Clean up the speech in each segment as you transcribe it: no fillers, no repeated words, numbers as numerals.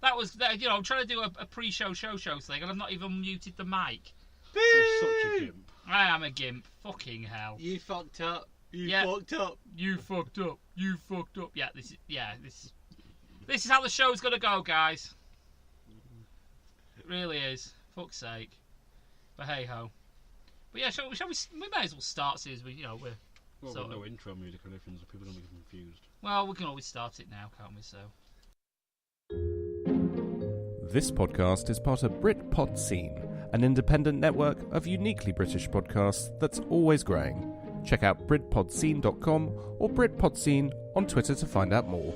That was, I'm trying to do a pre-show show thing, and I've not even muted the mic. You're such a gimp. I am a gimp. Fucking hell. You fucked up. You fucked up. Yeah, this is how the show's gonna go, guys. It really is. Fuck's sake. But hey ho. But yeah, shall we? We may as well start since we're. Well, with no intro music or anything, so people don't get confused. Well, we can always start it now, can't we? So. This podcast is part of Britpod Scene, an independent network of uniquely British podcasts that's always growing. Check out BritpodScene.com or BritpodScene on Twitter to find out more.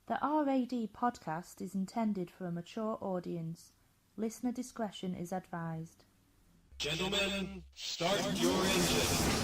The RAD podcast is intended for a mature audience. Listener discretion is advised. Gentlemen, start your engines.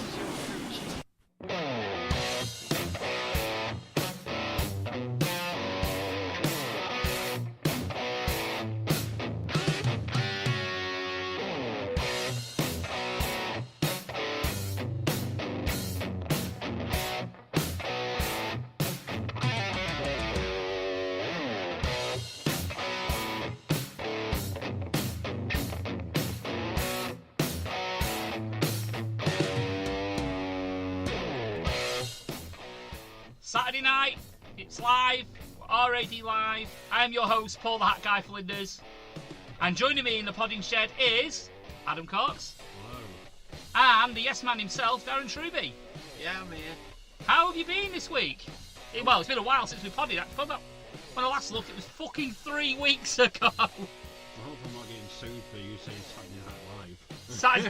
Saturday night, it's live, RAD Live. I am your host, Paul the Hat Guy Flinders. And joining me in the podding shed is Adam Cox. Hello. And the yes man himself, Darren Truby. Yeah, I'm here. How have you been this week? Well, it's been a while since we podded. When I last looked, it was fucking 3 weeks ago. I hope I'm not getting sued for you saying Saturday Night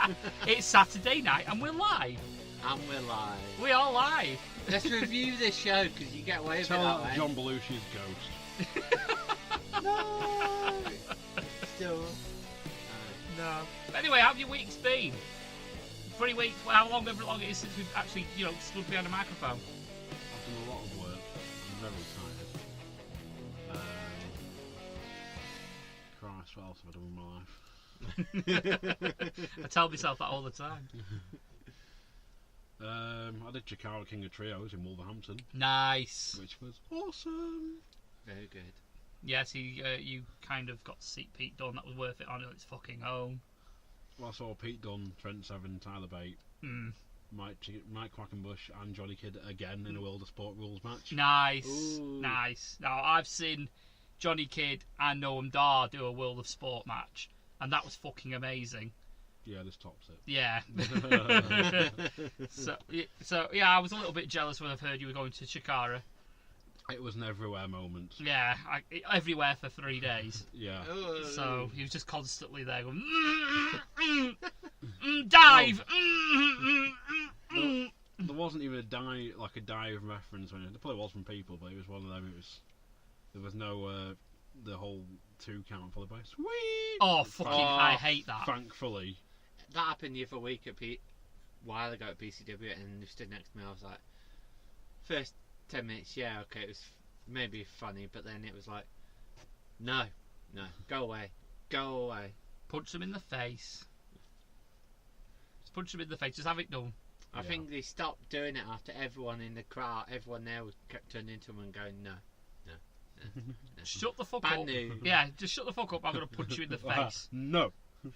Live. It's Saturday night and we're live. And we're live. We are live. Let's review this show because you get away with it Tell that way. John Belushi's ghost. No. Still. No. But anyway, how have your weeks been? 3 weeks. Well, how long it is since we've actually, stood behind a microphone? I've done a lot of work. I'm very tired. Christ, what else have I done with my life? I tell myself that all the time. I did Chikara King of Trios in Wolverhampton, Nice. which was awesome. Very good. Yes, you kind of got to see Pete Dunne. That was worth it on its fucking own. Well, I saw Pete Dunne, Trent Seven, Tyler Bate, Mike Quackenbush and Johnny Kidd again in a World of Sport rules match. Nice. Ooh. Nice. Now, I've seen Johnny Kidd and Noam Dar do a World of Sport match, and that was fucking amazing. Yeah, this tops it. Yeah. So yeah, I was a little bit jealous when I've heard you were going to Chikara. It was an everywhere moment. Yeah, everywhere for 3 days. Yeah. So he was just constantly there going, dive. There wasn't even a dive reference when there probably was from people, but it was one of them. There was no the whole 2 count followed by sweet. Oh fucking! I hate that. Thankfully. That happened the other week while ago at PCW, and they stood next to me. I was like, first 10 minutes, yeah, okay, it was maybe funny, but then it was like, no, go away. Punch them in the face. Just punch them in the face. Just have it done. I think they stopped doing it after everyone in the crowd, everyone there kept turning into them and going, no. Shut the fuck Bad up. news. Yeah, just shut the fuck up. I'm going to punch you in the face. No.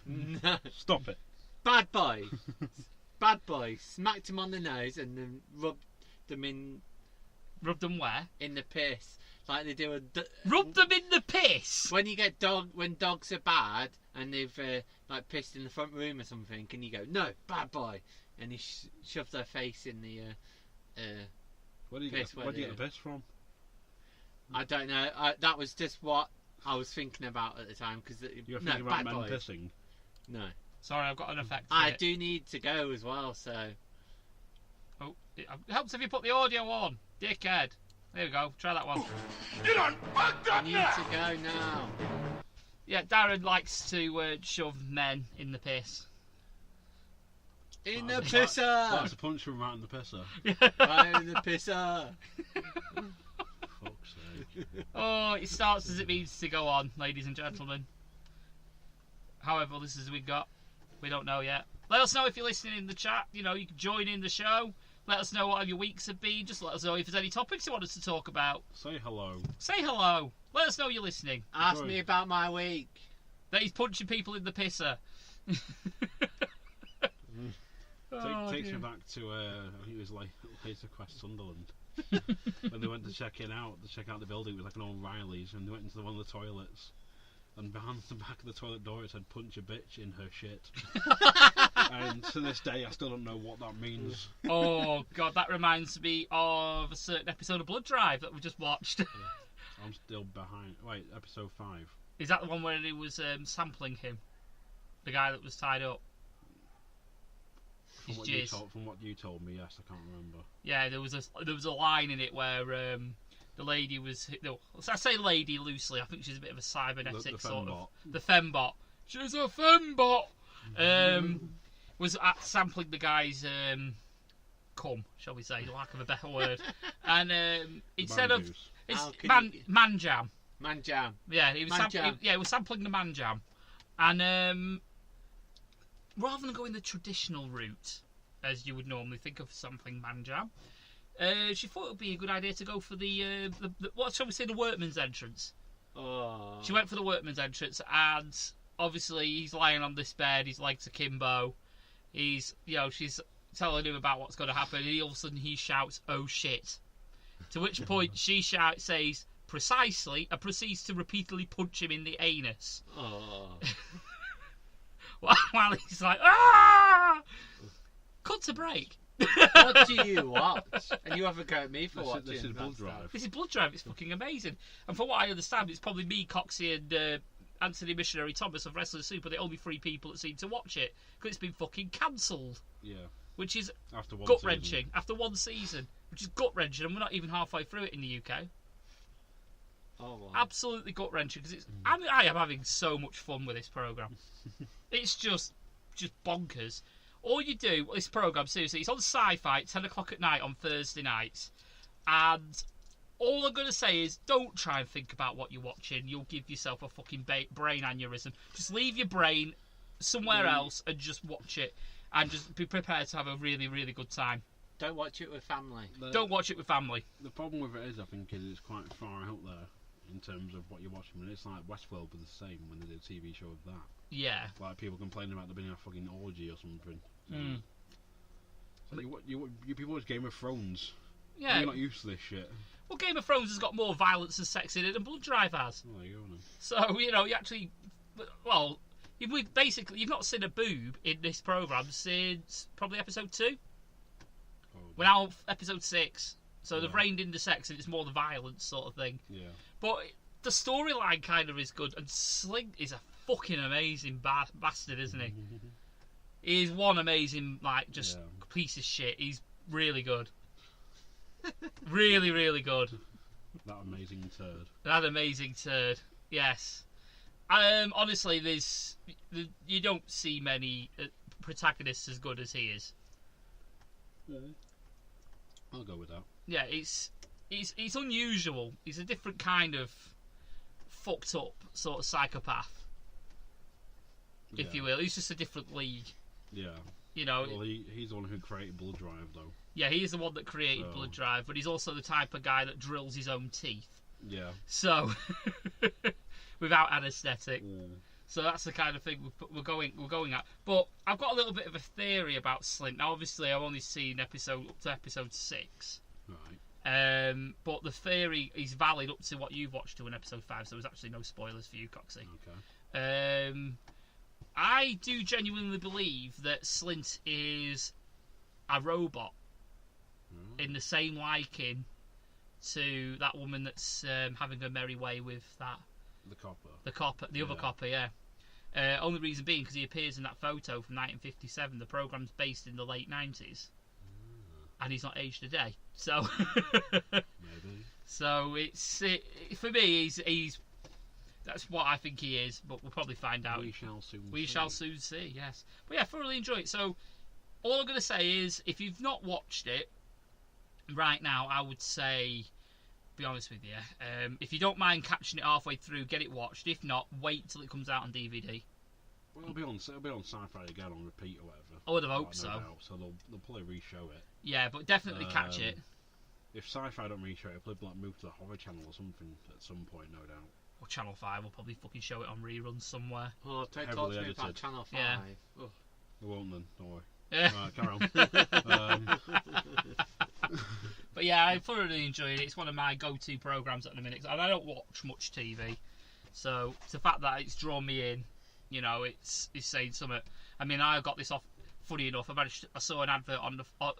No. Stop it. Bad boy. Smacked him on the nose and then rubbed them Rub them where? in the piss. Like they do Rub them in the piss! when you get when dogs are bad and they've pissed in the front room or something, and you go, no, bad boy, and you shove their face in the Where do you piss. get the piss from? I don't know. That was just what I was thinking about at the time because You're thinking about bad men boy. pissing. No, Sorry, I've got an effect. I do need to go as well. So Oh, it helps if you put the audio on, dickhead. There we go. Try that one. I need to go now. Yeah, Darren likes to shove men in the piss. In the That's pisser. a punch from right in the pisser. Right in the pisser. Fuck's sake. Oh, it starts as it means to go on, ladies and gentlemen. However, this is we got. We don't know yet. Let us know if you're listening in the chat. You can join in the show. Let us know what your weeks have been. Just let us know if there's any topics you want us to talk about. Say hello. Say hello. Let us know you're listening. Ask me about my week. That he's punching people in the pisser. Takes me back to I think it was like Laser Quest Sunderland when they went to check out the building. It was like an O'Reilly's, and they went into one of the toilets, and behind the back of the toilet door it said "punch a bitch in her shit." And to this day I still don't know what that means. Oh god, that reminds me of a certain episode of Blood Drive that we just watched. I'm still behind. Wait, episode 5. Is that the one where he was sampling him? The guy that was tied up? From what you told me, yes, I can't remember. Yeah, there was a line in it where the lady was... No, I say lady loosely, I think she's a bit of a cybernetic the sort fembot. of... The fembot. She's a fembot! Was sampling the guy's cum, shall we say, lack of a better word. And instead of... It's man jam. Man jam. Yeah, he was sampling the man jam. And rather than going the traditional route, as you would normally think of sampling man jam, she thought it would be a good idea to go for the what shall we say, the workman's entrance. Oh. She went for the workman's entrance, and obviously he's lying on this bed, his legs akimbo. She's telling him about what's going to happen, and all of a sudden he shouts, "Oh shit!" To which point she says precisely, and proceeds to repeatedly punch him in the anus. Oh. While he's like, "Ah!" Cut to break. What do you watch? And you have a go at me for watching. This is Blood Drive. This is Blood Drive. It's fucking amazing. And from what I understand, it's probably me, Coxie, and Anthony Missionary Thomas of Wrestling Soup are the only 3 people that seem to watch it, because it's been fucking cancelled. Yeah. Which is After one gut-wrenching. After one season. Which is gut-wrenching, and we're not even halfway through it in the UK. Oh, wow. Absolutely gut-wrenching, because I am having so much fun with this programme. It's just bonkers. All you do, this programme, seriously, it's on Sci-Fi at 10 o'clock at night on Thursday nights. And all I'm going to say is, don't try and think about what you're watching. You'll give yourself a fucking brain aneurysm. Just leave your brain somewhere else and just watch it. And just be prepared to have a really, really good time. Don't watch it with family. Don't watch it with family. The problem with it is, I think, is it's quite far out there in terms of what you're watching. And it's like Westworld was the same when they did a TV show of that. Yeah. Like people complaining about there being a fucking orgy or something. Mm. So you people watch Game of Thrones. Yeah. You're not used to this shit. Well, Game of Thrones has got more violence and sex in it than Blood Drive has. Oh, there you go then. So, you actually... Well, you've not seen a boob in this programme since probably episode 2. We're now episode 6. So they've reined in the sex and it's more the violence sort of thing. Yeah. But the storyline kind of is good. And Slink is a fucking amazing bastard, isn't he? He's one amazing, piece of shit. He's really good. Really, really good. That amazing turd. That amazing turd. Yes. Honestly, you don't see many protagonists as good as he is. I'll go with that. Yeah, it's unusual. He's a different kind of fucked up sort of psychopath, if you will. He's just a different league. Yeah. Well, he's the one who created Blood Drive, though. Yeah, he's the one that created Blood Drive, but he's also the type of guy that drills his own teeth. Yeah. So, without anaesthetic. So that's the kind of thing we're going at. But I've got a little bit of a theory about Slint. Now, obviously, I've only seen up to episode 6. Right. But the theory is valid up to what you've watched to in episode 5, so there's actually no spoilers for you, Coxie. Okay. I do genuinely believe that Slint is a robot in the same liking to that woman that's having her merry way with that. The copper. The other copper, yeah. Only reason being because he appears in that photo from 1957. The programme's based in the late 90s. And he's not aged a day. So, maybe. So for me, he's that's what I think he is. But we'll probably find out. We shall soon see. Yes. But yeah, thoroughly enjoy it. So all I'm going to say is, if you've not watched it right now, I would say, be honest with you, if you don't mind catching it halfway through, get it watched. If not, wait till it comes out on DVD. Well, it'll be on Sci-Fi again on repeat or whatever. I would have hoped so. No doubt. So they'll probably re-show it. Yeah, but definitely catch it. If Sci-Fi don't re-show it, it'll probably like move to the Horror Channel or something at some point, no doubt. Or Channel 5 will probably fucking show it on reruns somewhere. Oh, don't talk Heavily to me about edited. Channel 5. Yeah. Oh. We won't then, don't worry. Yeah. Right, carry on. But yeah, I thoroughly enjoyed it. It's one of my go-to programmes at the minute. And I don't watch much TV. So the fact that it's drawn me in, you know, it's saying something. I mean, I got this off, funny enough, I saw an advert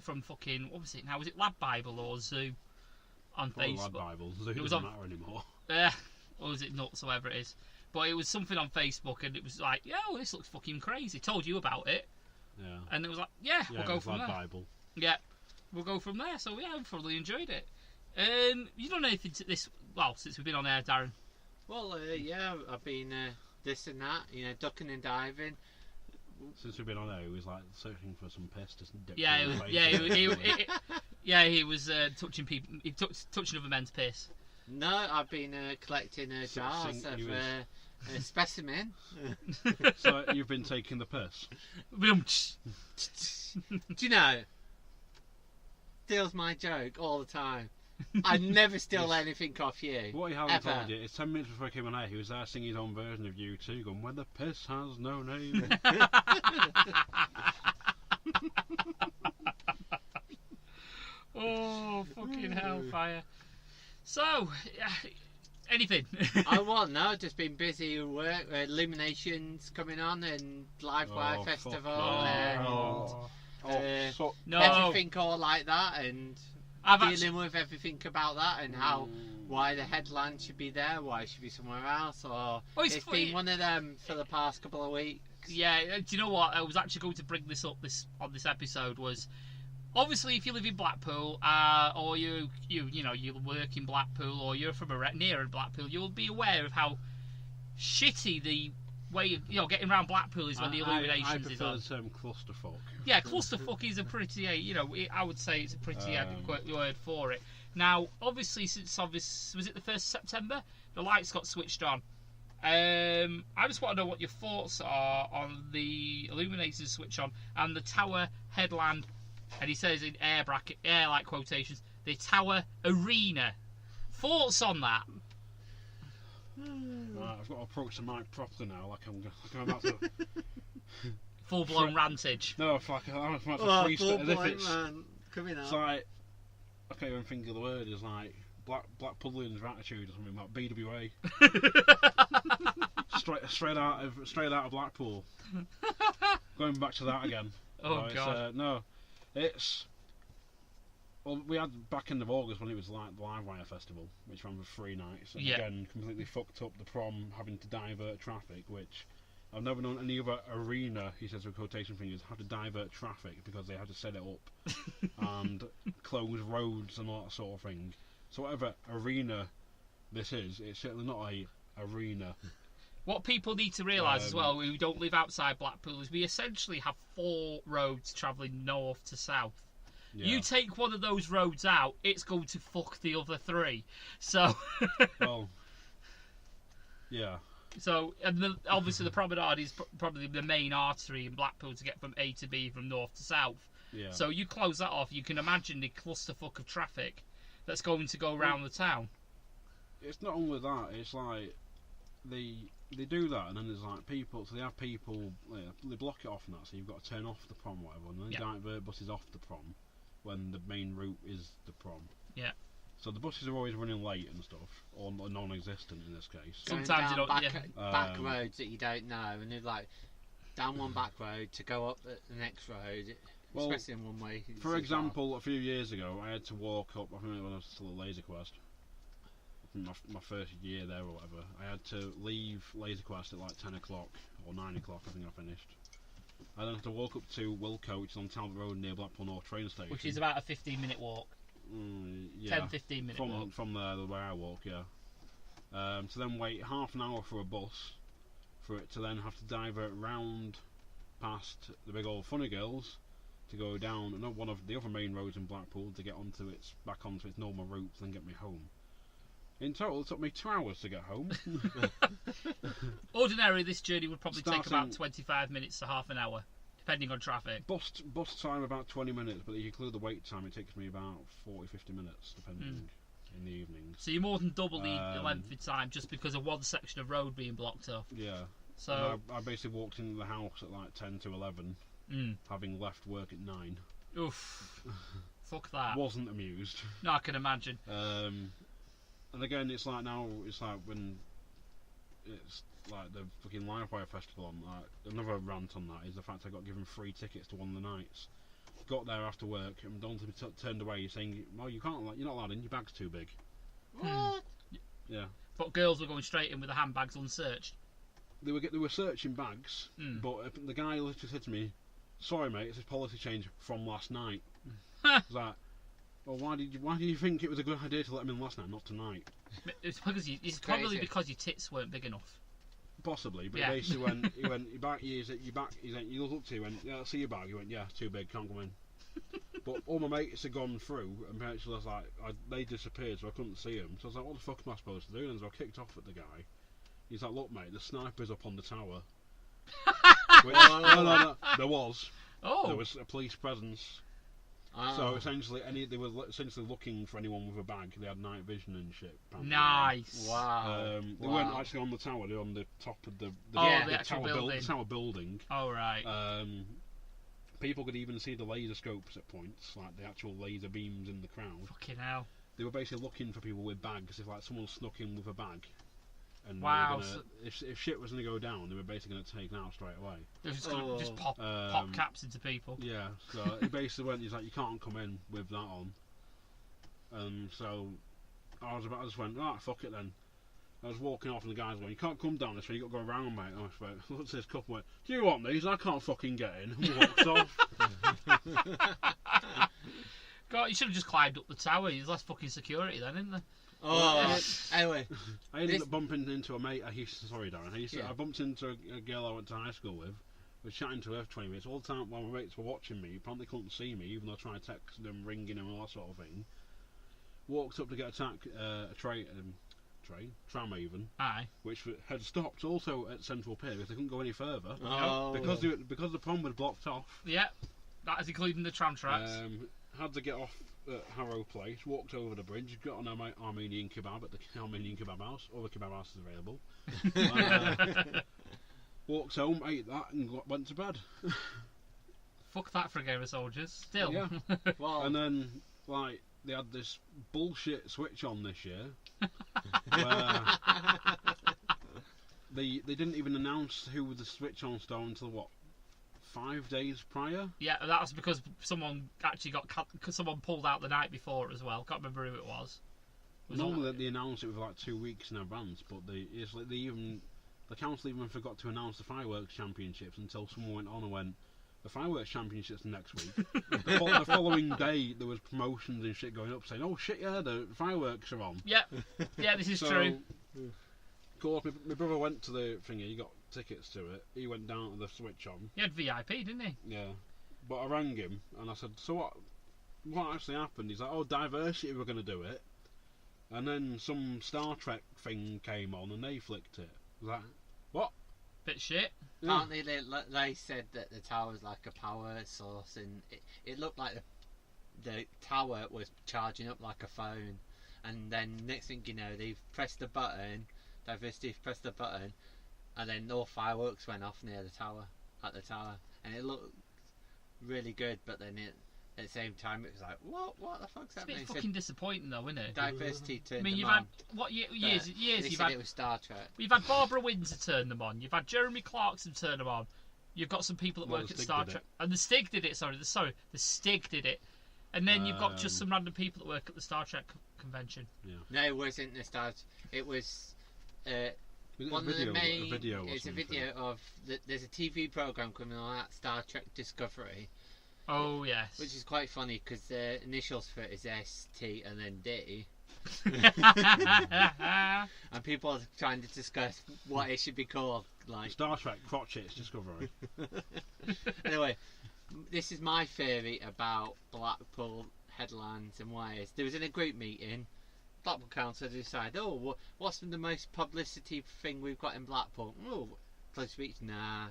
from fucking, what was it now? Was it Lab Bible or Zoo on Probably Facebook? Lab Bible. Zoo It was doesn't on- matter anymore. Or was it Nuts, or whatever it is? But it was something on Facebook, and it was like, yo, this looks fucking crazy. Told you about it. Yeah. And it was like, yeah, we'll go from Lab there. Bible. Yeah, we'll go from there. So yeah, I thoroughly enjoyed it. You done anything to this? Well, since we've been on air, Darren. Well, yeah, I've been this and that, you know, ducking and diving. Since we've been on there, he was like searching for some piss to dip Yeah, through the he was touching people. He touching other men's piss. No, I've been collecting jars of specimen. So you've been taking the piss? Do you know? Steals my joke all the time. I never steal anything off you. What he hasn't ever. told you is 10 minutes before he came on air, he was there singing his own version of U2, going, "When the piss has no name." Oh, fucking hellfire. So, anything? Just been busy with work, Illuminations coming on and Livewire Festival and everything all like that, and dealing with everything about that, and why the headline should be there, why it should be somewhere else, or it's been one of them for the past couple of weeks. Yeah, do you know what? I was actually going to bring this up on this episode. Was obviously if you live in Blackpool, or you work in Blackpool, or you're from near Blackpool, you'll be aware of how shitty the way of getting around Blackpool is when the Illuminations is on. I prefer the term clusterfuck. Yeah, clusterfuck is a pretty, I would say it's a pretty adequate word for it. Now, obviously, was it the 1st of September? The lights got switched on. I just want to know what your thoughts are on the Illuminators switch on and the Tower headland, and he says in air like quotations, the Tower Arena. Thoughts on that? Right, I've got to approach the mic properly now, like I'm about to... Full-blown rantage. No, it's like I'm about to freeze it as if it's... coming out. It's like... I can't even think of the word. It's like Blackpudlians attitude or something, like BWA. straight out of Blackpool. Going back to that again. Oh, God. No, it's... Well, we had back end of August when it was like the Livewire Festival, which ran for 3 nights, and again completely fucked up the prom, having to divert traffic, which I've never known any other arena, he says with quotation fingers, have to divert traffic because they had to set it up and close roads and all that sort of thing. So whatever arena this is, it's certainly not a arena. What people need to realise as well, who don't live outside Blackpool, is we essentially have 4 roads travelling north to south. Yeah. You take one of those roads out, it's going to fuck the other 3. So, well, yeah. So, and obviously the promenade is probably the main artery in Blackpool to get from A to B, from north to south. Yeah. So you close that off, you can imagine the clusterfuck of traffic that's going to go around the town. It's not only that, it's like they do that, and then there's like people, so they have people, they block it off and that, so you've got to turn off the prom or whatever, and then divert buses off the prom when the main route is the prom. Yeah. So the buses are always running late and stuff, or non-existent in this case. Sometimes you don't. Back roads that you don't know, and they're like down one back road to go up the next road, especially in one way. For example, a few years ago, I had to walk up. I think when I was still at Laser Quest, my first year there or whatever, I had to leave Laser Quest at like 10 o'clock or 9 o'clock. I think I finished. I then had to walk up to Wilco, which is on Talbot Road near Blackpool North train station, which is about a 15-minute walk. 10-15 minute walk. From where I walk, yeah. To then wait half an hour for a bus, for it to then have to divert round past the big old Funny Girls to go down one of the other main roads in Blackpool to get back onto its normal route and then get me home. In total, it took me 2 hours to get home. Ordinarily, this journey would probably take about Starting- 25 minutes to half an hour, depending on traffic. Bus time about 20 minutes, but if you include the wait time, it takes me about 40-50 minutes, depending in the evenings. So you're more than double the Um, length of time just because of one section of road being blocked off. Yeah. So, And I basically walked into the house at like 10 to 11, having left work at 9. oof. Fuck that. Wasn't amused. No, I can imagine. And again, it's like now, it's like when it's like the fucking Livewire Festival on. Like, another rant on that is the fact I got given free tickets to one of the nights. Got there after work and don't be turned away saying, "Well, you can't. You're not allowed in. Your bag's too big." What? Yeah. But girls were going straight in with the handbags unsearched. They were searching bags, but the guy literally said to me, "Sorry, mate, it's a policy change from last night." I was like, "Well, why do you think it was a good idea to let him in last night, not tonight?" It's because it's crazy. probably because your tits weren't big enough. Possibly, but Yeah. basically he went, your back, he said, he looked up to you and yeah, I see your bag. He went, "Yeah, too big, can't come in." But all my mates had gone through, and eventually I was like, they disappeared, so I couldn't see them. So I was like, "What the fuck am I supposed to do?" And so I kicked off at the guy. He's like, "Look, mate, the sniper's up on the tower." Which, no, there was Oh, a police presence. Oh. So essentially, they were essentially looking for anyone with a bag. They had night vision and shit. apparently. nice. Wow. They Wow. weren't actually on the tower. They were on the top of the actual tower building. the tower building. Oh, right. People could even see the laser scopes at points, like the actual laser beams in the crowd. Fucking hell. They were basically looking for people with bags. If like someone snuck in with a bag, and Wow, they were gonna, if shit was going to go down, they were basically going to take it out straight away. They're just going to just pop caps into people. Yeah, so he basically went. He's like, "You can't come in with that on." So I just went, "Right, fuck it then." I was walking off and the guys went, "You can't come down this way, you got to go around, mate." And I went, "What's this couple?" Went, "Do you want these? I can't fucking get in." And walked off. God, you should have just climbed up the tower. There's less fucking security then, isn't there? Oh, anyway. I ended This- up bumping into a mate. Sorry, Darren. Yeah. I bumped into a girl I went to high school with. I was chatting to her for 20 minutes. All the time while my mates were watching me, apparently they couldn't see me, even though I tried texting them, ringing them, and all that sort of thing. Walked up to get a tram even, Aye. which had stopped also at Central Pier because they couldn't go any further. Oh. Because the pond was blocked off. Yeah. That is including the tram tracks. Had to get off at Harrow Place, walked over the bridge, got an Armenian kebab at the Armenian kebab house. All the kebab houses available. Walked home, ate that, and went to bed. Fuck that for a game of soldiers. Still. Yeah. Well, And then, like, they had this bullshit switch on this year. Where they didn't even announce who the switch on star until what? 5 days prior? Yeah, that's because someone actually someone pulled out the night before as well. Can't remember who it was. Normally they announce it with like 2 weeks in advance, but the council even forgot to announce the fireworks championships until someone went on and went, "The fireworks championships are next week." The following day there was promotions and shit going up saying, "Oh shit, yeah, the fireworks are on." Yeah, this is true. Of course, my brother went to the thingy. He got tickets to it. He went down to the switch on. He had VIP, didn't he? Yeah, but I rang him and I said, "So what actually happened?" He's like, "Oh, Diversity were going to do it, and then some Star Trek thing came on and they flicked it." I was like, "What?" Bit shit. Yeah. apparently they said that the tower was like a power source, and it looked like the tower was charging up like a phone, and then next thing you know, they've pressed the button. Diversity pressed the button, and then no fireworks went off near the tower, and it looked really good. But then at the same time, it was like, what the fuck's It's a happening? bit fucking disappointing though, isn't it? Diversity I turned mean, them you've on. had what years They you've said had. it was Star Trek. You've had Barbara Windsor turn them on. You've had Jeremy Clarkson turn them on. You've got some people that Well, work the at Stig Star did Trek, and the Stig did it. The Stig did it, and then you've got just some random people that work at the Star Trek convention. No, it wasn't the Star. It was. Was it One of the main. a video or it's something? a video of there's a TV program coming on at Star Trek Discovery, Oh yes. which is quite funny because the initials for it is ST and then D, and people are trying to discuss what it should be called. Like, Star Trek Crotchets Discovery. anyway, this is my theory about Blackpool headlands and wires. There was in a group meeting Blackpool Council decide, what's the most publicity thing we've got in Blackpool? Oh, close beach? Nah.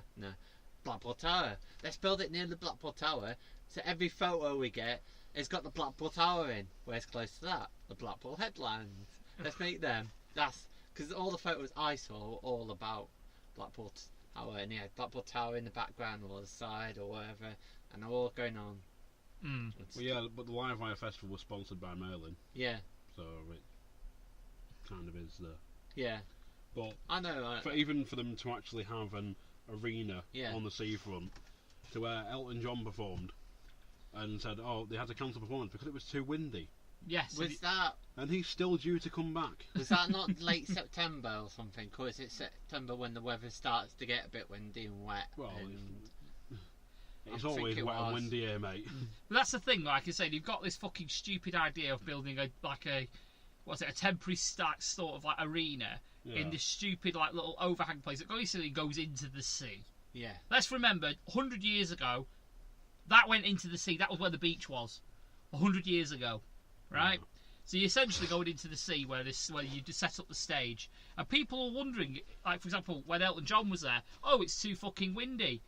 Blackpool Tower. Let's build it near the Blackpool Tower, so every photo we get has got the Blackpool Tower in. Where's close to that? The Blackpool Headlands. Let's make them. That's because all the photos I saw were all about Blackpool Tower, and yeah, Blackpool Tower in the background or the side or whatever, and they're all going on. Well, yeah, but the Live Wire Festival was sponsored by Merlin. Yeah. So it kind of is there. Yeah. But I know. Even for them to actually have an arena on the seafront, to where Elton John performed, and said, they had to cancel performance because it was too windy. Yes. And he's still due to come back. Was that not late September or something? Or is it September when the weather starts to get a bit windy and wet? Well, it's always wet and windy here, mate. But that's the thing, like I said, you've got this fucking stupid idea of building a temporary sort of like arena in this stupid like little overhang place that basically goes into the sea. Yeah. Let's remember, 100 years ago, that went into the sea. That was where the beach was. 100 years ago, right? Yeah. So you're essentially going into the sea where you just set up the stage, and people are wondering, like for example, when Elton John was there, it's too fucking windy.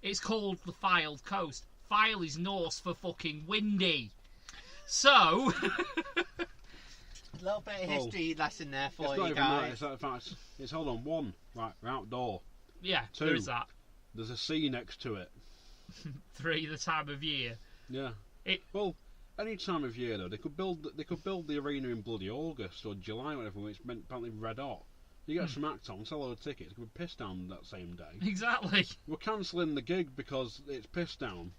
It's called the Filed Coast. File is Norse for fucking windy. So... a little bit of history lesson there for you guys. It's hold on, one, right, we're outdoor. Yeah, 2, there is that. There's a sea next to it. 3, the time of year. Yeah. Well, any time of year though, they could build the arena in bloody August or July, whatever, when it's apparently red hot. You get some act on, sell a load of tickets, it could be pissed down that same day. Exactly. We're cancelling the gig because it's pissed down.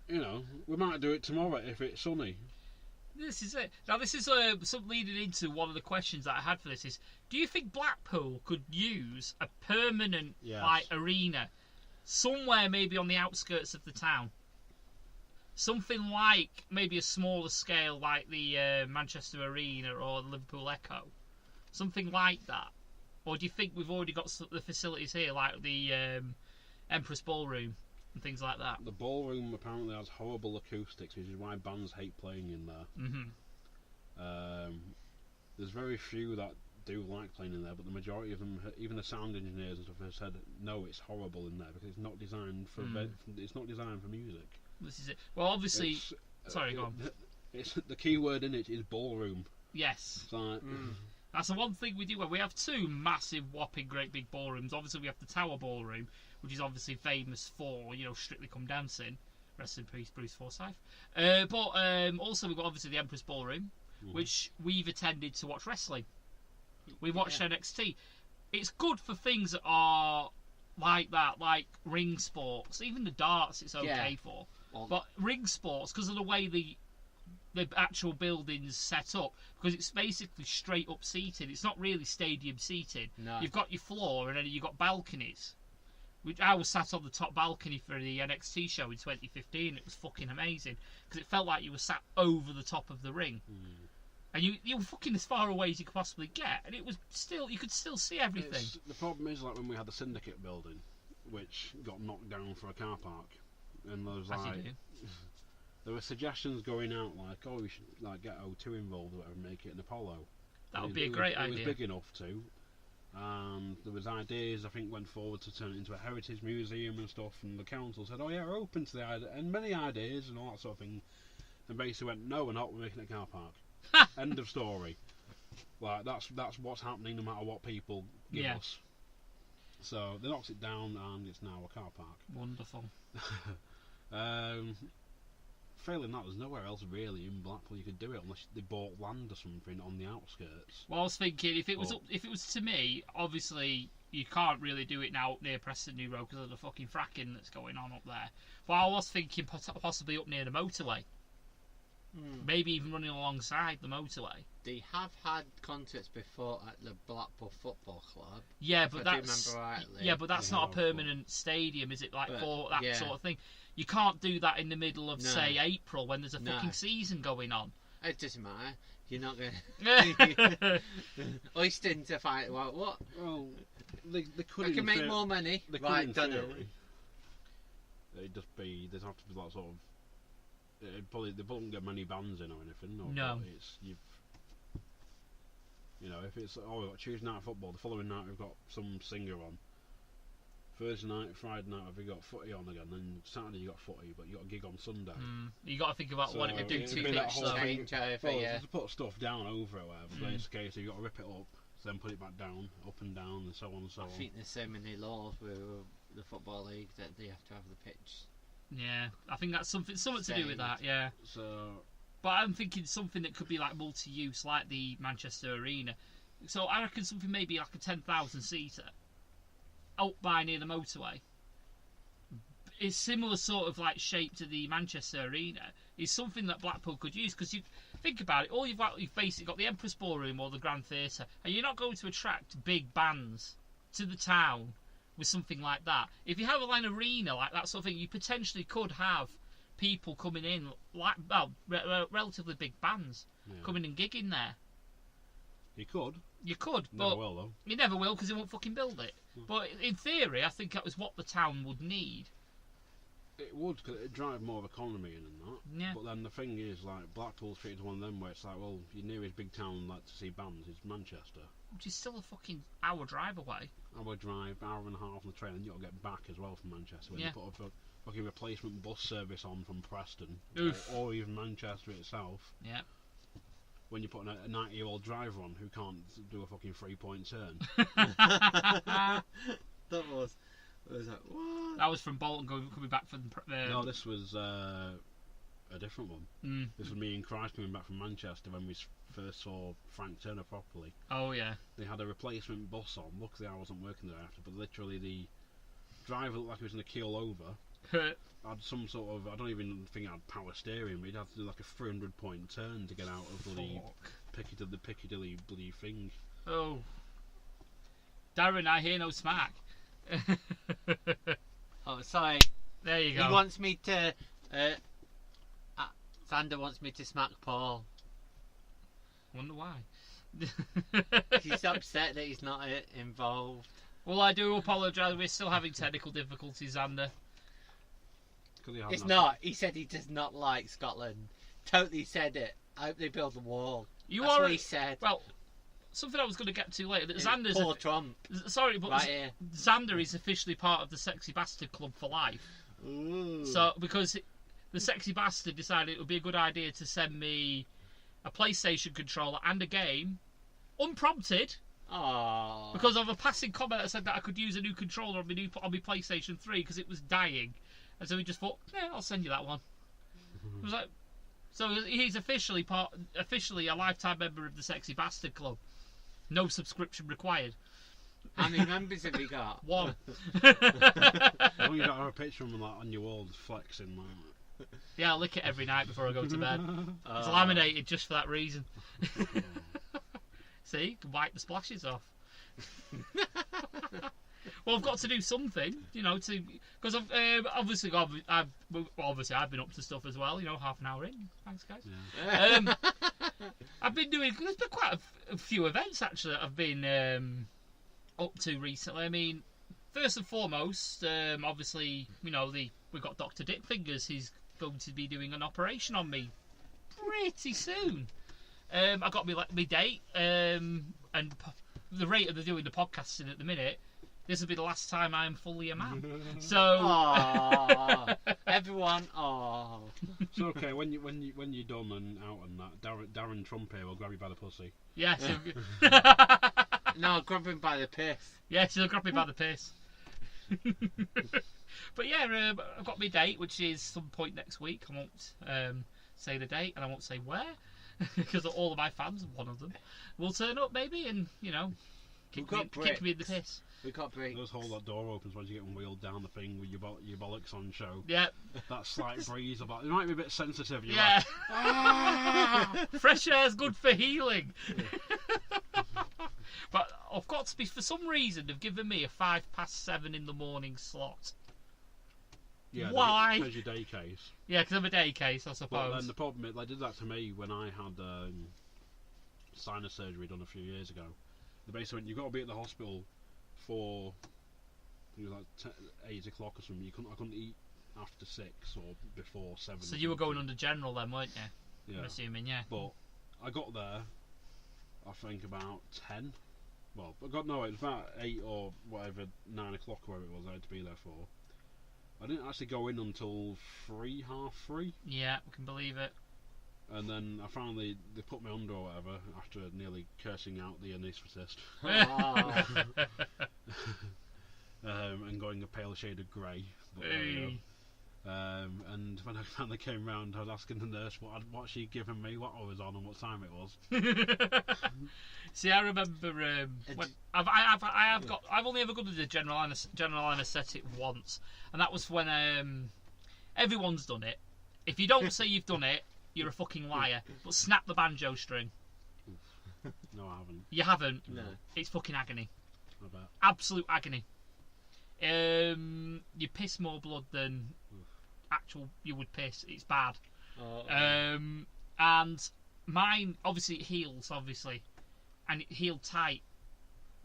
You know, we might do it tomorrow if it's sunny. This is it. Now, this is something leading into one of the questions that I had for this is, do you think Blackpool could use a permanent arena somewhere maybe on the outskirts of the town? Something like maybe a smaller scale like the Manchester Arena or the Liverpool Echo. Something like that. Or do you think we've already got the facilities here like the Empress Ballroom and things like that? The ballroom apparently has horrible acoustics, which is why bands hate playing in there. Mm-hmm. There's very few that do like playing in there, but the majority of them, even the sound engineers and stuff, have said no, it's horrible in there because it's not designed for it's not designed for music. This is it. Well, obviously, sorry, go on. It's the key word in it is ballroom. Yes. It's like, that's the one thing we do. We have 2 massive, whopping, great big ballrooms. Obviously, we have the Tower Ballroom, which is obviously famous for, Strictly Come Dancing. Rest in peace, Bruce Forsyth. But also, we've got obviously the Empress Ballroom, which we've attended to watch wrestling. We watched NXT. It's good for things that are like that, like ring sports. Even the darts, it's okay for. But ring sports, because of the way the actual building's set up, because it's basically straight up seating. It's not really stadium seating. No. You've got your floor and then you've got balconies. Which I was sat on the top balcony for the NXT show in 2015. It was fucking amazing because it felt like you were sat over the top of the ring, and you were fucking as far away as you could possibly get, and it was still you could still see everything. The problem is like when we had the Syndicate building, which got knocked down for a car park, and there was there were suggestions going out like, we should like get O2 involved or whatever, make it an Apollo. That would be a great idea. It was big enough to. And there was ideas, I think, went forward to turn it into a heritage museum and stuff, and the council said, we're open to the idea, and many ideas and all that sort of thing, and basically went, no, we're not, we're making it a car park. End of story. Like, that's what's happening no matter what people give us. So they knocked it down, and it's now a car park. Wonderful. Failing that, there's nowhere else really in Blackpool you could do it unless they bought land or something on the outskirts. Well, I was thinking if it was to me, obviously you can't really do it now up near Preston New Road because of the fucking fracking that's going on up there. But I was thinking possibly up near the motorway, maybe even running alongside the motorway. They have had concerts before at the Blackpool Football Club. Yeah, but that's remember rightly. Yeah, but that's not a permanent stadium, is it? Like for that sort of thing. You can't do that in the middle of, say, April when there's a fucking season going on. It doesn't matter. You're not going to... Oyston to fight. What? Well, they could... I can make more money. Right, done it. It'd just be... There'd have to be that sort of... They wouldn't get many bands in or anything. No. You know, if it's we've got Tuesday night football, the following night we've got some singer on. Thursday night, Friday night, have we got footy on again? Then Saturday you got footy, but you got a gig on Sunday. You got to think about what it would do it'd to be pitch. that whole thing. Change over, Well, yeah. to put stuff down over it, whatever. But it's the case, you got to rip it up, then put it back down, up and down, and so on and so on. I think there's so many laws with the football league that they have to have the pitch. Yeah, I think that's something to do with that. Yeah. So, But I'm thinking something that could be like multi-use, like the Manchester Arena. So I reckon something maybe like a 10,000 seater out by near the motorway. It's similar sort of like shape to the Manchester Arena. It's something that Blackpool could use, because you think about it. All you've basically got the Empress Ballroom or the Grand Theatre, and you're not going to attract big bands to the town with something like that. If you have an arena like that sort of thing, you potentially could have people coming in like relatively big bands coming and gigging there. you could. You could, Never but will, though. you never will, because they won't fucking build it. But in theory, I think that was what the town would need. It would, because it'd drive more of economy in and that. Yeah. But then the thing is, like, Blackpool's treated one of them where it's like, well, your nearest big town like to see bands is Manchester. Which is still a fucking hour drive away. Hour drive, hour and a half on the train, and you've got to get back as well from Manchester. When Yeah. you put a fucking replacement bus service on from Preston, Oof. or even Manchester itself. Yeah. When you're putting a 90-year-old driver on who can't do a fucking 3-point turn. That was like, what? That was from Bolton coming back from. No, this was a different one. Mm. This was me and Christ coming back from Manchester when we first saw Frank Turner properly. Oh yeah. They had a replacement bus on. Luckily, I wasn't working there after, but literally the driver looked like he was going to keel over. Had some sort of, I don't even think it had power steering, but he'd have to do like a 300-point turn to get out of bloody Piccadilly bloody thing. Oh. Darren, I hear no smack. Oh, sorry. There you go. He wants me to. Xander wants me to smack Paul. Wonder why. He's upset that he's not involved. Well, I do apologise. We're still having technical difficulties, Xander. It's not. He said he does not like Scotland. Totally said it. I hope they build a wall. That's what he said. Well, something I was going to get to later. That Xander's Paul Trump. Sorry, but Right here. Xander is officially part of the Sexy Bastard Club for life. Ooh. So, because the Sexy Bastard decided it would be a good idea to send me a PlayStation controller and a game, unprompted, Aww. because of a passing comment that said that I could use a new controller on my PlayStation 3 because it was dying. And so he just thought, yeah, I'll send you that one. It was like, so he's officially a lifetime member of the Sexy Bastard Club. No subscription required. How many members have we got? One. You don't have a picture of him like on your wall flexing like. Yeah, I lick it every night before I go to bed. It's laminated just for that reason. See, you can wipe the splashes off. Well, I've got to do something, because I've obviously I've been up to stuff as well. Half an hour in. Thanks, guys. Yeah. I've been doing. There's been quite a few events actually that I've been up to recently. I mean, first and foremost, obviously, we've got Dr. Dick Fingers. He's going to be doing an operation on me pretty soon. I got my date, and the rate of doing the podcasting at the minute. This will be the last time I am fully a man. So, aww. Everyone, aww. It's okay when you're done and out and that. Darren Trump here will grab you by the pussy. yes, No, grab him by the piss. yes, he'll grab me by the piss. But yeah, I've got my date, which is some point next week. I won't say the date, and I won't say where, because all of my fans, one of them, will turn up maybe, and kick me in the piss. We got breaks. Just hold that door open once you get wheeled down the thing with your bollocks on show. Yeah. That slight breeze about it might be a bit sensitive. You're Yeah. like, ah! Fresh air's good for healing. But I've got to be, for some reason, they've given me a 7:05 in the morning slot. Yeah, Why? Because your day case. Yeah, because I'm a day case, I suppose. But then the problem is, they did that to me when I had sinus surgery done a few years ago. They basically went, you've got to be at the hospital for, it was like 8 o'clock or something. I couldn't eat after 6 or before 7. So you were going under general then, weren't you? Yeah. I'm assuming, yeah. But I got there, I think about 10. Well, it was about 8 or whatever, 9 o'clock or whatever it was I had to be there for. I didn't actually go in until 3, half 3. Yeah, we can believe it. And then I finally, they put me under or whatever after nearly cursing out the anaesthetist. And going a pale shade of grey. And when I finally came round, I was asking the nurse what she'd given me, what I was on, and what time it was. See, I remember when I've only ever gone to the general anaesthetic once, and that was when everyone's done it. If you don't say you've done it, you're a fucking liar. But snap the banjo string. No, I haven't. You haven't? No. It's fucking agony. I bet. Absolute agony. You piss more blood than actual you would piss. It's bad. And mine obviously it heals, and it healed tight.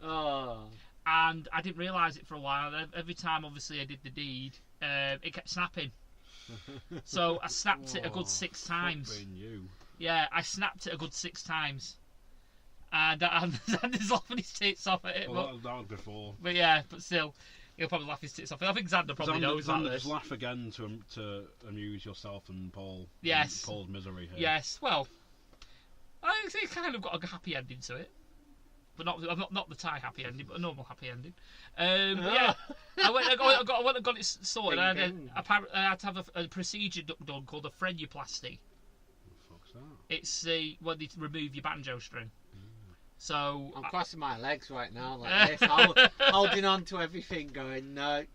And I didn't realise it for a while. Every time obviously I did the deed, it kept snapping. So I snapped it a good 6 times. You. Yeah, I snapped it a good 6 times. And Xander's laughing his tits off at it. Well, that was before. But yeah, but still, he'll probably laugh his tits off. I think Xander probably knows about this. Just laugh again to amuse yourself and Paul. Yes. Paul's misery here. Yes, well, I think it's kind of got a happy ending to it. But not the Thai happy ending, but a normal happy ending. But yeah, I went and got it sorted. I had to have a procedure done called a frenuloplasty. What the fuck's that? It's when they remove your banjo string. So I'm crossing my legs right now like this, holding on to everything, going no.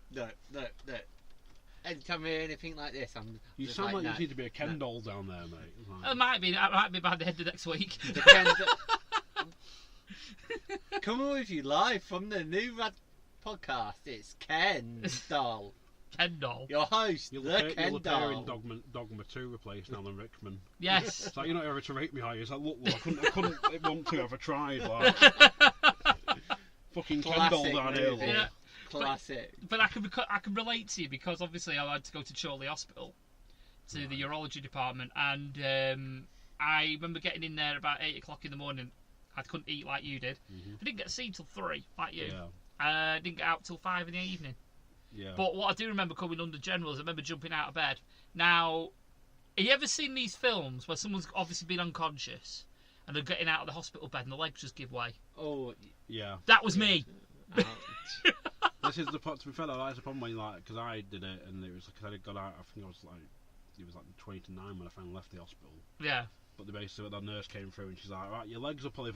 Anytime I hear anything like this, You sound like you need to be a Ken doll down there, mate. It might be by the end of next week. The Ken coming with you live from the new podcast. It's Ken Doll. Ken Doll. Your host, You'll the Ken appear Doll. in Dogma 2 replacing Alan Rickman. Yes. It's like, you're not ever to rate me high. It's like, look, I couldn't want to, ever tried. Like, fucking Ken Doll down here. Look. Yeah. Classic. But I can relate to you because obviously I had to go to Chorley Hospital to the urology department, and I remember getting in there about 8 o'clock in the morning. I couldn't eat like you did. Mm-hmm. I didn't get seen till 3 like you. Yeah. I didn't get out till 5 in the evening. Yeah. But what I do remember coming under general is I remember jumping out of bed. Now, have you ever seen these films where someone's obviously been unconscious and they're getting out of the hospital bed and the legs just give way? Oh, yeah. That was me. This is the part. To be fair, that's the problem when because I did it and it was because I got out. I think it was like 29 when I finally left the hospital. Yeah. But the basically the nurse came through and she's like, right, your legs are probably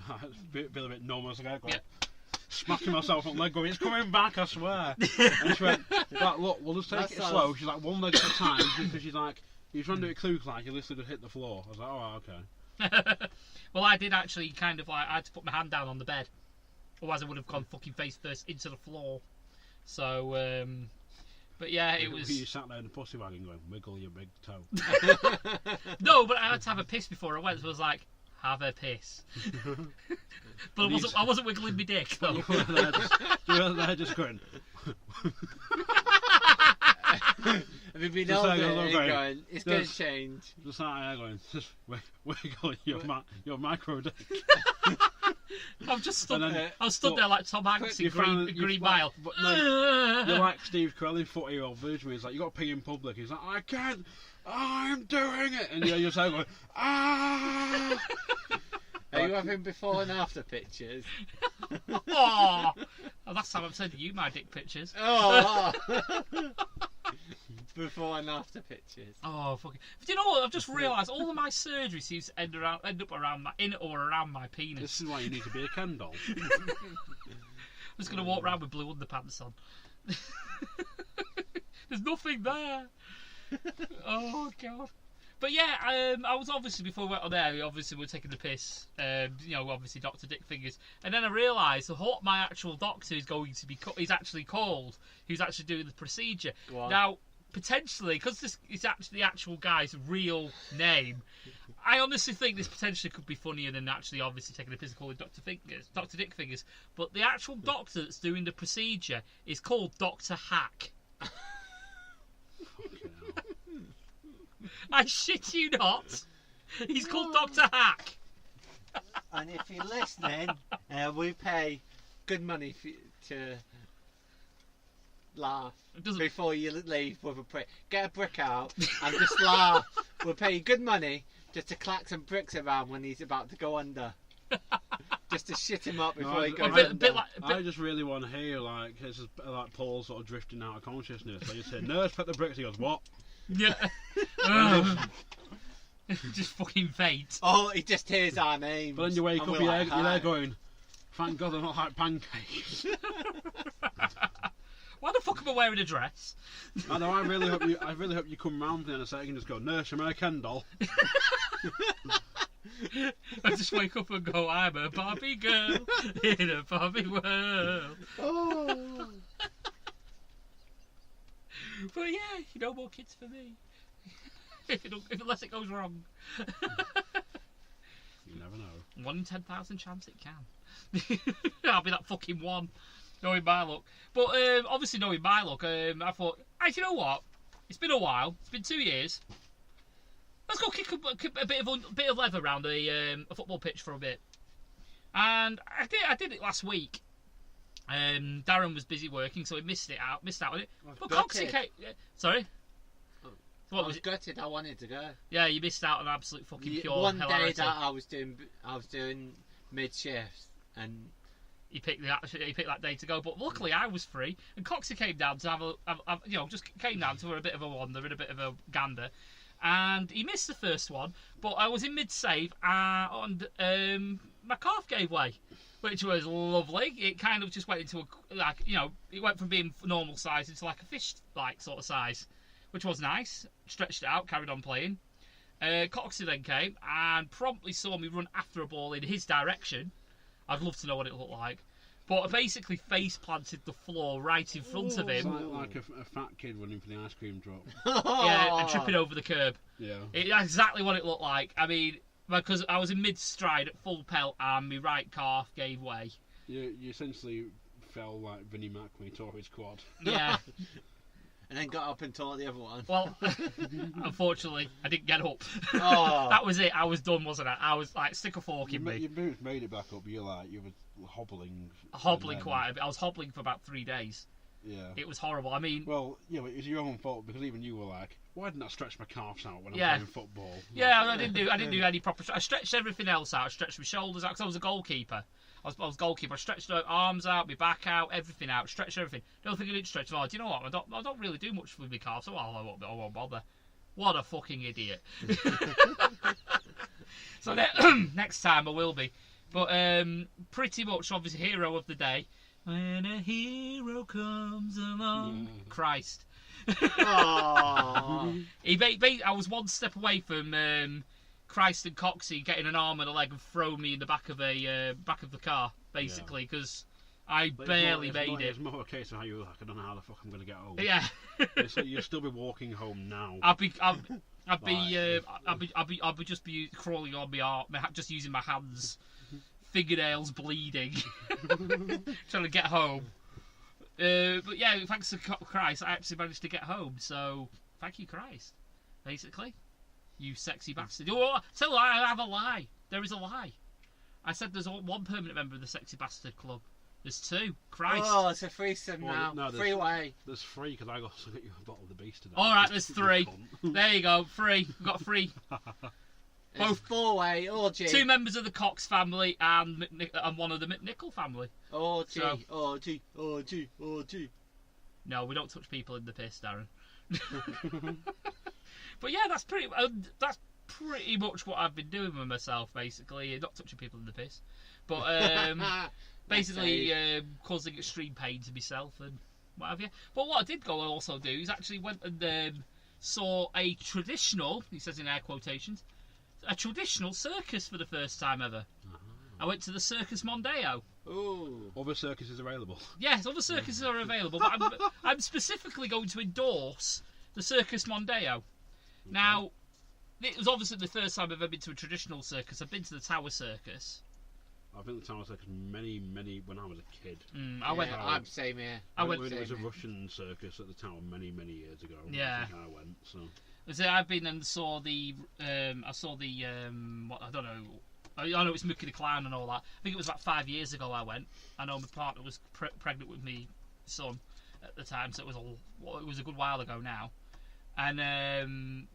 feel a bit numb. I was like, smacking myself on the leg, going, it's coming back, I swear. And she went, like, look, we'll just take it slow. She's like, one leg at a time, because she's like, you're trying to do it klug like you literally just hit the floor. I was like, oh, okay. Well, I did actually kind of I had to put my hand down on the bed, otherwise I would have gone fucking face first into the floor. So, but yeah, it was. You sat there in the pussy wagon going, wiggle your big toe. No, but I had to have a piss before I went, so I was like, have a piss. But I wasn't wiggling my dick though. You were there just going. Have you been over there going, it's going to change? Just sat there going, just wiggle your micro dick. I've just stood there. I was stood there like Tom Hanks in Green Mile. But no, you're like Steve Carell in 40-year-old version where he's like, you got to pee in public. He's like, I can't. I'm doing it. And you're just like going, ah. Are you having before and after pictures? Oh, last time I'm sending you my dick pictures. Oh. Before and after pictures. Oh, fucking. But you know what? I've just realised all of my surgery seems to end up in or around my penis. This is why you need to be a Ken doll. I'm just going to walk around with blue underpants on. There's nothing there. Oh, God. But yeah, I was obviously, before we went on there, we obviously were taking the piss, obviously Dr. Dick Fingers. And then I realised what my actual doctor is going to be, is actually called, who's actually doing the procedure. What? Now, potentially, because this is actually the actual guy's real name, I honestly think this potentially could be funnier than actually obviously taking the piss and calling Dr. Dick Fingers. But the actual doctor that's doing the procedure is called Dr. Hack. I shit you not. He's called Dr. Hack. And if you're listening, we pay good money to laugh before you leave with a brick. Get a brick out and just laugh. We'll pay you good money just to clack some bricks around when he's about to go under. Just to shit him up before he goes under. I just really want to hear, like, it's just, like Paul sort of drifting out of consciousness. I just say, nurse, put the bricks. He goes, what? Yeah. Just fucking faint. Oh, he just hears our names. But then you wake up, you're there going, thank God they're not like pancakes. Why the fuck am I wearing a dress? I know. I really hope you come round in a second and just go, nurse, am I a Ken doll? I just wake up and go, I'm a Barbie girl in a Barbie world. Oh. But yeah, no more kids for me. Unless it goes wrong. You never know. 1 in 10,000 chance it can. I'll be that fucking one, knowing my luck. But obviously knowing my luck, I thought, hey, you know what? It's been a while. It's been 2 years. Let's go kick a bit of leather around a football pitch for a bit. And I did it last week. Darren was busy working, so he missed out on it. But Coxie came. Sorry. What was gutted? I wanted to go. Yeah, you missed out on absolute fucking pure one hilarity. day that I was doing mid shifts, and he picked that day to go. But luckily, I was free, and Coxie came down to have just came down to a bit of a wander and a bit of a gander. And he missed the first one, but I was in mid-save, and my calf gave way, which was lovely. It kind of just went into it went from being normal size into like a fish-like sort of size, which was nice. Stretched it out, carried on playing. Coxie then came and promptly saw me run after a ball in his direction. I'd love to know what it looked like. But I basically face planted the floor right in front of him. It's like a fat kid running for the ice cream drop. Yeah, and tripping over the curb. Yeah. That's exactly what it looked like. I mean, because I was in mid-stride at full pelt and my right calf gave way. You essentially fell like Vinnie Mac when he tore his quad. Yeah. And then got up and tore the other one. Well, unfortunately, I didn't get up. Oh. That was it. I was done, wasn't I? I was like, stick a fork in me. You made it back up. You were hobbling. Hobbling quite a bit. I was hobbling for about 3 days. Yeah. It was horrible. I mean... Well, yeah, it was your own fault because even you were like, why didn't I stretch my calves out when I'm playing football? Yeah, I didn't do any proper... I stretched everything else out. I stretched my shoulders out because I was a goalkeeper. I was goalkeeper. I stretched my arms out, my back out, everything out. Stretched everything. Don't think I didn't stretch. Oh, do you know what? I don't really do much with my calves, so I won't bother. What a fucking idiot. So next time I will be. But pretty much, obviously, hero of the day. When a hero comes along. Christ. I was one step away from Christ and Coxie getting an arm and a leg and throwing me in the back of the car, basically, because I barely made it. It's more a case of how you were like, I don't know how the fuck I'm going to get home. Yeah. You'll still be walking home now. I'll be just be crawling on my arm, just using my hands, fingernails bleeding, trying to get home. But yeah, thanks to Christ, I actually managed to get home. So thank you, Christ. Basically, you sexy bastard. Oh, tell I have a lie. There is a lie. I said there's one permanent member of the Sexy Bastard Club. There's 2. Christ. Oh, it's a threesome now. No, free way. There's 3 because I also got you a bottle of the Beast today. All right, there's 3. There you go, 3. We've got 3. Both 4-way orgy. 2 members of the Cox family and one of the McNichol family. Orgy, So- orgy. No, we don't touch people in the piss, Darren. But yeah, that's pretty much what I've been doing with myself, basically. Not touching people in the piss, but basically causing extreme pain to myself and what have you. But what I did go and also do is actually went and saw a traditional, he says in air quotations, a traditional circus for the first time ever. I went to the Circus Mondeo. Ooh. Other circuses available. Yes, other circuses are available, but I'm specifically going to endorse the Circus Mondeo. Now, it was obviously the first time I've ever been to a traditional circus. I've been to the Tower Circus. I've been to the Tower Circus many when I was a kid. I'm same here. There was a Russian circus at the Tower many years ago. Yeah. I think I went. So I've been and saw the, what I don't know, I know it's Mookie the Clown and all that. I think it was about 5 years ago I went. I know my partner was pregnant with me son at the time, so it was a good while ago now. And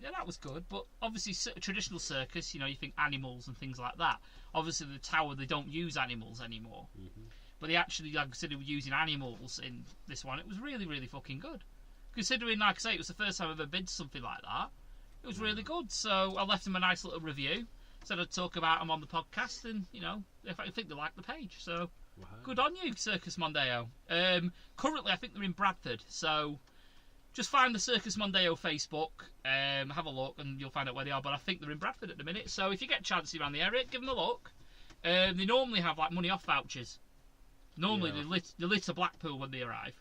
yeah, that was good. But obviously, traditional circus, you think animals and things like that. Obviously, the tower, they don't use animals anymore. Mm-hmm. But they actually, like I said, they were using animals in this one. It was really, really fucking good. Considering, like I say, it was the first time I've ever been to something like that. It was really good. So I left them a nice little review. Said I'd talk about them on the podcast, and if I think they like the page. So good on you, Circus Mondeo. Currently, I think they're in Bradford. So just find the Circus Mondeo Facebook, have a look, and you'll find out where they are. But I think they're in Bradford at the minute. So if you get a chance around the area, give them a look. They normally have like money off vouchers. Normally they lit a Blackpool when they arrive.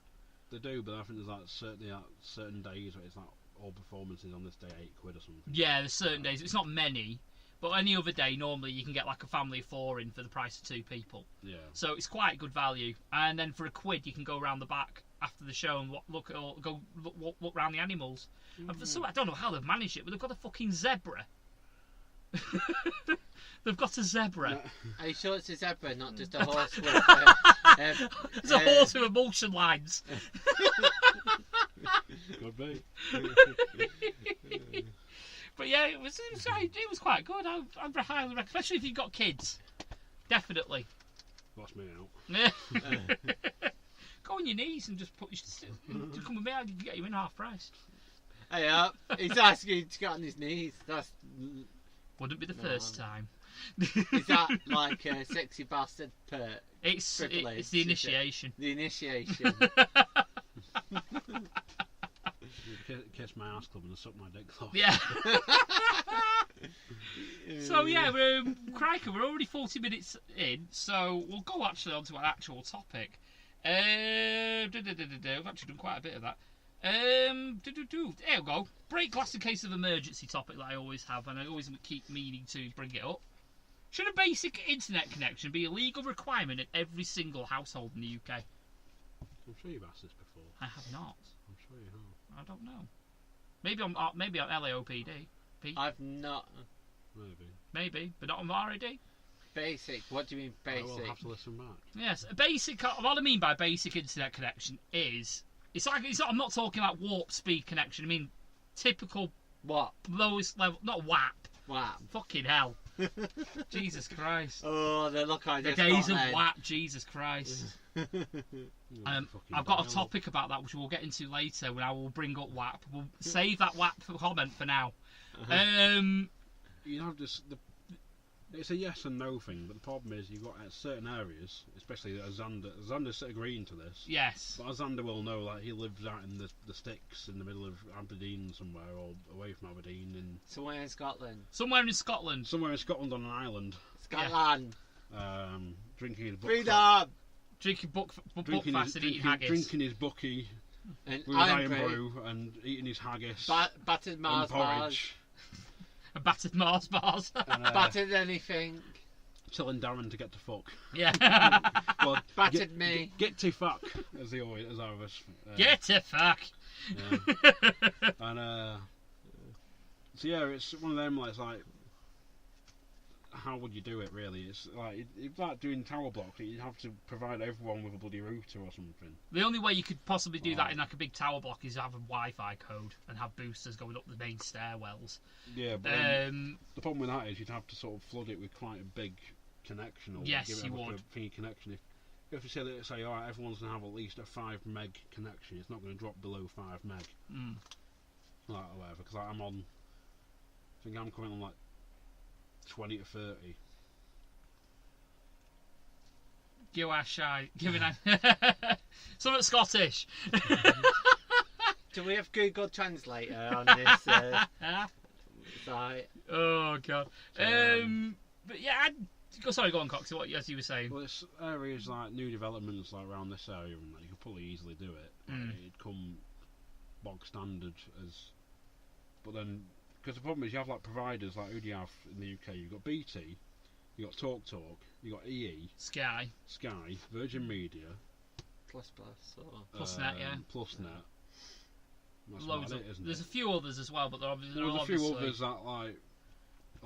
They do, but I think there's like certain days where it's like all performances on this day £8 or something. Yeah, there's certain days. It's not many. But any other day, normally you can get like a family of 4 in for the price of 2 people. Yeah. So it's quite good value. And then for £1, you can go around the back after the show and look around the animals. Mm-hmm. And so I don't know how they've managed it, but they've got a fucking zebra. They've got a zebra. Are you sure it's a zebra, not just a horse with? It's a horse with emulsion lines. Could be. But yeah, it was quite good. I highly recommend, especially if you've got kids. Definitely. Watch me out. Go on your knees and just come with me. I can get you in half price. Hey up! He's asking you to get on his knees. Wouldn't be the first time. Is that like a sexy bastard perk? It's the initiation. The initiation. Kiss my ass club and suck my dick off. Yeah. So yeah, crikey, we're already 40 minutes in, so we'll go actually onto our actual topic. We've actually done quite a bit of that. There we go. Break glass in case of emergency topic that I always have, and I always keep meaning to bring it up. Should a basic internet connection be a legal requirement in every single household in the UK? I'm sure you've asked this before. I have not. I'm sure you have. I don't know. Maybe on LAOPD. I've not. Maybe, but not on RAD. Basic. What do you mean basic? I will have to listen back. Yes, a basic. What I mean by basic internet connection is I'm not talking about warp speed connection. I mean typical what lowest level, not WAP. WAP. Fucking hell. Jesus Christ. Oh, the look I just the days of then. WAP. Jesus Christ. I've got a topic about that which we'll get into later when I will bring up WAP. We'll save that WAP comment for now. You know, it's a yes and no thing, but the problem is you've got certain areas, especially Xander's agreeing to this. Yes. But Xander will know, like, he lives out in the sticks in the middle of Aberdeen somewhere, or away from Aberdeen. Somewhere in Scotland. Somewhere in Scotland on an island. Scotland. Yeah. Drinking his freedom. Drinking Buckfast and eating haggis. Drinking his bucky and with iron brew and eating his haggis. Battered Mars bars. A battered Mars bars. And, battered anything. Telling Darren to get to fuck. Yeah. Well, battered me. Get to fuck, as I always. Get to fuck. Yeah. And so yeah, it's one of them. Like, how would you do it really? It's like doing tower blocks. You'd have to provide everyone with a bloody router or something. The only way you could possibly do that in like a big tower block is have a Wi-Fi code and have boosters going up the main stairwells. Yeah, but the problem with that is you'd have to sort of flood it with quite a big connection, or yes, give it you would. A thingy connection. If you say all right, everyone's gonna have at least a 5 meg connection, it's not going to drop below 5 meg. Like whatever, because I'm on. I think I'm coming on like 20 to 30. You are shy. Giving something Scottish. Do we have Google Translator on this site? Oh god. But yeah, sorry, go on, Cox. What as you were saying? Well, it's areas like new developments like around this area, and you could probably easily do it. It'd come bog standard as, but then. Because the problem is you have like providers like who do you have in the UK? You've got BT, you've got TalkTalk, you've got EE, Sky, Virgin Media, Plusnet, yeah. Plusnet. That's Loads about it, isn't there's it? a few others as well, but there's a few others that like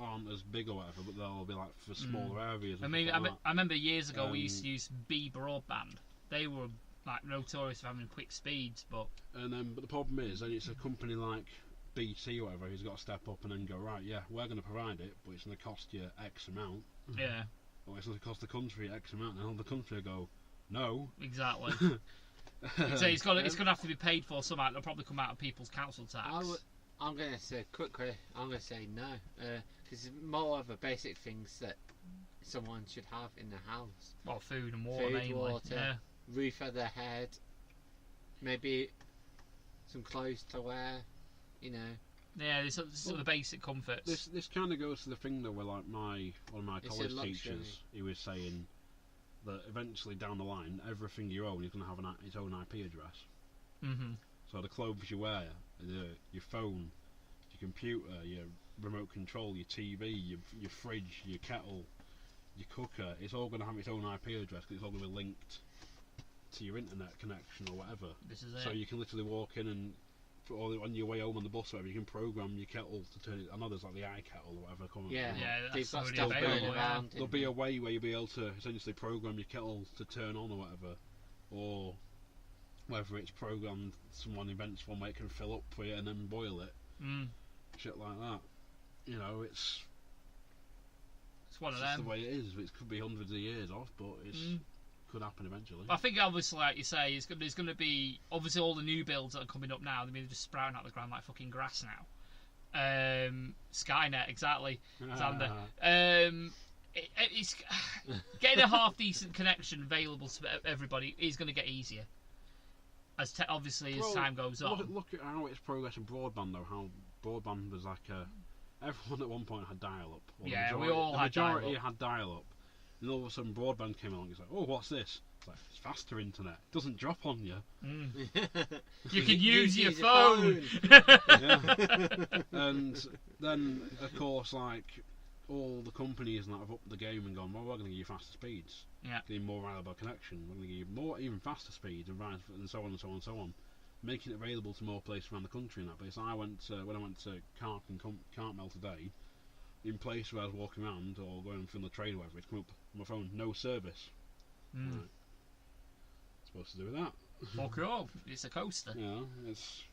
aren't as big or whatever, but they'll be like for smaller areas. I mean, I remember years ago we used to use B broadband. They were like notorious for having quick speeds, but the problem is, then it's a company like BT or whatever who's got to step up and then go, right, yeah, we're going to provide it, but it's going to cost you X amount. Yeah. Or it's going to cost the country X amount, and the country will go, no. Exactly. So it's going to have to be paid for somehow. It'll probably come out of people's council tax. I'm going to say quickly. I'm going to say no, because it's more of the basic things that someone should have in the house. Well, food and water mainly. Water, yeah. Roof over their head, maybe some clothes to wear. You know. Yeah, there's sort of the basic comforts. This kind of goes to the thing though, where like one of my college teachers, he was saying that eventually down the line, everything you own is going to have its own IP address. Mm-hmm. So the clothes you wear, your phone, your computer, your remote control, your TV, your fridge, your kettle, your cooker, it's all going to have its own IP address because it's all going to be linked to your internet connection or whatever. This is it. So you can literally walk in and on your way home on the bus or whatever, you can program your kettle to turn it. I know there's like the iKettle or whatever. That's got already stuff available. going around. There'll be a way where you'll be able to essentially program your kettle to turn on or whatever, or whether it's programmed, someone invents one where it can fill up for you and then boil it. Shit like that. You know, it's one of just them. the way it is. It could be hundreds of years off, but it could happen eventually. I think obviously, like you say, there's going to be obviously all the new builds that are coming up now. I mean, they're just sprouting out the ground like fucking grass now. Skynet, exactly. Xander. It's getting a half decent connection available to everybody is going to get easier as time goes on. Look at how it's progressing broadband though. How broadband was like everyone at one point had dial-up. Yeah, we all had dial-up. The majority had dial-up. And all of a sudden broadband came along. It's like, oh, what's this? It's like, it's faster internet. It doesn't drop on you. You can use your phone. And then, of course, like all the companies that have upped the game and gone, well, we're going to give you faster speeds. Yeah. Give you more reliable connection. We're going to give you even faster speeds and so on and so on and so on. Making it available to more places around the country and that. But when I went to Cartmel today, in place where I was walking around or going from the train or whatever, it's come up on my phone, no service. Right. Supposed to do with that. Fuck up. It's a coaster. Yeah, it's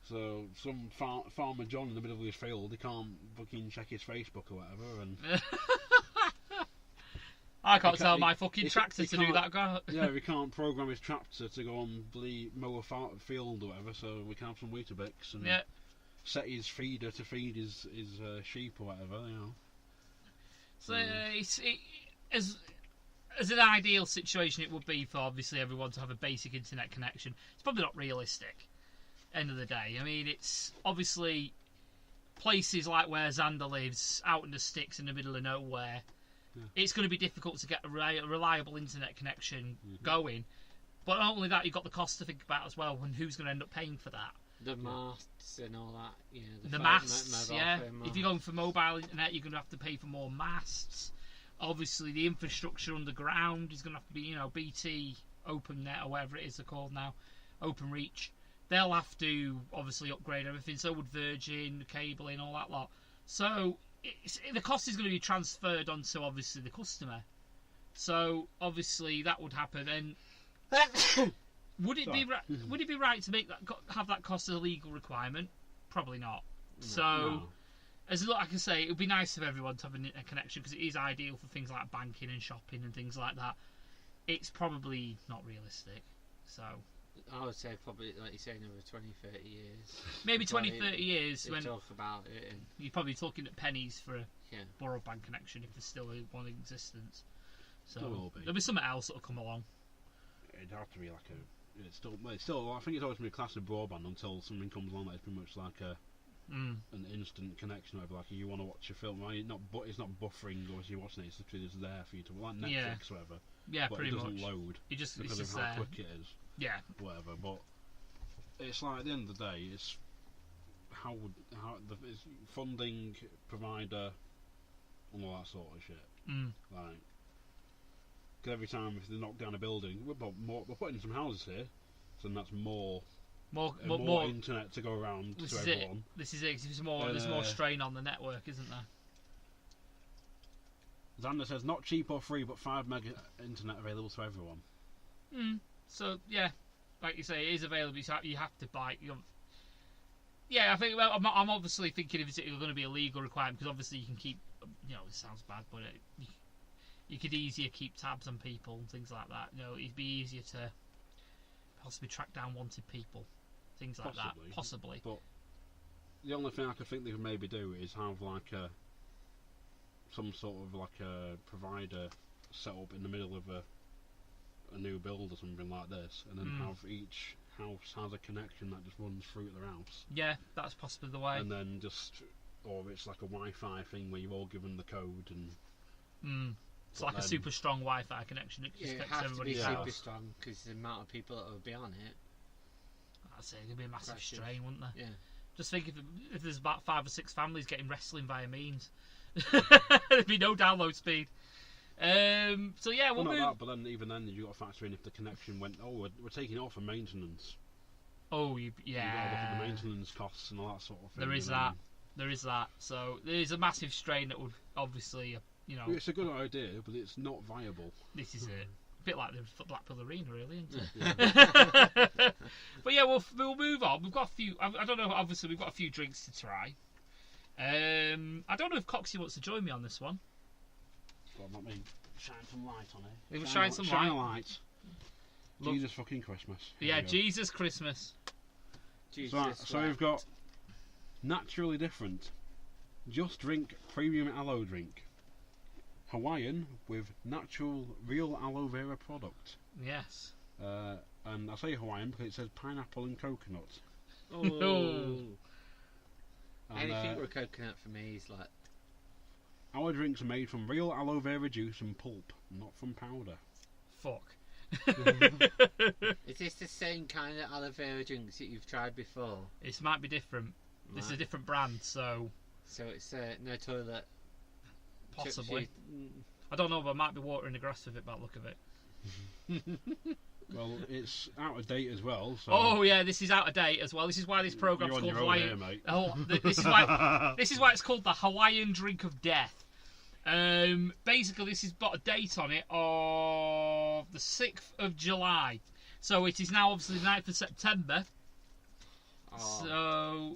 so some farmer John in the middle of his field, he can't fucking check his Facebook or whatever, and I can't tell my fucking tractor to do that. Yeah, we can't program his tractor to go on the mow a field or whatever, so we can have some Weetabix and set his feeder to feed his sheep or whatever, you know. So as an ideal situation, it would be for obviously everyone to have a basic internet connection. It's probably not realistic. End of the day, I mean, it's obviously places like where Xander lives, out in the sticks in the middle of nowhere. Yeah. It's going to be difficult to get a reliable internet connection going. But not only that, you've got the cost to think about as well, and who's going to end up paying for that. The masts and all that, the masts, yeah. If you're going for mobile internet, you're going to have to pay for more masts. Obviously, the infrastructure underground is going to have to be, BT OpenNet or whatever it is they're called now, OpenReach. They'll have to obviously upgrade everything. So would Virgin, cabling, all that lot. So the cost is going to be transferred onto obviously the customer. So obviously that would happen. And would it be right to have that cost as a legal requirement? Probably not. No. So, as like I say, it would be nice for everyone to have an internet connection because it is ideal for things like banking and shopping and things like that. It's probably not realistic. So I would say probably, like you say, another 20, 30 years. Maybe 20, 30 years. When talk about it. And you're probably talking at pennies for a broadband connection if there's still one in existence. So there'll be something else that'll come along. It'd have to be like it's still. I think it's always going to be classed as broadband until something comes along that is pretty much like an instant connection. Over like you want to watch a film, it's not buffering or you're watching it. It's literally just there for you to like Netflix or whatever. Yeah, but pretty much. It doesn't load. It's because just of how there. quick it is. Yeah. Whatever, but it's like at the end of the day, it's it's funding, provider, and all that sort of shit. Like, because every time if they knock down a building, we're putting some houses here, so then that's more more internet to go around to everyone. This is it. There's more strain on the network, isn't there? Xander says not cheap or free, but 5 meg internet available to everyone. So yeah, like you say, it is available. You have to buy. Yeah, I think. Well, I'm obviously thinking if it's going to be a legal requirement, because obviously you can keep. It sounds bad, but you could easier keep tabs on people and things like that. It'd be easier to possibly track down wanted people, things like that. Possibly. But the only thing I could think they could maybe do is have like some sort of like a provider set up in the middle of a new build or something like this, and then have each house has a connection that just runs through their house. Yeah, that's possibly the way. And then or it's like a Wi-Fi thing where you've all given the code and. It's like a super strong Wi-Fi connection. It just takes everybody's house. It has to be super strong because the amount of people that will be on it. I'd say there'd be a massive strain, wouldn't there? Yeah. Just think if there's about 5 or 6 families getting wrestling via means, there'd be no download speed. So yeah, we'll move. That, but then even then you got to factor in if the connection went. Oh, we're taking it off for maintenance. Oh, yeah. You got to look at the maintenance costs and all that sort of thing. There is that. There is that. So there is a massive strain that would obviously. It's a good idea, but it's not viable. This is it. A bit like the Blackpool Arena, really, isn't it? But yeah, we'll move on. We've got a few. I don't know. Obviously, we've got a few drinks to try. I don't know if Coxie wants to join me on this one. Well, not me. Shine some light on it. We'll shine some light. Jesus fucking Christmas. Yeah, Jesus Christmas. So we've got naturally different. Just drink premium aloe drink. Hawaiian with natural real aloe vera product. Yes. And I say Hawaiian because it says pineapple and coconut. Oh. Anything with coconut for me is like. Our drinks are made from real aloe vera juice and pulp, not from powder. Fuck. Is this the same kind of aloe vera drinks that you've tried before? This might be different. Right. This is a different brand, so. So it's no toilet. Possibly. I don't know, but I might be watering the grass with it by the look of it. Well, it's out of date as well. So. Oh yeah, this is out of date as well. This is why this program's called Hawaiian. Here, mate. Oh, this is why it's called the Hawaiian Drink of Death. Basically, this has got a date on it of the 6th of July. So it is now obviously the 9th of September. Oh.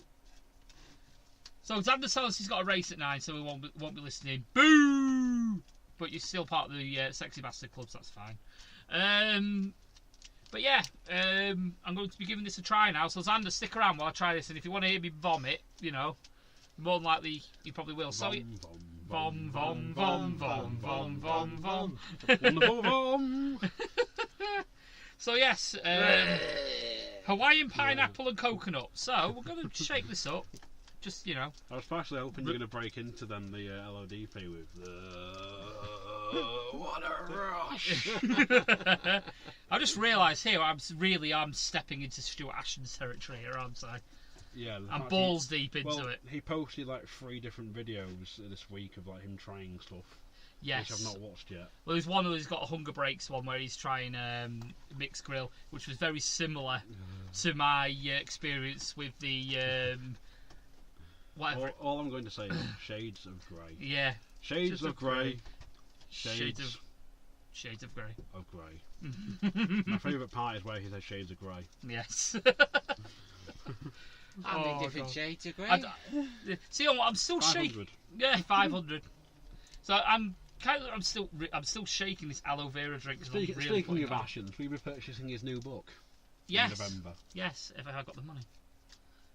So Xander tells us he's got a race at 9, so we won't be listening. Boo! But you're still part of the Sexy Bastard Club, so that's fine. But yeah, I'm going to be giving this a try now. So Xander, stick around while I try this, and if you want to hear me vomit, more than likely you probably will. Vom, vom, vom, vom, vom, vom, vom. Wonderful vom. So yes, Hawaiian pineapple and coconut. So we're going to shake this up. Just, I was partially hoping you're going to break into then the LODP with what a rush. I just realised here I'm stepping into Stuart Ashton's territory here, aren't I? Yeah, I'm balls deep into it. He posted like 3 different videos this week of like him trying stuff. Yes. Which I've not watched yet. Well, there's one who's got a Hunger Breaks one where he's trying mixed grill, which was very similar to my experience with the whatever. All I'm going to say is shades of grey. Yeah. Shades of grey. Shades of grey. Of grey. My favourite part is where he says shades of grey. Yes. How many different shades of grey? See, I'm still 500. shaking. Yeah, 500. So I'm still shaking this aloe vera drink. Speaking of Ashton, will you be purchasing his new book? Yes. In November. Yes, if I had got the money.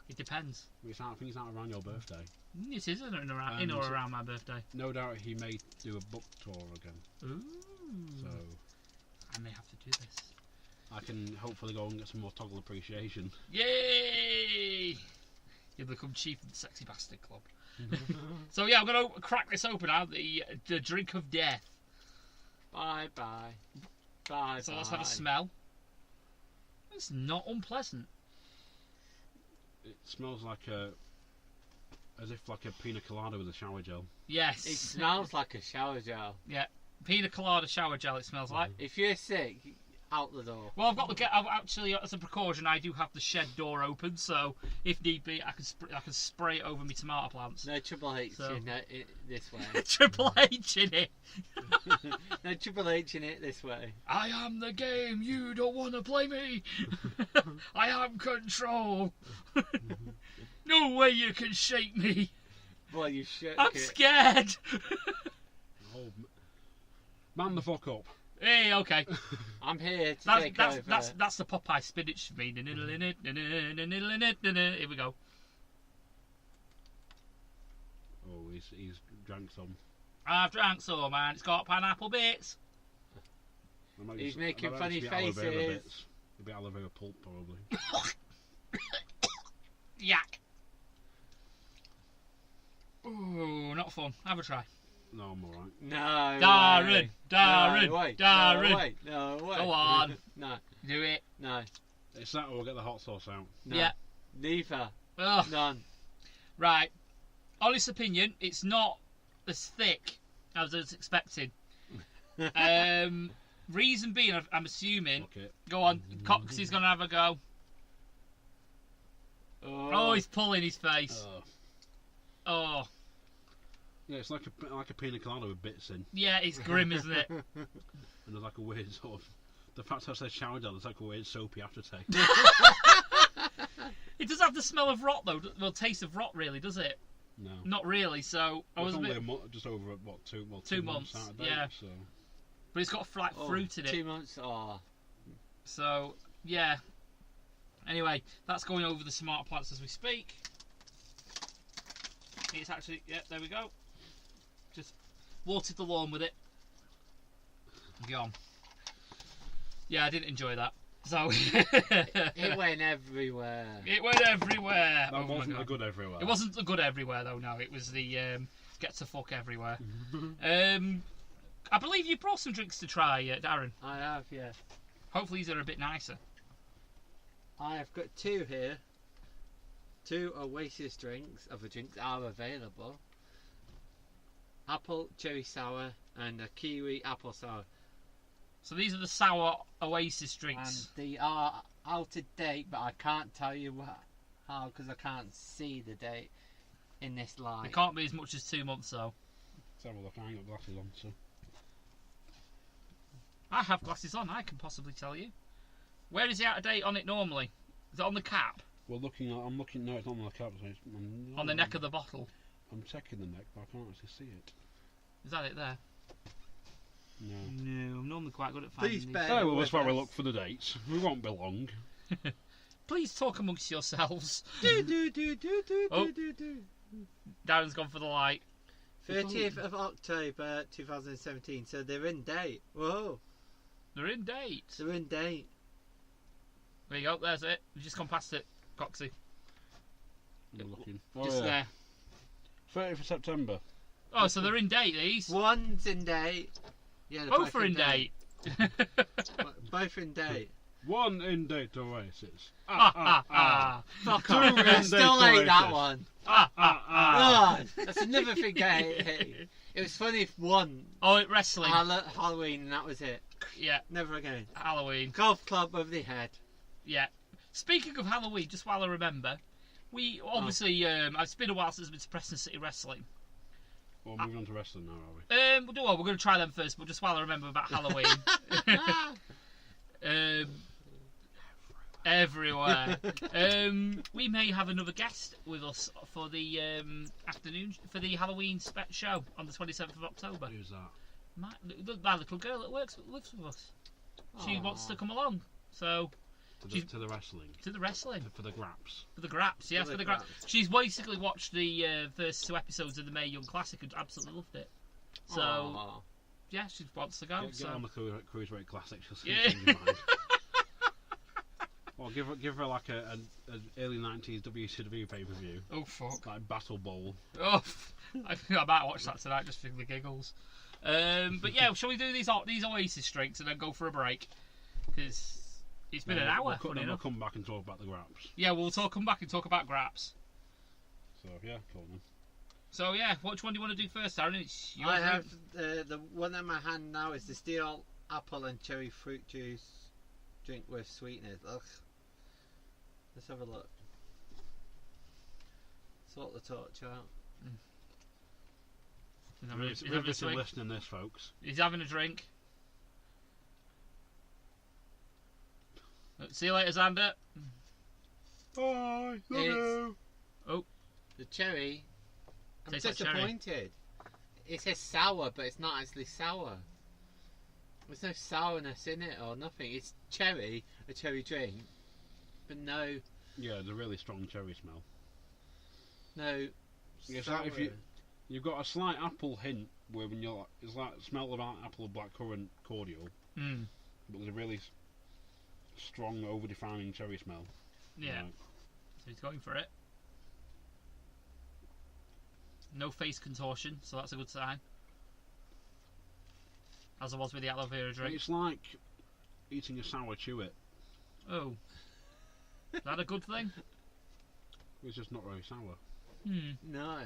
It depends. I think it's out around your birthday. It is in or around my birthday. No doubt he may do a book tour again. Ooh. So I may have to do this. I can hopefully go and get some more Toggle appreciation. Yay! You'll become chief of the Sexy Bastard Club. So yeah, I'm going to crack this open now. The drink of death. Bye bye. Bye. So let's have a smell. It's not unpleasant. It smells like as if like a pina colada with a shower gel. Yes. It smells like a shower gel. Yeah, pina colada shower gel. It smells like. If you're sick, out the door. Well, I've actually, as a precaution, I do have the shed door open, so if need be, I can spray it over my tomato plants. No Triple H So. in it this way. Triple H in it. No Triple H in it this way. I am the game. You don't want to play me. I am control. No way you can shake me. Boy, you shook I'm it. scared. Oh, man the fuck up. Hey, okay. I'm here to That's take that's, over. that's the Popeye spinach for me. Here we go. Oh, he's drank some. I've drank some, man. It's got pineapple bits. He's making I might funny just be aloe vera faces. bits. It'll be aloe vera pulp, probably. Yak. Ooh, not fun. Have a try. No, I'm alright. No Darren, way. Darren, No way. Darren. No way. No way. Go on. No. Do it. No. It's that or we'll get the hot sauce out. No. Yeah. Neither. Ugh. None. Right. Honest opinion, it's not as thick as I was expecting. Reason being, I'm assuming. Okay. Go on, Coxie's gonna have a go. Oh, he's pulling his face. Oh, Yeah, it's like a pina colada with bits in. yeah, it's grim, isn't it? And there's like a weird sort of... The fact I said shower gel, there's like a weird soapy aftertaste. It does have the smell of rot, though. Well, taste of rot, really, does it? No. Not really. So I It's was a only bit. just over, what, 2 2 months months, out of date, yeah. So. But it's got like fruit in it. 2 months. Oh. So yeah. Anyway, that's going over the smart plants as we speak. It's actually, yeah, there we go. Just watered the lawn with it. Gone. Yeah, I didn't enjoy that. So It went everywhere. it went everywhere. That Oh my wasn't God. the good everywhere. It wasn't the good everywhere though. No, it was the get to fuck everywhere. I believe you brought some drinks to try, Darren. I have, yeah. Hopefully these are a bit nicer. I have got 2 here. 2 Oasis drinks. Other drinks are available. Apple cherry sour and a kiwi apple sour. So these are the sour Oasis And drinks. they are out of date, but I can't tell you how because I can't see the date in this light. It can't be as much as 2 months though. Let's have a look. I ain't got glasses on, so. I have glasses on, I can possibly tell you. Where is the out of date on it normally? Is it on the cap? Well, I'm looking. No, it's not on the cap. So On the neck of the bottle? I'm checking the neck, but I can't actually see it. Is that it there? No. No, I'm normally quite good at finding Please these. bear Oh, well, with that's why we us. look for the dates. We won't be long. Please talk amongst yourselves. Do. Oh. Darren's gone for the light. 30th of October 2017, so they're in date. Whoa, They're in date. they're in date. There you go, there's it. We've just gone past it, Coxie. I'm looking. Just there. 30th of September. Oh, so they're in date, these. One's in date. Yeah, they're Both are in date. Both in date. One in date Oasis. Fuck Two off. in I still date hate that Oasis. one. Ah. God, that's another thing I hate. It was funny if one Oh, wrestling. Halloween and that was it. Yeah, Never again. Halloween. Golf club over the head. Yeah. Speaking of Halloween, just while I remember, we obviously it's been a while since I've been to Preston City Wrestling. Well, moving on to wrestling now, are we? Well, we're going to try them first, but just while I remember about Halloween. Everywhere. We may have another guest with us for the afternoon for the Halloween show on the 27th of October. Who's that? My little girl that lives with us. She wants to come along, so To the wrestling. to the wrestling For the graps. for the graps. Yes, for the graps. She's basically watched the first 2 episodes of the Mae Young Classic and absolutely loved it. So Aw. yeah, she wants to go. Get so on the Cruiserweight Classic. She'll see Yeah. yeah. Your mind. Well, give her like an early 90s WCW pay-per-view. oh fuck. Like Battle Bowl. Oh, I think I might watch that tonight just for the giggles. But yeah, shall we do these Oasis drinks and then go for a break? Because it's been an hour. funny We'll enough. come back and talk about the graps. Yeah, we'll come back and talk about graps. So yeah, cool man. So yeah, which one do you want to do first, Aaron? It's your I drink. have the one in my hand now is the steel apple and cherry fruit juice. drink with sweeteners. Ugh. Let's have a look. Sort the torch out. Riveting listening to this, folks. He's having a drink. See you later, Xander. Bye. Love you. Oh. The cherry. I'm Tastes like cherry. disappointed. It says sour, but it's not actually sour. There's no sourness in it or nothing. It's cherry, a cherry drink, but no. Yeah, there's a really strong cherry smell. No. It's like if you've got a slight apple hint where when you're, it's like smell of apple blackcurrant cordial, but there's a really strong, over-defining cherry smell. Yeah. Right. So he's going for it. No face contortion, so that's a good sign. As I was with the aloe vera drink. It's like eating a sour chewit. Oh. Is that a good thing? It's just not very sour. No.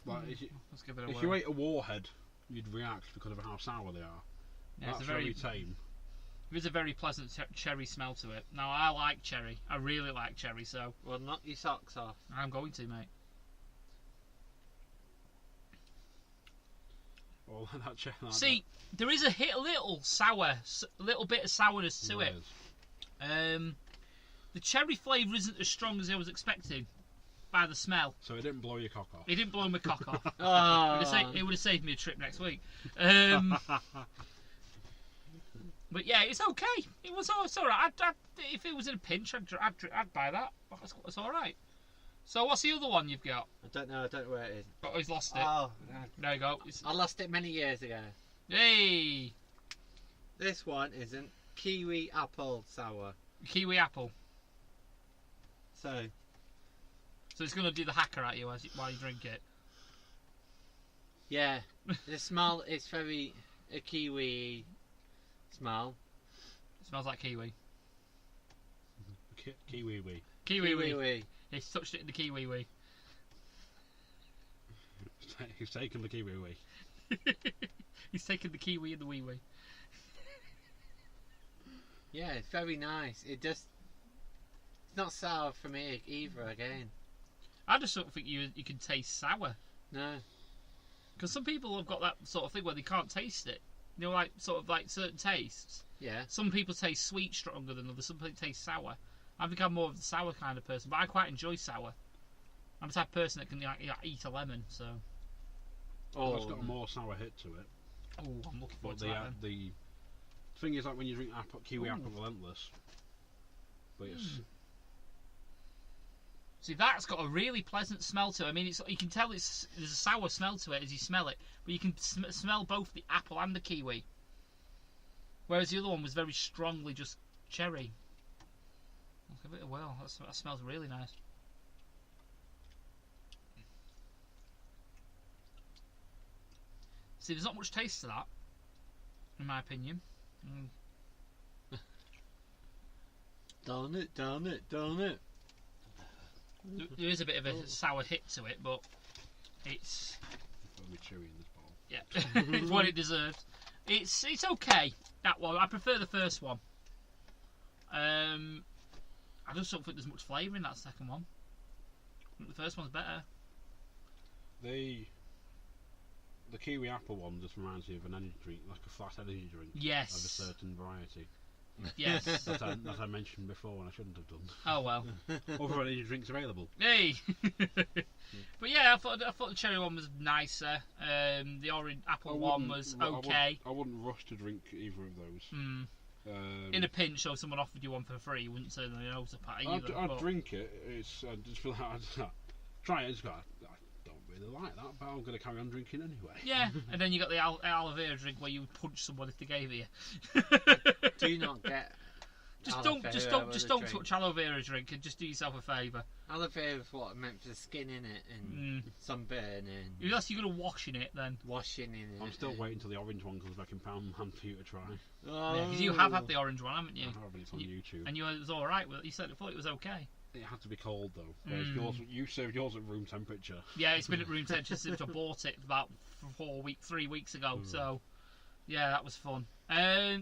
Like Let's give it a if whirl. you ate a warhead, you'd react because of how sour they are. Yeah, That's it's a very tame. There's a very pleasant cherry smell to it. Now, I like cherry. I really like cherry, so Well, knock your socks off. I'm going to, mate. Oh, that cherry. See, there is a little bit of sourness to it. The cherry flavour isn't as strong as I was expecting by the smell. So it didn't blow your cock off. It didn't blow my cock off. Oh. It would have saved me a trip next week. But yeah, it's okay. It's all right. If it was in a pinch, I'd buy that. It's all right. So what's the other one you've got? I don't know where it is. Oh, he's lost it. Oh, There you go. I lost it many years ago. Hey, This one isn't kiwi apple sour. kiwi apple. So So it's going to do the hacker at you while you drink it. yeah, the smell is very a kiwi smell. It smells like kiwi. Kiwi wee. Kiwi wee. Kiwi. He's touched it in the kiwi wee. He's taken the kiwi wee. He's taken the kiwi and the wee wee. Yeah, it's very nice. It's not sour for me either. Again, I just don't think you can taste sour. no. Because some people have got that sort of thing where they can't taste it. You know, like sort of like certain tastes. Yeah. Some people taste sweet stronger than others. Some people taste sour. I think I'm more of the sour kind of person, but I quite enjoy sour. I'm the type of person that can eat a lemon. So. Oh, it's got a more sour hit to it. Oh, I'm looking But forward to that. Then. the thing is, like when you drink kiwi apple relentless, but it's See, that's got a really pleasant smell to it. I mean, you can tell there's a sour smell to it as you smell it, but you can smell both the apple and the kiwi. Whereas the other one was very strongly just cherry. Let's give it a whirl. That smells really nice. See, there's not much taste to that, in my opinion. Darn it, darn it, darn it. There is a bit of a sour hit to it, but it's very chewy in this bowl. yeah, it's what it deserves. It's okay. That one, I prefer the first one. I just don't think there's much flavour in that second one. I think the first one's better. The kiwi apple one just reminds me of an energy drink, like a flat energy drink. Yes. Of a certain variety. Yes. that I mentioned before and I shouldn't have done. Oh well. Other energy drinks available. Hey. But yeah, I thought the cherry one was nicer. The orange apple one was okay. I wouldn't rush to drink either of those. In a pinch, or someone offered you one for free, you wouldn't turn your nose apart either. I'd drink it. I just feel like I'd try it. I don't really like that, but I'm going to carry on drinking anyway. Yeah, and then you got the aloe vera drink where you would punch someone if they gave it you. Do not get. Just don't touch aloe vera drink, and just do yourself a favour. Aloe vera is what meant for the skin in it and sunburn and. Unless you're gonna wash in it, then. Washing in it. I'm still waiting till the orange one comes back in pound hand for you to try. Oh. Yeah, 'cause you have had the orange one, haven't you? I have, but it's on YouTube. And it was all right. You said it was okay. It had to be cold though. Whereas you served yours at room temperature. Yeah, it's been at room temperature since I bought it about 3 weeks ago. So, Yeah, that was fun.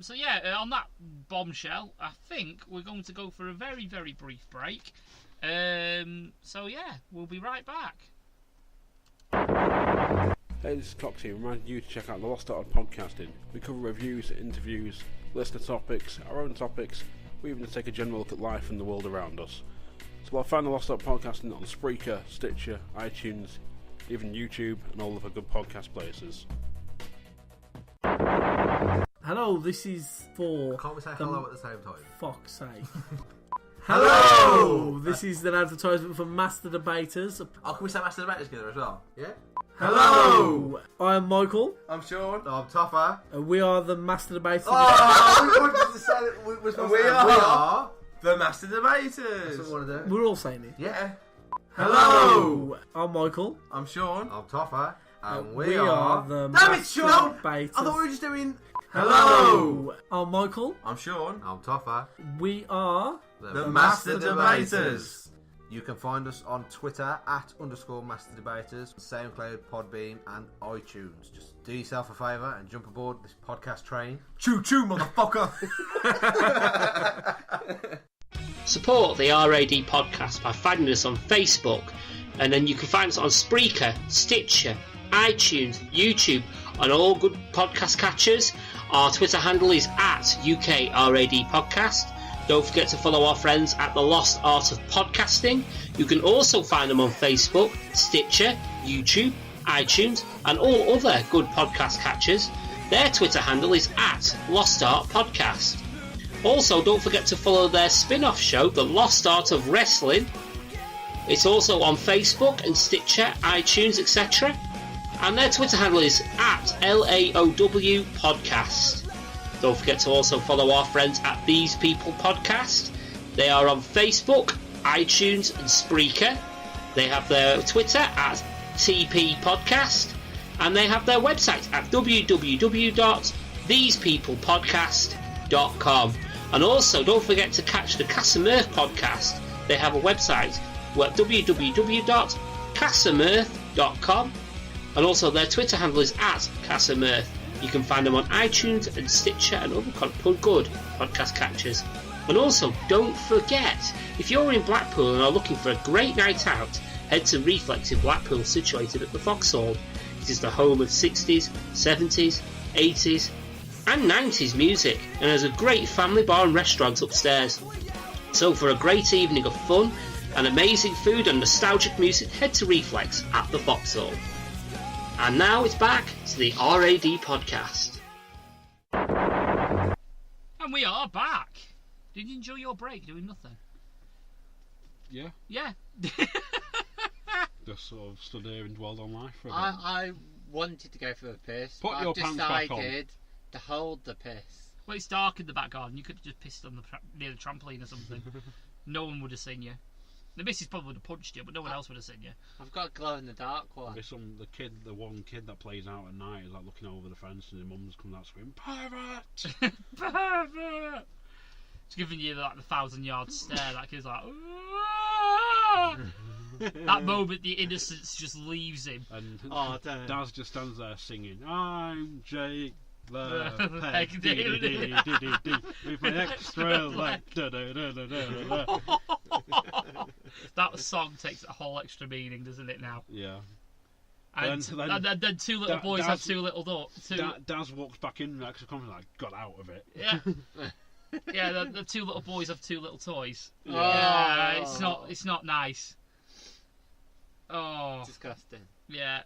So yeah, on that bombshell, I think we're going to go for a very, very brief break. So yeah, we'll be right back. Hey, this is Coxie, reminding you to check out the Lost Art of Podcasting. We cover reviews, interviews, listener topics, our own topics. We even take a general look at life and the world around us. So I'll find the Lost Art Podcasting on Spreaker, Stitcher, iTunes, even YouTube and all of the good podcast places. Hello, this is for... Can't we say hello at the same time? Fuck's sake. Hello! This is an advertisement for Master Debaters. Oh, can we say Master Debaters together as well? Yeah? Hello! I am Michael, I'm Sean. I'm Topper. and we are the Master Debaters. Oh, we wanted to say that we're supposed We to are the Master That's Debaters. what we want to do. We're all saying it. Yeah. Hello! I'm Michael, I'm Sean. I'm Topper. And we are the Damn it, Master Sean! Debaters. I thought we were just doing. Hello! I'm Michael, I'm Sean. I'm Topper. we are... The Master Debaters. You can find us on Twitter @_Master Debaters, SoundCloud, Podbean, and iTunes. Just do yourself a favour and jump aboard this podcast train. Choo choo, motherfucker. Support the RAD podcast by finding us on Facebook, and then you can find us on Spreaker, Stitcher, iTunes, YouTube, and all good podcast catchers. Our Twitter handle is @UKRAD Podcast. Don't forget to follow our friends at The Lost Art of Podcasting. You can also find them on Facebook, Stitcher, YouTube, iTunes, and all other good podcast catchers. Their Twitter handle is @LostArtPodcast. Also, don't forget to follow their spin-off show, The Lost Art of Wrestling. It's also on Facebook and Stitcher, iTunes, etc. And their Twitter handle is @LAOW Podcast. Don't forget to also follow our friends at These People Podcast. They are on Facebook, iTunes, and Spreaker. They have their Twitter @TP Podcast, and they have their website at www.thesepeoplepodcast.com. And also, don't forget to catch the Casa Mirth podcast. They have a website at www.casamirth.com, and also their Twitter handle is @CasaMirth. You can find them on iTunes and Stitcher and other good podcast catchers. And also, don't forget, if you're in Blackpool and are looking for a great night out, head to Reflex in Blackpool, situated at the Vauxhall. It is the home of 60s, 70s, 80s and 90s music, and has a great family bar and restaurant upstairs. So for a great evening of fun and amazing food and nostalgic music, head to Reflex at the Vauxhall. And now it's back to the RAD podcast. And we are back. Did you enjoy your break doing nothing? Yeah, Yeah. just sort of stood here and dwelled on life for a bit. I wanted to go for a piss, Put but your I've pants back on. decided to hold the piss. Well, it's dark in the back garden. You could have just pissed on near the trampoline or something. No one would have seen you. The missus probably would have punched you, but no one else would have seen you. I've got a glow in the dark one. There's the one kid that plays out at night is like looking over the fence and his mum's coming out screaming, "Pirate!" Pervert! It's giving you like the 1,000-yard stare. That kid's like, that moment, the innocence just leaves him. And Oh, don't. Daz just stands there singing, "I'm Jake the Peg Peg, dee-dee-dee-dee-dee-dee, with my extra leg, da-da-da-da-da-da." That song takes a whole extra meaning, doesn't it? Now. Yeah. And then two little boys have two little dogs. Daz walks back in and actually comes like, "Got out of it." Yeah. Yeah, the two little boys have two little toys. Oh. Yeah, it's not nice. Oh, Disgusting. yeah,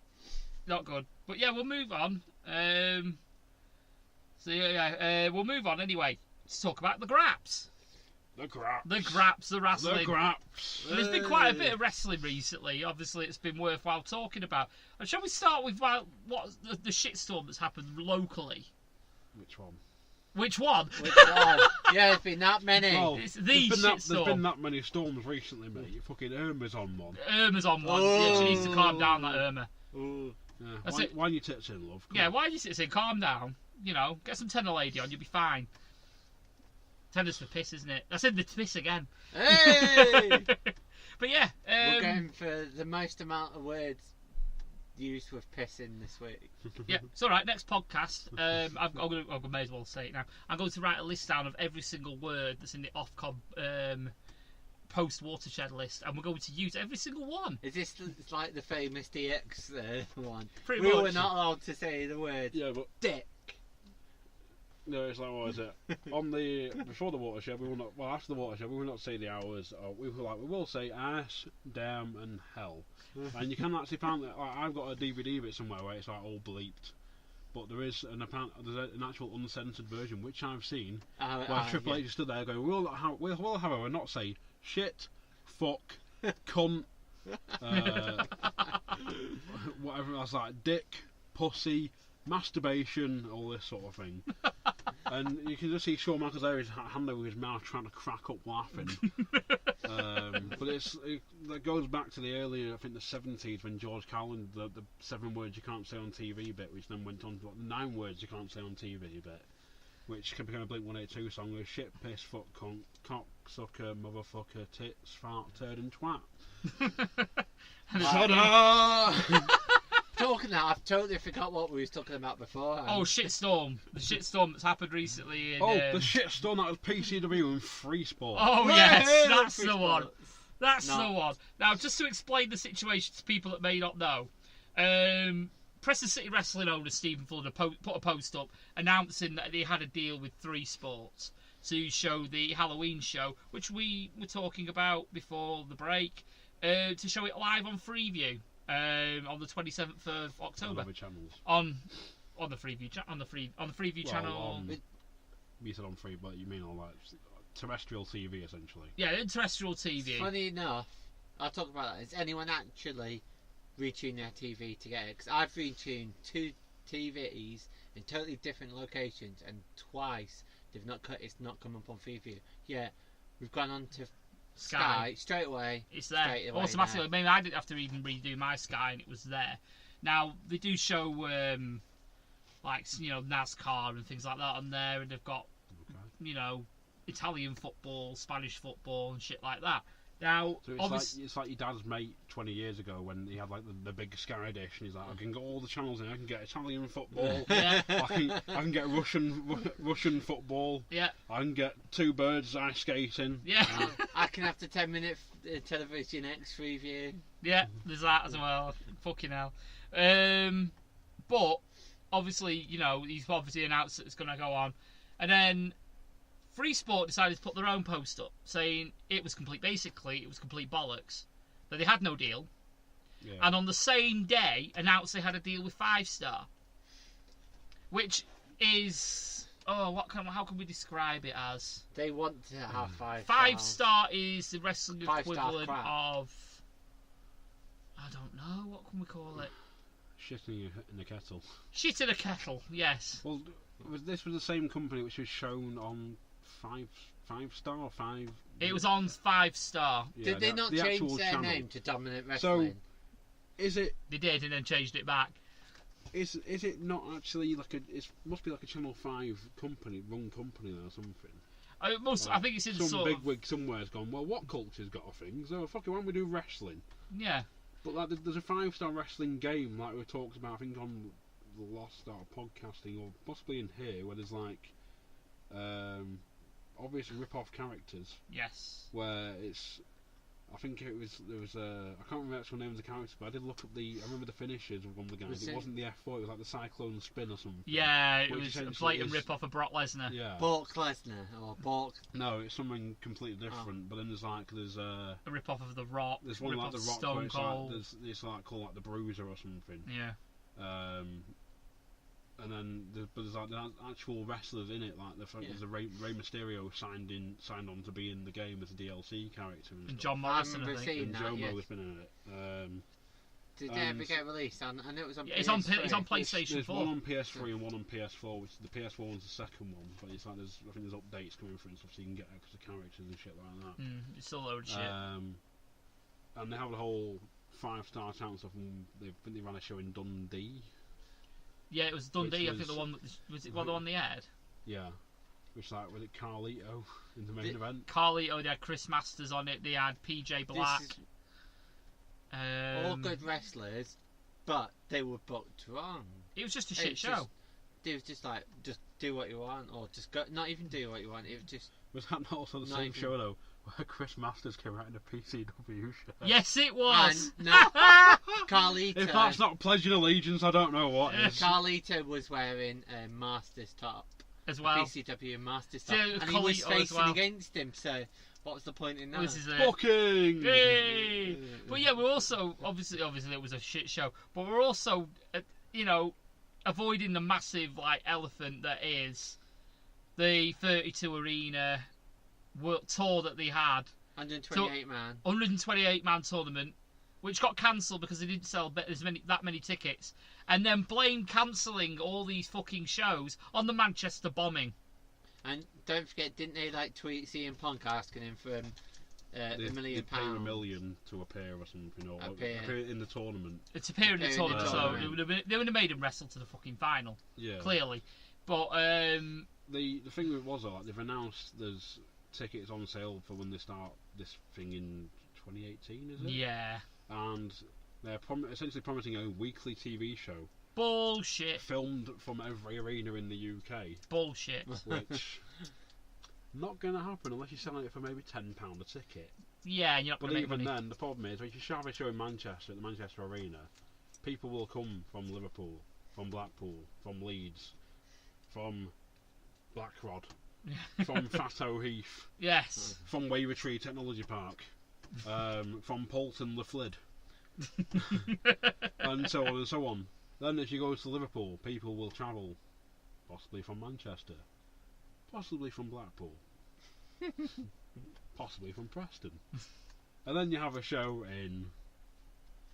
not good. But yeah, we'll move on. We'll move on anyway to talk about the Graps. The Graps. The wrestling. The Graps. And there's been quite a bit of wrestling recently. Obviously, it's been worthwhile talking about. And shall we start with what the shitstorm that's happened locally? Which one? Which one? Yeah, there's been that many. Well, It's the there's shitstorm. been that many storms recently, mate. Fucking Irma's on one. Irma's on one. Yeah, she needs to calm down, that Irma. Ooh. Yeah. That's Why, it. why you tits in, love? Come Yeah, on. why do you sit saying calm down? You know, get some tender lady on, you'll be fine. Tender's for piss, isn't it? I said the piss again. Hey! But yeah, We're going for the most amount of words used with pissing this week. Yeah, it's all right. Next podcast, I may as well say it now. I'm going to write a list down of every single word that's in the Ofcom post-watershed list, and we're going to use every single one. Is this like the famous DX one? Pretty we much. were not allowed to say the word dick. No, it's like, what is it? Before the watershed, we will not. Well, after the watershed, we will not say the hours. We will say ass, damn, and hell. And you can actually find that. Like, I've got a DVD of it somewhere where it's like all bleeped, but there is an actual uncensored version which I've seen where Triple H stood there going, "We'll however not say shit, fuck, cunt, whatever else like dick, pussy, masturbation, all this sort of thing." And you can just see Shawn Michaels there, his hand over his mouth, trying to crack up laughing. But that goes back to the earlier, I think the 70s, when George Carlin, the 7 words you can't say on TV bit, which then went on to the 9 words you can't say on TV bit, which can become a Blink-182 song with shit, piss, fuck, cunt, cock, sucker, motherfucker, tits, fart, turd, and twat. Ta-da! Talking that, I've totally forgot what we was talking about before. Oh, shitstorm! The shitstorm that's happened recently. The shitstorm that was PCW and Free Sport. Oh yes, that's the one. Sports. That's the one. Now, just to explain the situation to people that may not know, Preston City Wrestling owner Stephen Fuller put a post up announcing that they had a deal with 3 Sports to show the Halloween show, which we were talking about before the break, to show it live on Freeview. On the 27th of October On other channels. on the Freeview channel. You said on free, but you mean on like terrestrial TV essentially. Yeah, terrestrial TV. Funny enough, I'll talk about that. Has anyone actually retuned their TV to get it? Because I've retuned 2 TVs in totally different locations, and twice it's not come up on Freeview. Yeah, we've gone on to Sky straight away. It's there automatically. Maybe I didn't have to even redo my Sky, and it was there. Now they do show like NASCAR and things like that on there, and they've got Italian football, Spanish football, and shit like that. Now, so it's like your dad's mate 20 years ago when he had like the big Sky dish, and he's like, I can get all the channels in. I can get Italian football. Yeah. I can get Russian football. Yeah. I can get 2 birds ice skating. Yeah. I can have the 10-minute television X review. Yeah, there's that as well. Fucking hell. But obviously, he's obviously announced that it's going to go on, and then Free Sport decided to put their own post up saying it was complete bollocks, that they had no deal, and on the same day announced they had a deal with 5 Star, which is how can we describe it as? They want to have 5 5 Star is the wrestling equivalent crap. of, I don't know, what can we call it? Shit in a kettle. Shit in a kettle, yes. Well, this was the same company which was shown on 5 Star or 5. It was on 5 Star. Yeah, Did they not change their channel. name to Dominant Wrestling? So, is it? They did, and then changed it back. Is it not actually like it must be like a Channel 5 run company or something? It must. I think it's in some sort big of. wig somewhere's gone. Well, what culture's got a thing? So fucking why don't we do wrestling? Yeah. But like, there's a 5 Star wrestling game like we talked about. I think on the Lost Art podcasting, or possibly in here, where there's like, obviously rip-off characters. Yes. Where it's, I think there was I can't remember the actual name of the character, but I did look up I remember the finishes of one of the guys. It wasn't the F4, it was like the Cyclone Spin or something. Yeah, it was a blatant rip-off of Brock Lesnar. Yeah. Brock Lesnar or Brock. No, it's something completely different. But then there's a rip-off of The Rock. There's one like The Rock, Stone Cold. It's like called like the Bruiser or something. Yeah. And then there's like the actual wrestlers in it. Like there's a Rey Mysterio signed on to be in the game as a DLC character. And John Morrison, I think. And Joe Mo's been in it. Did they ever get released? I know it was on. Yeah, it's on PlayStation 4. There's one on PS3 and one on PS4. Which the PS4 one's the second one, but it's like I think there's updates coming through and stuff, so you can get extra characters and shit like that. It's still a load of shit. And they have the whole 5 Star channel stuff, and they ran a show in Dundee. Yeah, it was Dundee. I think the one was it the one they aired. Yeah, which was it Carlito in the main event? Carlito. They had Chris Masters on it. They had PJ Black. All good wrestlers, but they were booked wrong. It was just a shit show. It was just like, just do what you want, or just go. Not even do what you want. It was just. Was that not also the same show though, where Chris Masters came out in a PCW shirt? Yes, it was. And, no, Carlito. If that's not pledging allegiance, I don't know what is. Carlito was wearing a Masters top as well. PCW Masters top, So, and he was Carlito facing as well. against him. So, what was the point in that? This is it. Booking. Yay! But yeah, we're also obviously it was a shit show, but we're also avoiding the massive elephant that is the 32 Arena tour that they had. 128 man. 128 man tournament, which got cancelled because they didn't sell that many tickets, and then blame cancelling all these fucking shows on the Manchester bombing. And don't forget, didn't they tweet CM Punk asking him for £1 million? Pay him $1 million to appear or something, or appear in the tournament. It's appear in the tournament, so they would have made him wrestle to the fucking final. Yeah, clearly. But the thing was they've announced there's tickets on sale for when they start this thing in 2018, is it? Yeah. And they're essentially promising a weekly TV show. Bullshit. Filmed from every arena in the UK. Bullshit. Which not going to happen unless you're selling it for maybe £10 a ticket. Yeah, and you're not going to make money. But even then, the problem is, if you have a show in Manchester at the Manchester Arena, people will come from Liverpool, from Blackpool, from Leeds, from Blackrod, from Fatto Heath, yes, from Wavertree Technology Park, from Poulton Le Flid, and so on and so on. Then if you go to Liverpool, people will travel, possibly from Manchester, possibly from Blackpool, possibly from Preston, and then you have a show in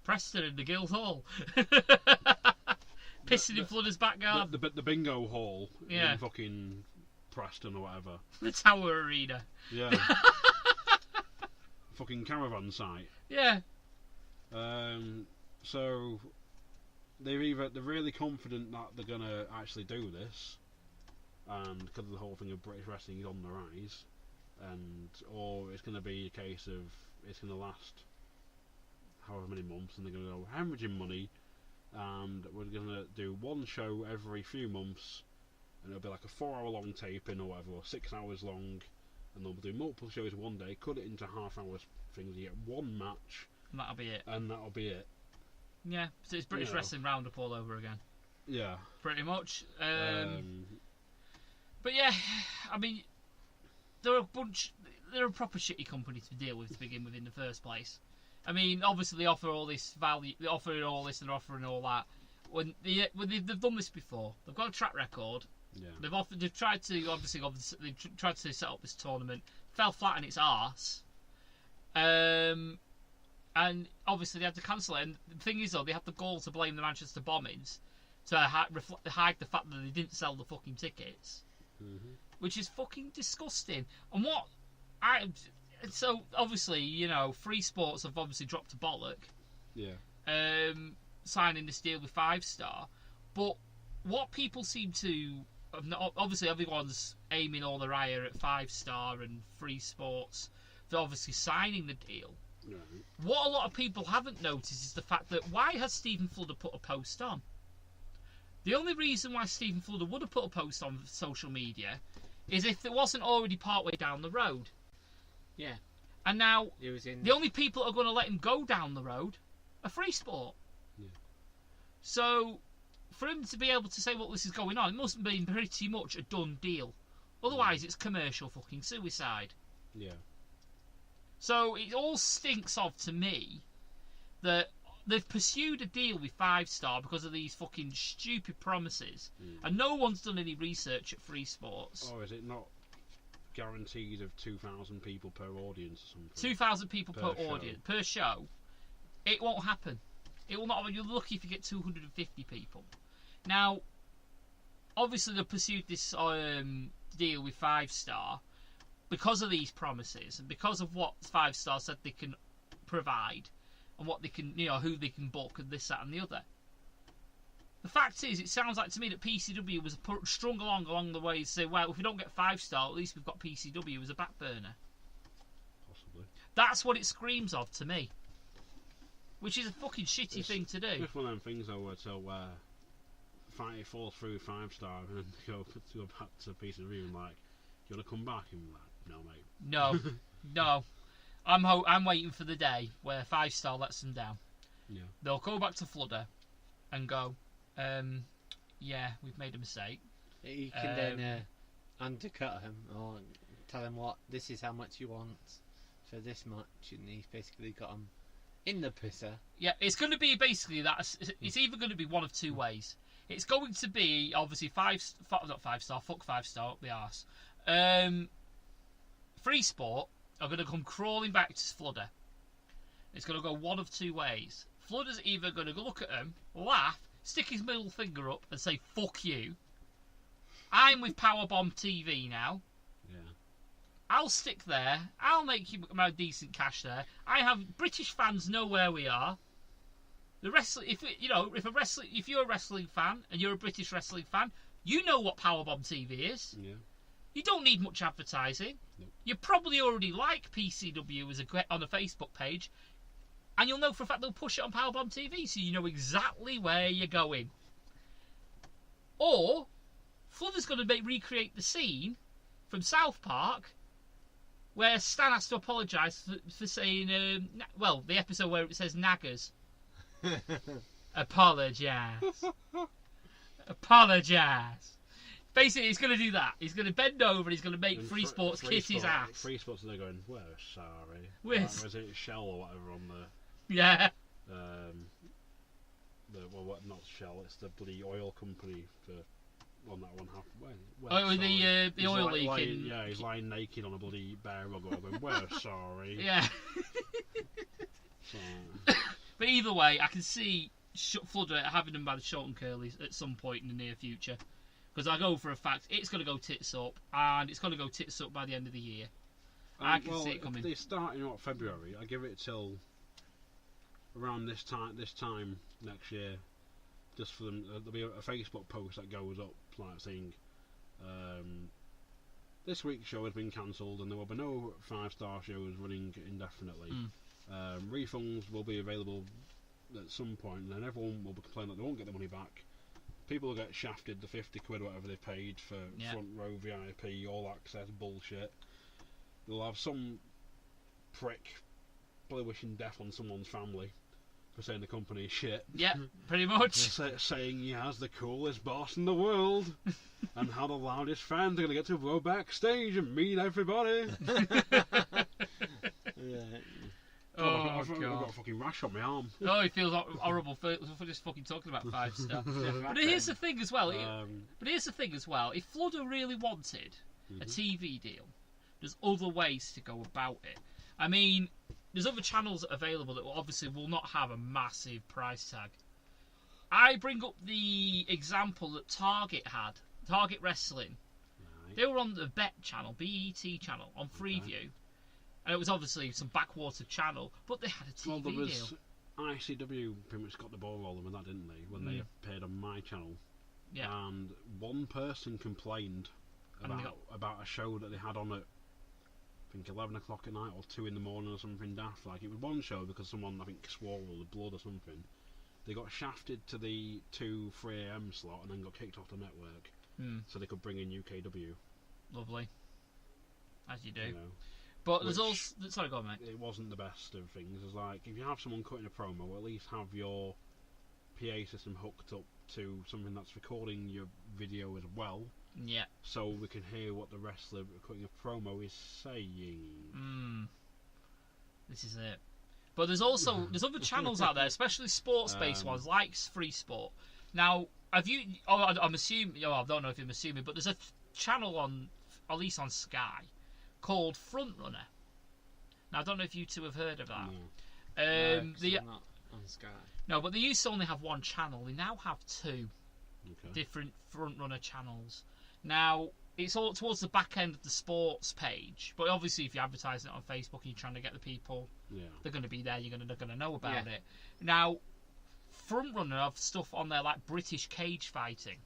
Preston in the Guildhall. Pissing in Fludder's backyard. The bingo hall in fucking Preston or whatever. The Tower Arena. Yeah. Fucking caravan site. Yeah. So they're really confident that they're gonna actually do this, and because of the whole thing of British wrestling is on the rise, or it's gonna be a case of it's gonna last however many months, and they're gonna go hemorrhaging money. And we're going to do one show every few months, and it'll be like a 4-hour long taping or whatever, or 6 hours long, and they'll do multiple shows one day, cut it into half-hour things, you get one match, and that'll be it. Yeah, so it's British Wrestling Roundup all over again. Yeah, pretty much. But yeah, I mean, they're a proper shitty company to deal with to begin with in the first place. I mean, obviously they offer all this value, they're offering all this and they're offering all that. When they've done this before, they've got a track record. Yeah. They've tried to obviously tried to set up this tournament, fell flat on its arse, and obviously they had to cancel it. And the thing is, though, they had the gall to blame the Manchester bombings to hide the fact that they didn't sell the fucking tickets, which is fucking disgusting. And so obviously, Free Sports have obviously dropped a bollock. Yeah. Signing this deal with 5 Star, but what people seem to obviously everyone's aiming all their ire at 5 Star and Free Sports. They're obviously signing the deal. Right. What a lot of people haven't noticed is the fact that why has Stephen Fludder put a post on? The only reason why Stephen Fludder would have put a post on social media is if it wasn't already partway down the road. Yeah. And now, the only people that are going to let him go down the road are Free Sport. Yeah. So, for him to be able to say, well, this is going on, it must have been pretty much a done deal. Otherwise, it's commercial fucking suicide. Yeah. So, it all stinks of, to me, that they've pursued a deal with 5 Star because of these fucking stupid promises, and no one's done any research at Free Sports. Oh, is it not guaranteed of 2,000 people per audience or something? 2,000 people per show. It won't happen. It will not. You're lucky if you get 250 people. Now, obviously they pursued this deal with 5 Star because of these promises and because of what 5 Star said they can provide and what they can, who they can book and this, that, and the other. The fact is, it sounds like to me that PCW was strung along the way to say, well, if we don't get 5 Star, at least we've got PCW as a back burner. Possibly. That's what it screams of to me. which is a fucking shitty thing to do. It's one of them things though, where it falls through 5-star and then they go back to PCW and like, you want to come back? And like, no, mate. No, no. I'm waiting for the day where 5-star lets them down. Yeah. They'll go back to Fludder and go, yeah, we've made a mistake. You can then undercut him or tell him this is how much you want for this much, and he's basically got him in the pisser. Yeah, it's going to be basically that. It's either going to be one of two ways. It's going to be obviously not 5-star, fuck 5-star up the arse. Free Sport are going to come crawling back to Fludder. It's going to go one of two ways. Fludder's either going to look at him, laugh, stick his middle finger up, and say "fuck you." I'm with Powerbomb TV now. Yeah. I'll stick there. I'll make you my decent cash there. I have British fans know where we are. The wrestling, if you're a wrestling fan and you're a British wrestling fan, you know what Powerbomb TV is. Yeah. You don't need much advertising. Nope. You probably already like PCW on a Facebook page, and you'll know for a fact they'll push it on Powerbomb TV, so you know exactly where you're going. Or Fludder's going to recreate the scene from South Park where Stan has to apologise for saying, the episode where it says naggers. Apologise. Apologise. Basically, he's going to do that. He's going to bend over and he's going to make Free Sports kiss his ass. Free Sports are there going, we're sorry. We're Like, was it Shell or whatever on the... Yeah. Not Shell, it's the bloody oil company on that one half. The oil leak. Yeah, he's lying naked on a bloody bear rug or going, we're sorry. Yeah. But either way, I can see Fludder having them by the short and curlies at some point in the near future. Because I go for a fact, it's going to go tits up, and it's going to go tits up by the end of the year. I can see it coming. They're starting out February. I give it till around this time next year, just for them. There'll be a Facebook post that goes up like saying, this week's show has been cancelled, and there will be no 5-star shows running indefinitely. Refunds will be available at some point, and then everyone will be complaining that they won't get their money back. People will get shafted the 50 quid, whatever they paid for front row VIP, all access bullshit. They'll have some prick probably wishing death on someone's family for saying the company is shit. Yeah, pretty much. Saying he has the coolest boss in the world and how the loudest fans are going to get to go backstage and meet everybody. Oh, I've got a fucking rash on my arm. Oh, it feels horrible for just fucking talking about 5-star. But here's the thing as well. If Fludder really wanted a TV deal, there's other ways to go about it. I mean, there's other channels available that obviously will not have a massive price tag. I bring up the example that Target had, Target Wrestling. Right. They were on the BET channel, BET channel, on Freeview. And it was obviously some backwater channel, but they had a TV deal. ICW pretty much got the ball rolling with that, didn't they? When they appeared on my channel. Yeah. And one person complained about a show that they had on at, I think, 11 o'clock at night or 2 in the morning or something daft. Like, it was one show because someone, I think, swore the blood or something. They got shafted to the 2, 3 a.m. slot and then got kicked off the network so they could bring in UKW. Lovely. As you do. You know. But there's also... Sorry, go on, mate. It wasn't the best of things. It's like, if you have someone cutting a promo, at least have your PA system hooked up to something that's recording your video as well. Yeah. So we can hear what the wrestler cutting a promo is saying. This is it. But there's other channels out there, especially sports-based ones, like Free Sport. Now, have you... I'm assuming... I don't know if I'm assuming, but there's a channel on, at least on Sky, called Frontrunner. Now, I don't know if you two have heard of that. No. I'm not on Sky. No, but they used to only have one channel. They now have 2 different Frontrunner channels. Now, it's all towards the back end of the sports page, but obviously if you're advertising it on Facebook and you're trying to get the people, they're going to be there, they're going to know about it. Now, Frontrunner have stuff on there like British cage fighting.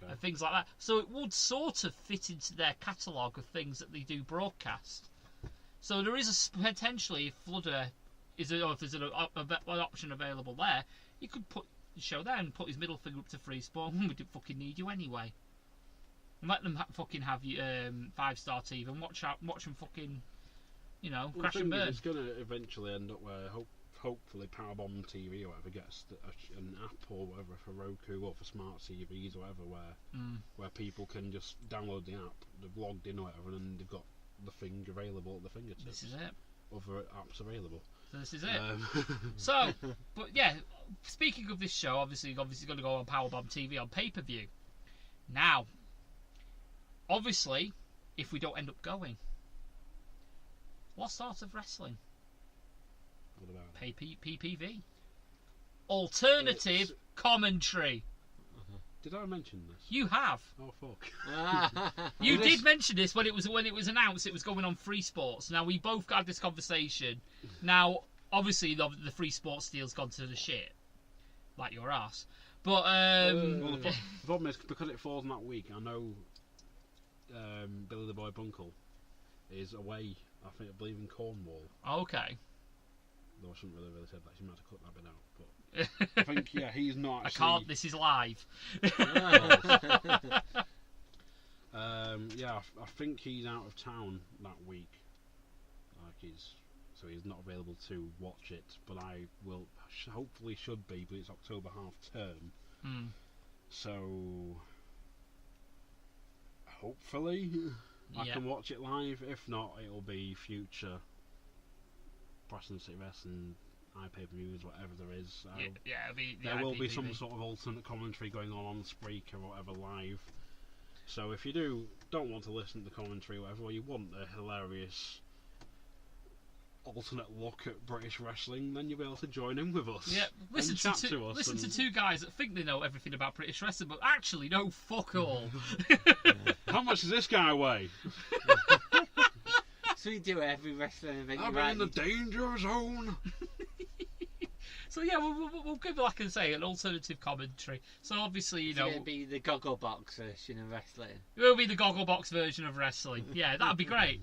And things like that. So it would sort of fit into their catalogue of things that they do broadcast. So there is potentially, if Fludder if there's an option available there, he could put the show there and put his middle finger up to Free Sport. We didn't fucking need you anyway. And let them fucking have 5-star TV and watch them fucking, crash and burn. It's going to eventually end up where hopefully Powerbomb TV or whatever gets an app or whatever for Roku or for smart TVs or whatever where people can just download the app, they've logged in or whatever, and they've got the thing available at the fingertips. This is it. Other apps available. So this is it. But yeah, speaking of this show, obviously going to go on Powerbomb TV on pay-per-view. Now, obviously, if we don't end up going, what sort of wrestling? What about PPV. Alternative commentary. Did I mention this? You have. Oh fuck! You did mention this when it was announced it was going on Free Sports. Now we both had this conversation. Now obviously the Free Sports deal's gone to the shit, like your ass. But well, the problem is because it falls in that week. I know Billy the Boy Bunkle is away. I believe in Cornwall. Okay. Though I shouldn't really say that. You might have to cut that bit out. But I think he's not. Actually... I can't. This is live. I think he's out of town that week. So he's not available to watch it. But I will hopefully should be. But it's October half term. So hopefully I can watch it live. If not, it'll be future Preston City Wrestling, pay-per-views, whatever there is. There will be some sort of alternate commentary going on Spreaker or whatever live. So if you don't want to listen to the commentary or whatever, or you want a hilarious alternate look at British wrestling, then you'll be able to join in with us. Yeah, listen to two guys that think they know everything about British wrestling, but actually know fuck all. How much does this guy weigh? So we do every wrestling event. I'm in the danger zone. So yeah, we'll give, like I say, an alternative commentary. So obviously, it'll be the goggle box version of wrestling. It will be the goggle box version of wrestling. Yeah, that'd be great.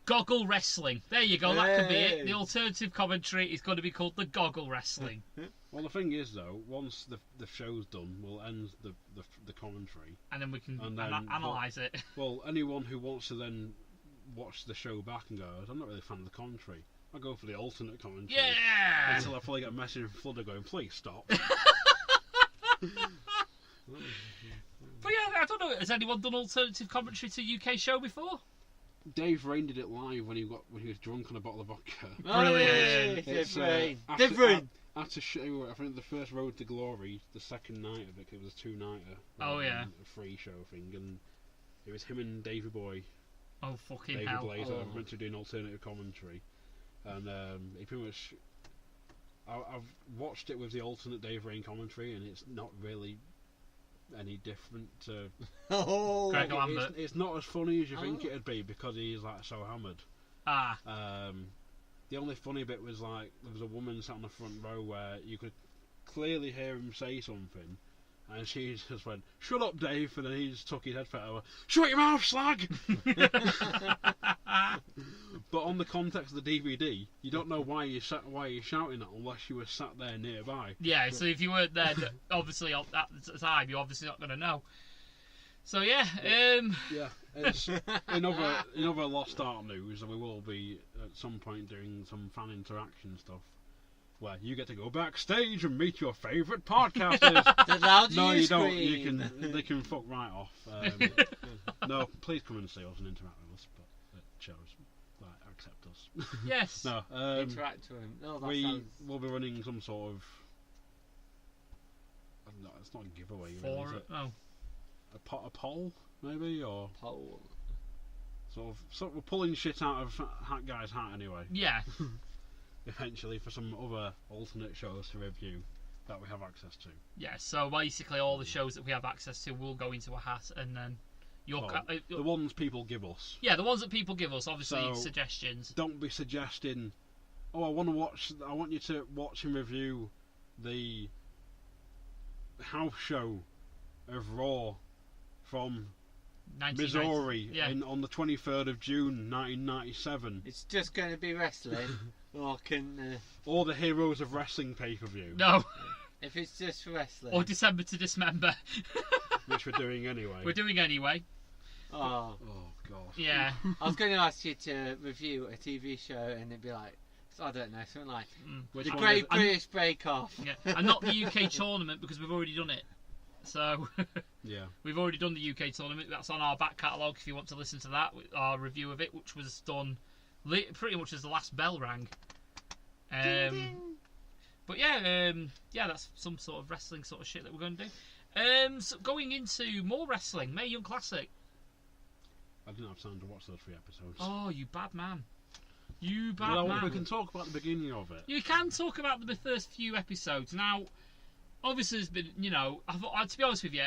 Goggle wrestling. There you go. That could be it. The alternative commentary is going to be called the goggle wrestling. Well, the thing is, though, once the show's done, we'll end the commentary, and then we can analyse it. Well, anyone who wants to then watch the show back and go, I'm not really a fan of the commentary, I'll go for the alternate commentary. Yeah! Until I probably get a message from Fludder going, please stop. But yeah, I don't know, has anyone done alternative commentary to a UK show before? Dave Rain did it live when he was drunk on a bottle of vodka. Brilliant! Different! After show, I think the first Road to Glory, the second night of it, it was a 2-nighter. A free show thing, and it was him and Davey Boy. Oh fucking David hell! Blaze meant to do an alternative commentary, and he pretty much. I've watched it with the alternate Dave Rain commentary, and it's not really any different to. Greg Lambert. It's not as funny as you think it'd be because he's like so hammered. The only funny bit was like there was a woman sat on the front row where you could clearly hear him say something. And she just went, "Shut up, Dave," and then he just took his headset over. "Shut your mouth, slag!" But on the context of the DVD, you don't know why you're shouting that unless you were sat there nearby. Yeah, so if you weren't there, obviously at the time, you're obviously not going to know. So yeah, It's in other Lost Art news, we will be at some point doing some fan interaction stuff. Where you get to go backstage and meet your favourite podcasters. No, you don't. They can fuck right off. No, please come and see us and interact with us. But it shows, accept us. Yes. No. Interact with him. No, we'll be running some sort of. No, it's not a giveaway. Really, is it? A poll, maybe, or poll. Sort of, we're pulling shit out of Hat Guy's hat anyway. Yeah. Eventually for some other alternate shows to review that we have access to. Yeah, so basically all the shows that we have access to will go into a hat, and then the ones people give us. Yeah, the ones that people give us, obviously, suggestions. Don't be suggesting, I want you to watch and review the house show of Raw from Missouri, on the 23rd of June, 1997. It's just going to be wrestling, or can... Or the Heroes of Wrestling pay-per-view. No. If it's just wrestling. Or December to Dismember. Which we're doing anyway. We're doing anyway. Oh God. Yeah. I was going to ask you to review a TV show, and it'd be like, I don't know, something like The Great British Break Off. Yeah. And not the UK tournament, because we've already done it. So, yeah, we've already done the UK tournament. That's on our back catalogue if you want to listen to that, our review of it, which was done pretty much as the last bell rang. But yeah, that's some sort of wrestling sort of shit that we're going to do. So going into more wrestling, Mae Young Classic. I didn't have time to watch those 3 episodes. Oh, you bad man. You bad man. We can talk about the beginning of it. You can talk about the first few episodes. Now, obviously, there's been, to be honest with you,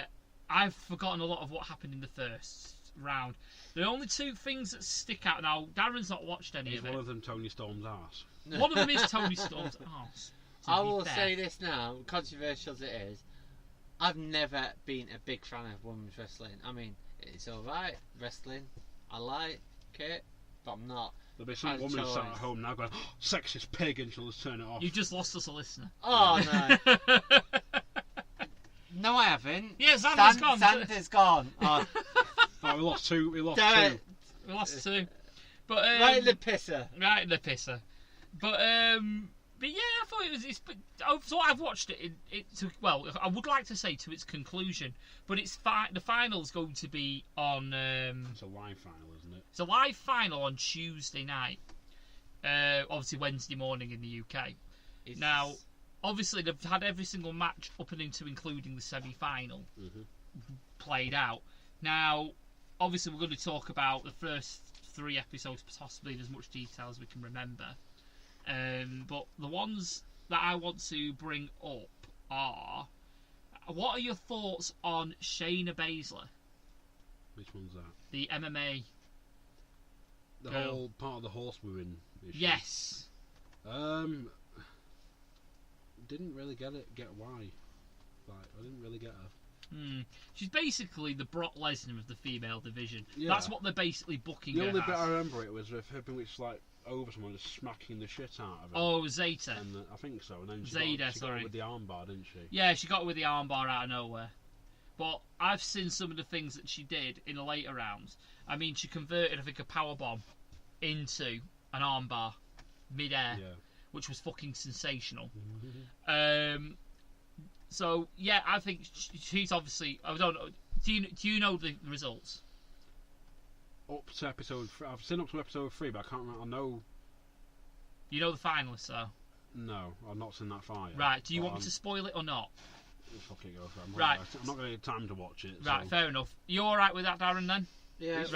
I've forgotten a lot of what happened in the first round. The only 2 things that stick out now, Darren's not watched any of it. One of them Tony Storm's arse. One of them is Tony Storm's arse. I will say this now, controversial as it is, I've never been a big fan of women's wrestling. I mean, it's alright, wrestling, I like it, but I'm not. There'll be some woman sat at home now going, oh, sexist pig, and she'll just turn it off. You just lost us a listener. Oh, no. No, I haven't. Yeah, Xander's gone. Xander's gone. Oh. Oh, we lost 2. We lost 2. We lost 2. But, right in the pisser. Right in the pisser. But yeah, I thought it was. So I've watched it. I would like to say to its conclusion, but the final's going to be on. It's a live final, isn't it? It's a live final on Tuesday night. Obviously Wednesday morning in the UK. Now, obviously they've had every single match up and into including the semi-final played out. Now, obviously we're going to talk about the first 3 episodes, possibly in as much detail as we can remember. But the ones that I want to bring up are, what are your thoughts on Shayna Baszler? Which one's that? The MMA. The whole part of the horsewoman issue. Yes. Didn't really get why. I didn't really get her. She's basically the Brock Lesnar of the female division. Yeah. That's what they're basically booking her The only as. bit I remember it was with her being over someone just smacking the shit out of her. Oh, Zeta. And I think so. And then she got it with the armbar, didn't she? Yeah, she got it with the armbar out of nowhere. But I've seen some of the things that she did in the later rounds. I mean, she converted, I think, a powerbomb into an armbar mid-air, which was fucking sensational. So yeah, I think she's obviously. I don't know. Do you know the results? Up to episode 3. I've seen up to episode 3, but I can't remember. I know. You know the finalists, though? No, I've not seen that far yet. Right, do you want me to spoil it or not? Fuck it, go for it. I'm not going to get time to watch it. Right, so. fair enough. You alright with that, Darren, then? Yeah, he's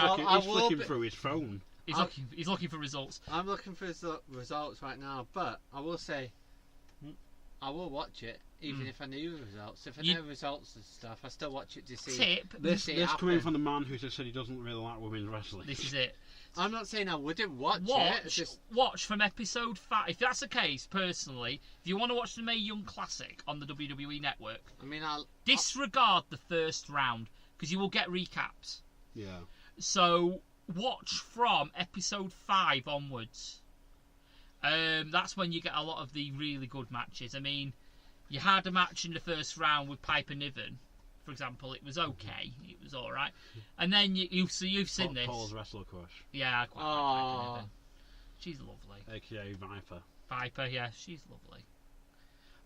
flicking through his phone. He's looking for results. I'm looking for results right now, but I will say, I will watch it, even if I knew the results. If I know results and stuff, I still watch it to see. This coming from the man who just said he doesn't really like women's wrestling. This is it. I'm not saying I wouldn't watch it. Watch from episode 5. If that's the case, personally, if you want to watch the Mae Young Classic on the WWE Network, disregard the first round because you will get recaps. Yeah. So watch from episode 5 onwards. That's when you get a lot of the really good matches. I mean, you had a match in the first round with Piper Niven, for example. It was okay. It was all right. And then you've seen this. Paul's wrestler crush. Yeah, I quite like Piper Niven. She's lovely. AKA Viper. Viper, yeah, she's lovely.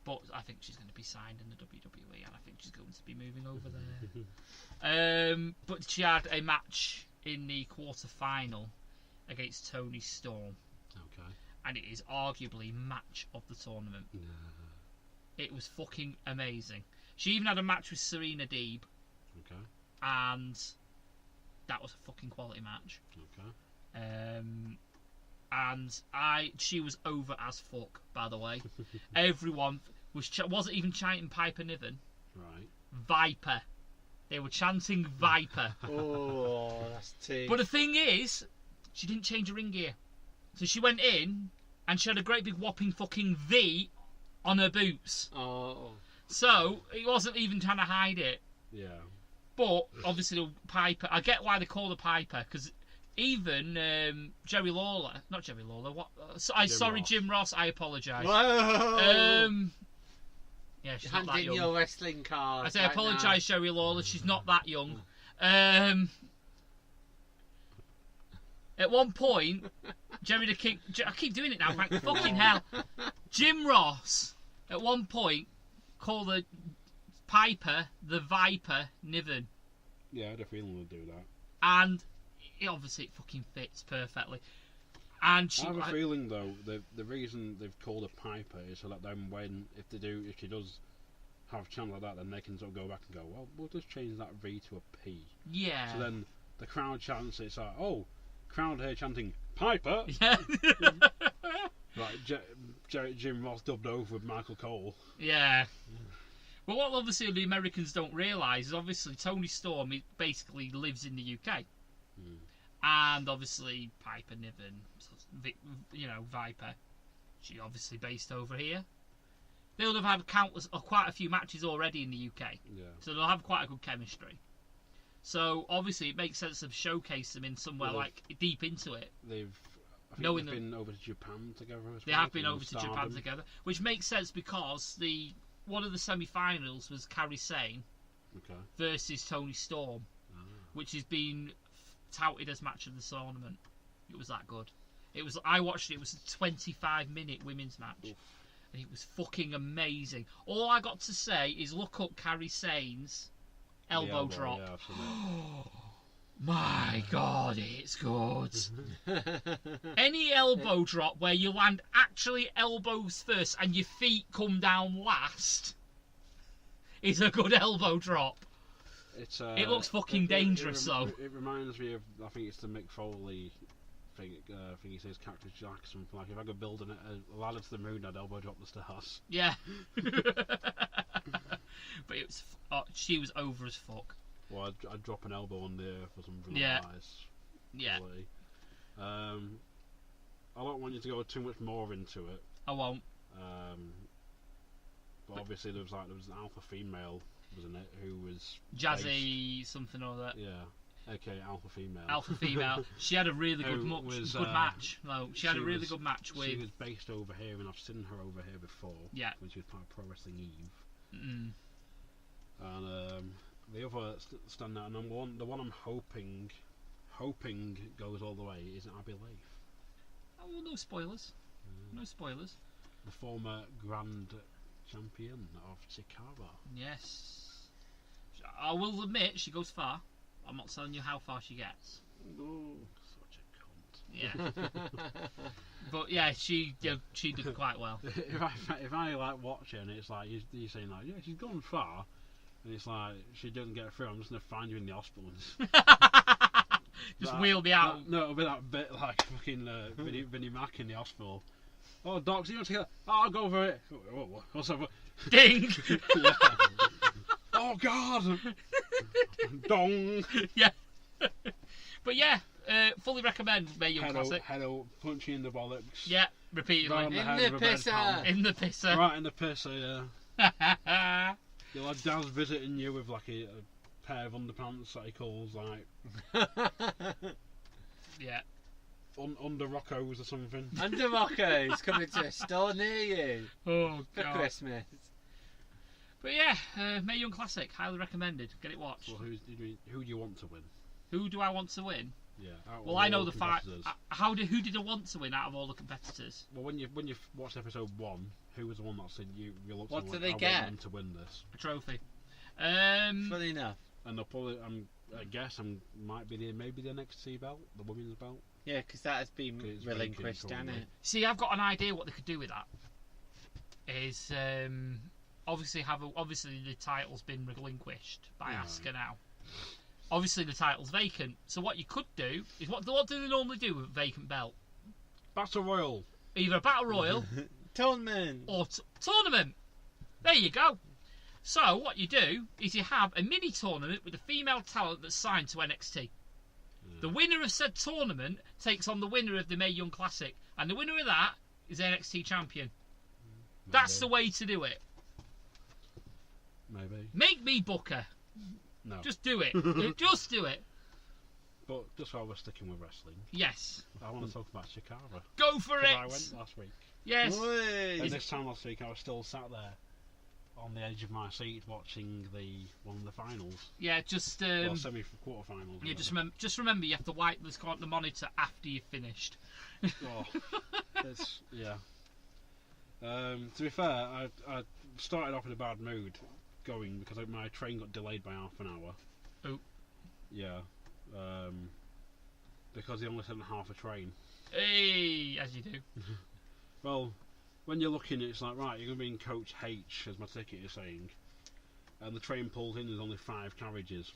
But I think she's going to be signed in the WWE, and I think she's going to be moving over there. But she had a match in the quarter-final against Toni Storm. Okay. And it is arguably match of the tournament. It was fucking amazing. She even had a match with Serena Deeb. Okay. And that was a fucking quality match. Okay. And she was over as fuck, by the way. Everyone wasn't even chanting Piper Niven. Right. Viper. They were chanting Viper. Oh, that's tea. But the thing is, she didn't change her ring gear. So she went in and she had a great big whopping fucking V on her boots. Oh. So it wasn't even trying to hide it. Yeah. But obviously the Piper, I get why they call the Piper, because even Jerry Lawler, not Jerry Lawler, Jim Ross, I apologise. Yeah, she's not that young. Your wrestling card. I say, I apologise, Jerry Lawler, she's not that young. At one point, Jerry the King, I keep doing it now, thank fucking hell. Jim Ross, at one point, called the Piper the Viper Niven. Yeah, I had a feeling they'd do that. And obviously it fucking fits perfectly. And I have a feeling though the reason they've called her Piper is so that then if she does have a chance like that, then they can sort of go back and go, well, we'll just change that V to a P. Yeah. So then the crowd chants, it's like, oh, crowd here chanting Piper. Yeah. Like Jim Ross dubbed over with Michael Cole. Yeah. But what obviously the Americans don't realise is obviously Tony Storm basically lives in the UK. And obviously Piper Niven, Viper, she's obviously based over here. They'll have had quite a few matches already in the UK. Yeah. So they'll have quite a good chemistry. So obviously it makes sense to showcase them in somewhere deep into it. They've been over to Japan together as well. They have been over to Japan together, which makes sense because one of the semi-finals was Kairi Sane versus Tony Storm, which has been touted as match of the tournament. It was that good. I watched it. It was a 25-minute women's match, and it was fucking amazing. All I got to say is look up Kairi Sane's elbow drop. Yeah, my God, it's good. Any elbow drop where you land actually elbows first and your feet come down last is a good elbow drop. It looks fucking dangerous, though. It reminds me of, I think it's the Mick Foley thing. I think he says Cactus Jack, something like, if I could build a ladder to the moon, I'd elbow drop the stairs. Yeah. But she was over as fuck. Well, I'd drop an elbow on the earth or something like that. Yeah. I don't want you to go too much more into it. I won't. But obviously there was an alpha female, wasn't it, who was Jazzy something or that. Yeah. Okay, alpha female. Alpha female. She had a really good match. No, she had a really good match with. She was based over here, and I've seen her over here before. Yeah. When she was part of Pro Wrestling Eve. Mm. And the other standout, and the one I'm hoping goes all the way is Abby Leif. Oh, well, no spoilers. No spoilers. The former Grand Champion of Chikara. Yes. I will admit she goes far. I'm not telling you how far she gets. Oh, such a cunt. Yeah. But yeah, she did quite well. If I like watch her and it's like you're saying like, yeah, she's gone far, and it's like she doesn't get through, I'm just gonna find you in the hospital. Just wheel me out. No, it'll be that bit like fucking Vinnie Mac in the hospital. Oh, doc, you want to get? Oh, I'll go over it. What's up? Ding. Yeah. Oh God. Dong. Yeah. But yeah, fully recommend Mae Young Classic. Hello, punch you in the bollocks. Yeah, repeatedly. In the pisser. In the pisser. Right in the pisser, yeah. You'll have Daz visiting you with like a pair of underpants that he calls like. Yeah. Under Rocco's or something. Under Rocco's coming to a store near you. Oh for God. Christmas. But yeah, Mae Young Classic, highly recommended. Get it watched. Well, who do you want to win? Who do I want to win? Yeah. Well, I know the fact. Who did I want to win out of all the competitors? Well, when you watched episode 1, who was the one that said you looked? What do they get? get? I want them to win this. A trophy. Funny enough. And they'll probably, I guess, might be maybe the NXT belt, the women's belt. Yeah, because that has been relinquished, hasn't it? See, I've got an idea what they could do with that. Is obviously the title's been relinquished by Asuka now. Obviously the title's vacant. So what you could do is what do they normally do with a vacant belt? Battle Royal. Either a Battle Royal, tournament, or tournament. There you go. So what you do is you have a mini tournament with a female talent that's signed to NXT. The winner of said tournament takes on the winner of the Mae Young Classic, and the winner of that is NXT champion. That's the way to do it. Maybe. Make me Booker. No. Just do it. Just do it. But just while we're sticking with wrestling, Yes. I want to talk about Chikara. Go for it. I went last week. Yes. And this time last week, I was still sat there on the edge of my seat watching one of the finals. Yeah, just quarter-finals. Yeah, just remember, you have to wipe the monitor after you've finished. Yeah. To be fair, I started off in a bad mood going because my train got delayed by half an hour. Oh. Yeah. Because they only sent half a train. Hey, as you do. Well, when you're looking, it's like, right, you're going to be in coach H, as my ticket is saying, and the train pulls in, there's only 5 carriages.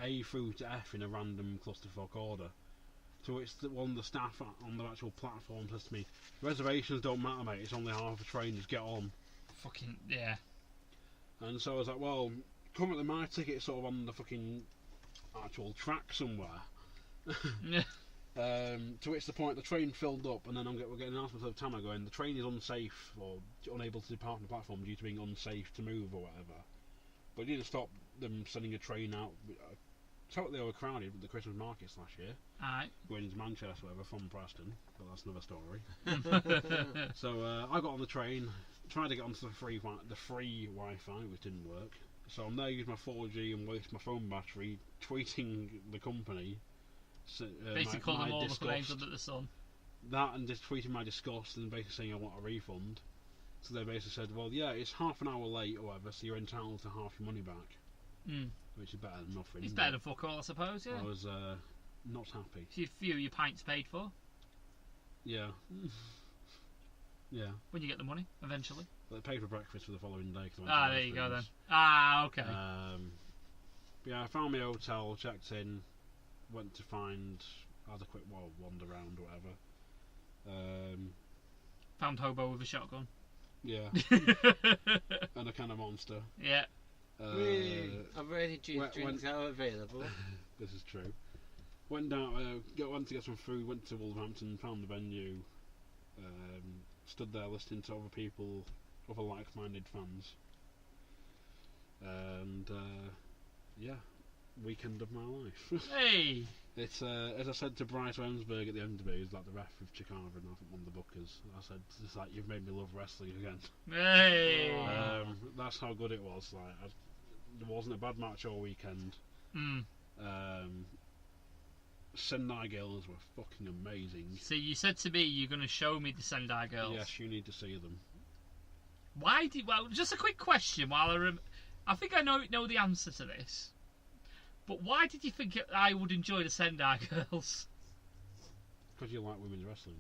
A through to F in a random clusterfuck order. To which one of the staff on the actual platform says to me, reservations don't matter, mate, it's only half a train, just get on. Fucking, yeah. And so I was like, well, currently my ticket's sort of on the fucking actual track somewhere. Yeah. To which the point the train filled up, and then we're getting announcements of Tama going, the train is unsafe or unable to depart from the platform due to being unsafe to move or whatever. But it didn't stop them sending a train out. Totally overcrowded with the Christmas markets last year. Alright. Going into Manchester, whatever, from Preston, but that's another story. So I got on the train, tried to get onto the free Wi-Fi, which didn't work. So I'm there using my 4G and waste my phone battery, tweeting the company. Basically calling them all the names under the sun. That and just tweeting my disgust and basically saying I want a refund. So they basically said, well, yeah, it's half an hour late or whatever, so you're entitled to half your money back. Which is better than nothing. It's better than fuck all, I suppose, yeah. I was not happy. So a few of your pints paid for? Yeah. Yeah. When you get the money, eventually. They paid for breakfast for the following day. There you go then. Okay. Yeah, I found my hotel, checked in, went to had a quick wander around or whatever. Found hobo with a shotgun. Yeah. And a kind of monster. Yeah. I've already drinks are available. This is true. Went down, went to get some food, went to Wolverhampton, found the venue, stood there listening to other like-minded fans, and yeah, weekend of my life. Hey! It's as I said to Bryce Wemsberg at the end of it, who's like the ref of Chikara and I think one of the bookers. I said, it's like, you've made me love wrestling again. Hey! That's how good it was. Like, there wasn't a bad match all weekend. Sendai Girls were fucking amazing. See, you said to me you're going to show me the Sendai Girls. Yes, you need to see them. Why did... Well, just a quick question while I think I know the answer to this. But why did you think I would enjoy the Sendai Girls? Because you like women's wrestling.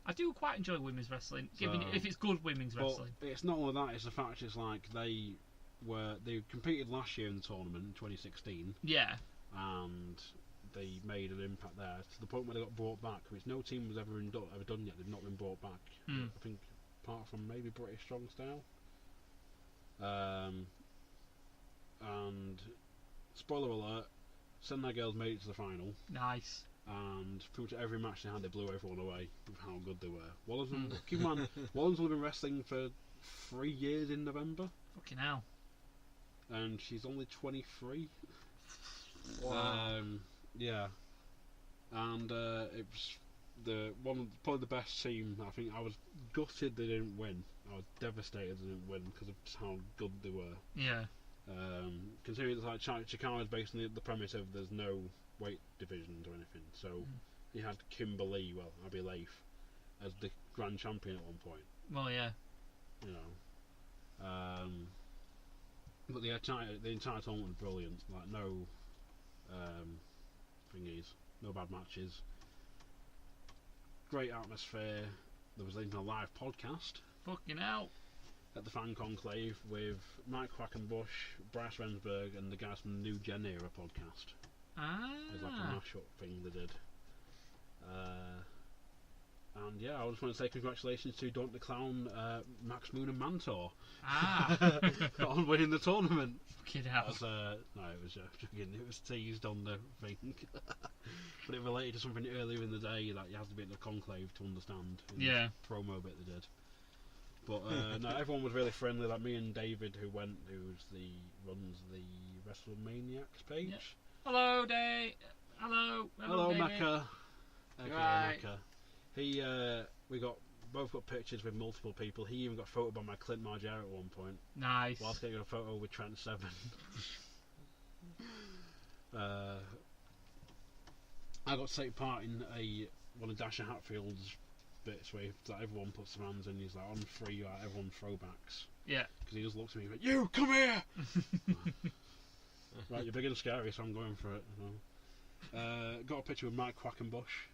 I do quite enjoy women's wrestling, if it's good women's wrestling. It's not only that, it's the fact it's like they competed last year in the tournament in 2016. Yeah. And they made an impact there to the point where they got brought back, which no team has ever done yet. They've not been brought back. I think apart from maybe British Strong Style. And spoiler alert, Sendai Girls made it to the final. Nice. And through to every match they had, they blew everyone away with how good they were. Keep in mind, Wallen's only been wrestling for 3 years in November. Fucking hell. And she's only 23. Wow. Yeah. And it was probably the best team. I think I was gutted they didn't win. I was devastated they didn't win because of just how good they were. Yeah. Considering it's like Chikara is based on the premise of there's no weight divisions or anything, so you had Abby Leif as the grand champion at one point. Well, yeah. You know, but the entire tournament was brilliant. Like no thingies, no bad matches, great atmosphere. There was even a live podcast. Fucking hell. At the Fan Conclave with Mike Quackenbush, Bryce Wemsberg, and the guys from the New Gen Era podcast. It was like a mashup thing they did. And yeah, I just want to say congratulations to Don't the Clown, Max Moon and Mantor on winning the tournament. Fucking hell. No, it was joking. It was teased on the thing. But it related to something earlier in the day that you have to be at the conclave to understand. Yeah. The promo bit they did. But no, everyone was really friendly. Like me and David, who runs the WrestleManiacs page. Yep. Hello, Dave. Hello, David. Mecca. Okay, Right. Mecca. We both got pictures with multiple people. He even got photoed by my Clint Margera at one point. Nice. Whilst getting a photo with Trent Seven. I got to take part in one of Dasher Hatfield's bits where everyone puts their hands in. He's like, on free, everyone throwbacks. Yeah. Because he just looks at me and goes, "You, come here!" Right, you're big and scary, so I'm going for it. Got a picture with Mike Quackenbush.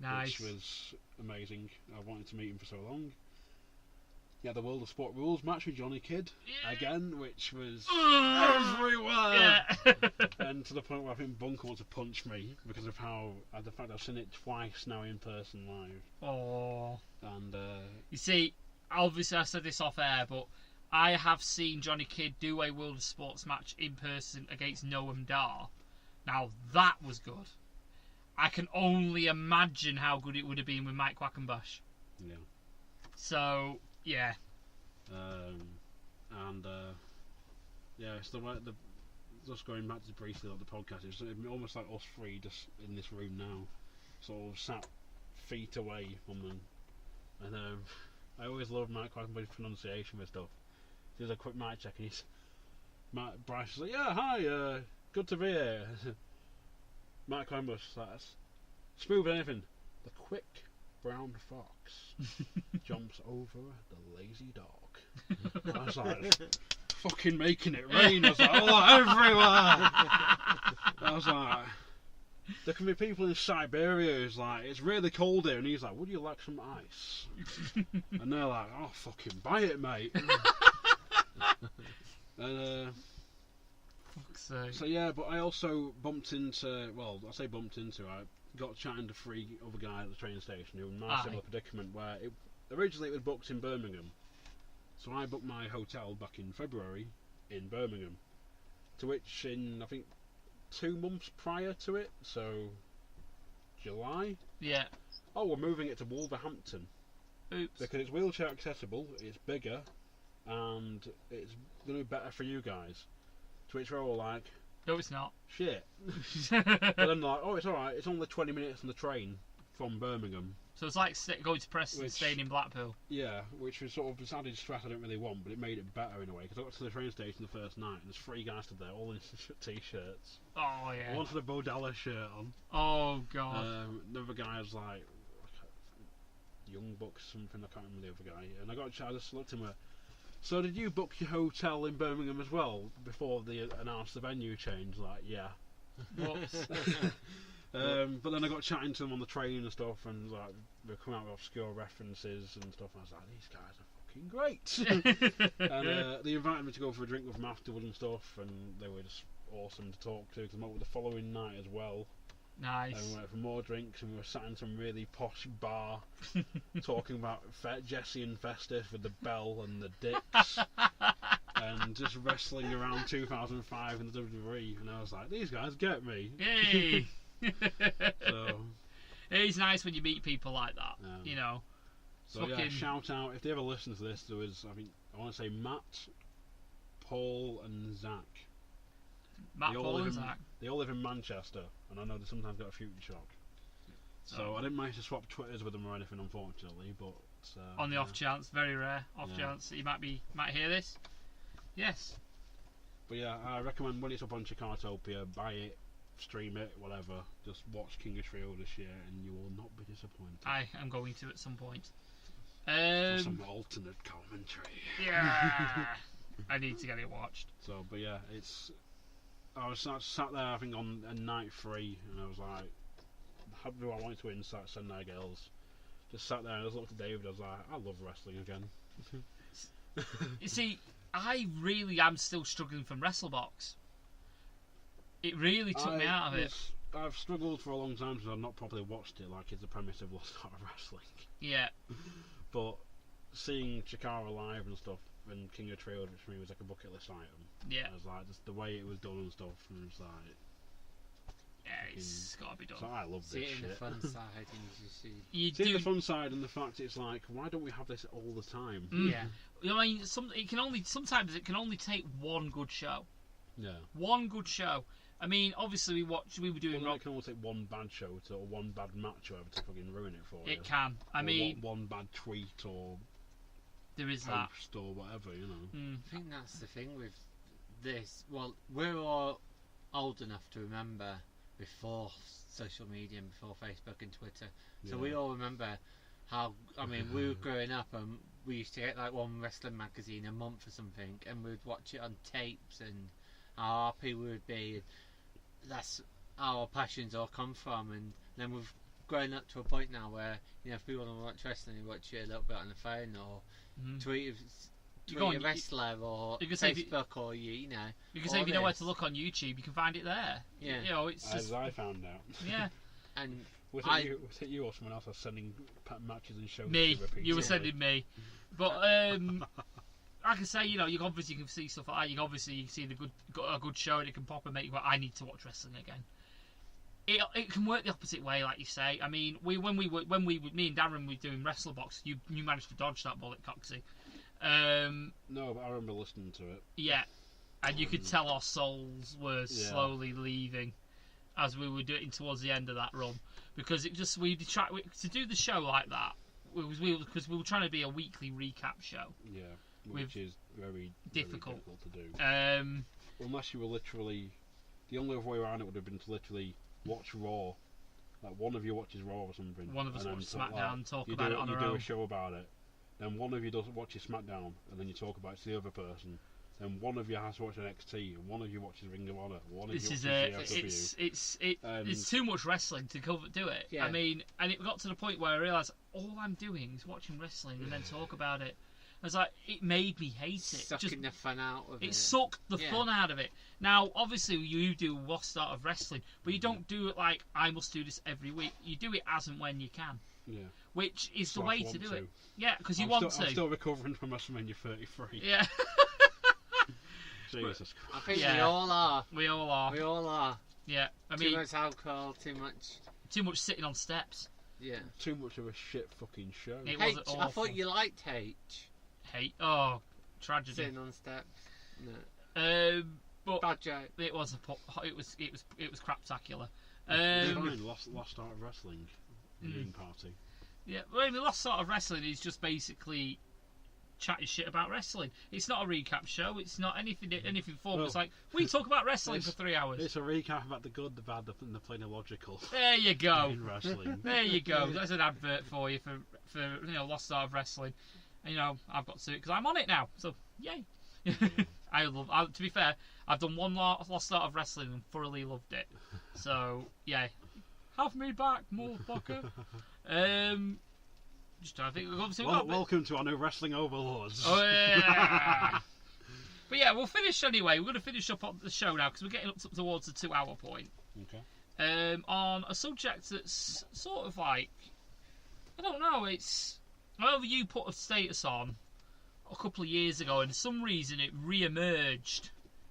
Nice. Which was amazing. I wanted to meet him for so long. Yeah, the World of Sport Rules match with Johnny Kidd again, which was everywhere. Yeah. And to the point where I think Bunker wants to punch me because of the fact I've seen it twice now in person live. Oh. And you see, obviously I said this off air, but I have seen Johnny Kidd do a World of Sports match in person against Noam Dar. Now that was good. I can only imagine how good it would have been with Mike Quackenbush. Yeah. So yeah. It's just going back to briefly like the podcast. It's almost like us three just in this room now, sort of sat feet away from them. And I always love Mike Quackenbush's pronunciation with stuff. There's a quick mic check, and Bryce is like, "Yeah, hi, good to be here." Mike Quackenbush, that's smooth as anything. The quick brown fox jumps over the lazy dog. I was like, fucking making it rain. I was like, oh, everywhere. I was like, there can be people in Siberia who's like, it's really cold here, and he's like, would you like some ice? And they're like, oh, fucking buy it, mate. And so yeah, but I also bumped into, I got chatting to 3 other guys at the train station who were in my similar predicament, where originally it was booked in Birmingham. So I booked my hotel back in February in Birmingham, to which in, I think, 2 months prior to it, so July? Yeah. Oh, we're moving it to Wolverhampton. Oops. Because it's wheelchair accessible, it's bigger, and it's going to be better for you guys. To which we're all like, no, it's not. Shit. But then like, oh, it's alright, it's only 20 minutes on the train from Birmingham. So it's like going to Preston and staying in Blackpool. Yeah, which was sort of added stress I didn't really want, but it made it better in a way. Because I got to the train station the first night, and there's 3 guys stood there, all in t-shirts. Oh, yeah. One had a Bodella shirt on. Oh, God. Another guy was like Young Buck something, I can't remember the other guy. And I just looked at him and, so did you book your hotel in Birmingham as well before they announced the venue change? Like, yeah. Whoops. But then I got chatting to them on the train and stuff, and like we were coming out with obscure references and stuff. And I was like, these guys are fucking great. And they invited me to go for a drink with them afterwards and stuff, and they were just awesome to talk to. Because I met with the following night as well. Nice. And we went for more drinks, and we were sat in some really posh bar talking about Jesse and Festive with the bell and the dicks and just wrestling around 2005 in the WWE. And I was like, these guys get me. Yay! So it's nice when you meet people like that, you know. So yeah, shout out, if they ever listen to this, there was, I want to say Matt, Paul and Zach. Paul and Zach. They all live in Manchester, and I know they sometimes got a future shock. So I didn't manage to swap Twitters with them or anything, unfortunately. But on the off chance, very rare chance that you might hear this. Yes. But yeah, I recommend when it's up on Chicartopia, buy it, stream it, whatever. Just watch King of Trio this year, and you will not be disappointed. I am going to at some point. For some alternate commentary. Yeah. I need to get it watched. So, but yeah, I was sat there, I think, on night 3, and I was like, how do I want to win Sunday Girls? Just sat there and I just looked at David, I was like, I love wrestling again. You see, I really am still struggling from WrestleBox. It really took me out of it. I've struggled for a long time because I've not properly watched it, like it's the premise of Lost Art of Wrestling. Yeah. But seeing Chikara live and stuff, and King of Trio, which for me was like a bucket list item. Yeah. I was like, just the way it was done and stuff, and it was like, yeah, it's got to be done. So I love this shit. See it in the fun side, and you see the fun side, and the fact it's like, why don't we have this all the time? Yeah. I mean, sometimes it can only take one good show. Yeah. One good show. I mean, obviously we were doing Well, it can almost take one bad show or one bad match or whatever to fucking ruin it for you. It can. I mean, one bad tweet or there is post or whatever, you know. I think that's the thing with this. Well, we're all old enough to remember before social media and before Facebook and Twitter, so we all remember how. I mean, we were growing up and we used to get like one wrestling magazine a month or something, and we'd watch it on tapes and how happy we would be. That's how our passions all come from, and then we've grown up to a point now where, you know, if we want to watch wrestling, we watch it a little bit on the phone or tweet a wrestler or Facebook, or you know. You can say if you know where to look on YouTube, you can find it there. Yeah, you know, it's as I found out. Yeah, and was it you or someone else was sending matches and shows? Me, you were sending me, but like I say, you know, you obviously can see stuff like that. You obviously see a good show and it can pop and make you go, I need to watch wrestling again. It can work the opposite way, like you say. I mean, me and Darren were doing WrestleBox. You managed to dodge that bullet, Coxie. No, but I remember listening to it. Yeah, and you could tell our souls were slowly leaving as we were getting towards the end of that run, because it just to do the show like that. Because we were trying to be a weekly recap show. Yeah, which is very difficult to do. Unless you were literally, the only other way around it would have been to literally watch Raw. Like one of you watches Raw or something. One of us watches SmackDown, talk about it on our own. You do a show about it. Then one of you watches SmackDown, and then you talk about it to the other person. Then one of you has to watch NXT, and one of you watches Ring of Honor. One of you watches CFW. It's too much wrestling to do it. Yeah. I mean, and it got to the point where I realised all I'm doing is watching wrestling and then talk about it. I was like, it made me hate it. Sucking the fun out of it. It sucked the fun out of it. Now, obviously, you do Lost Start of Wrestling, but you don't do it like, I must do this every week. You do it as and when you can. Yeah. Which is the way to do it. Yeah, because you want to. I'm still recovering from WrestleMania 33. Yeah. Jesus Christ. I think we all are. We all are. We all are. Yeah. I mean, too much alcohol, too much sitting on steps. Yeah. Too much of a shit fucking show. It was awful. I thought you liked H. Oh, tragedy. Sitting on steps. No. But bad joke. It was craptacular. Lost Art of Wrestling viewing party. Yeah, well, the Lost Art of Wrestling is just basically chatting shit about wrestling. It's not a recap show. It's not anything fun. It's like, we talk about wrestling for 3 hours. It's a recap about the good, the bad, and the plain illogical. There you go. In wrestling. There you go. That's an advert for you for Lost Art of Wrestling. And, I've got to it because I'm on it now. So yay. To be fair, I've done one Lost Art of Wrestling and thoroughly loved it. So yeah, have me back, motherfucker. Just trying to think. Welcome to our new wrestling overlords. Oh yeah. But yeah, we'll finish anyway. We're going to finish up on the show now because we're getting up towards the 2-hour point. Okay. On a subject that's sort of like, I don't know. I know you put a status on a couple of years ago, and for some reason it re-emerged,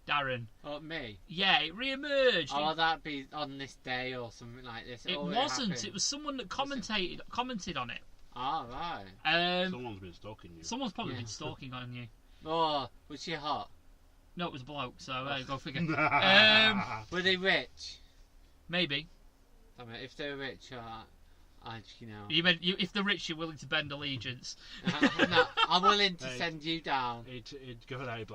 Darren. Oh, me? Yeah, it re-emerged. Oh, that'd be on this day or something like this. It wasn't. It was someone that commented on it. Oh, right. Someone's been stalking you. Someone's probably been stalking on you. Oh, was she hot? No, it was a bloke, so go figure. Were they rich? Maybe. I mean, if they're rich, if they're rich, you're willing to bend allegiance. No, I'm willing to send you down. It's good, like,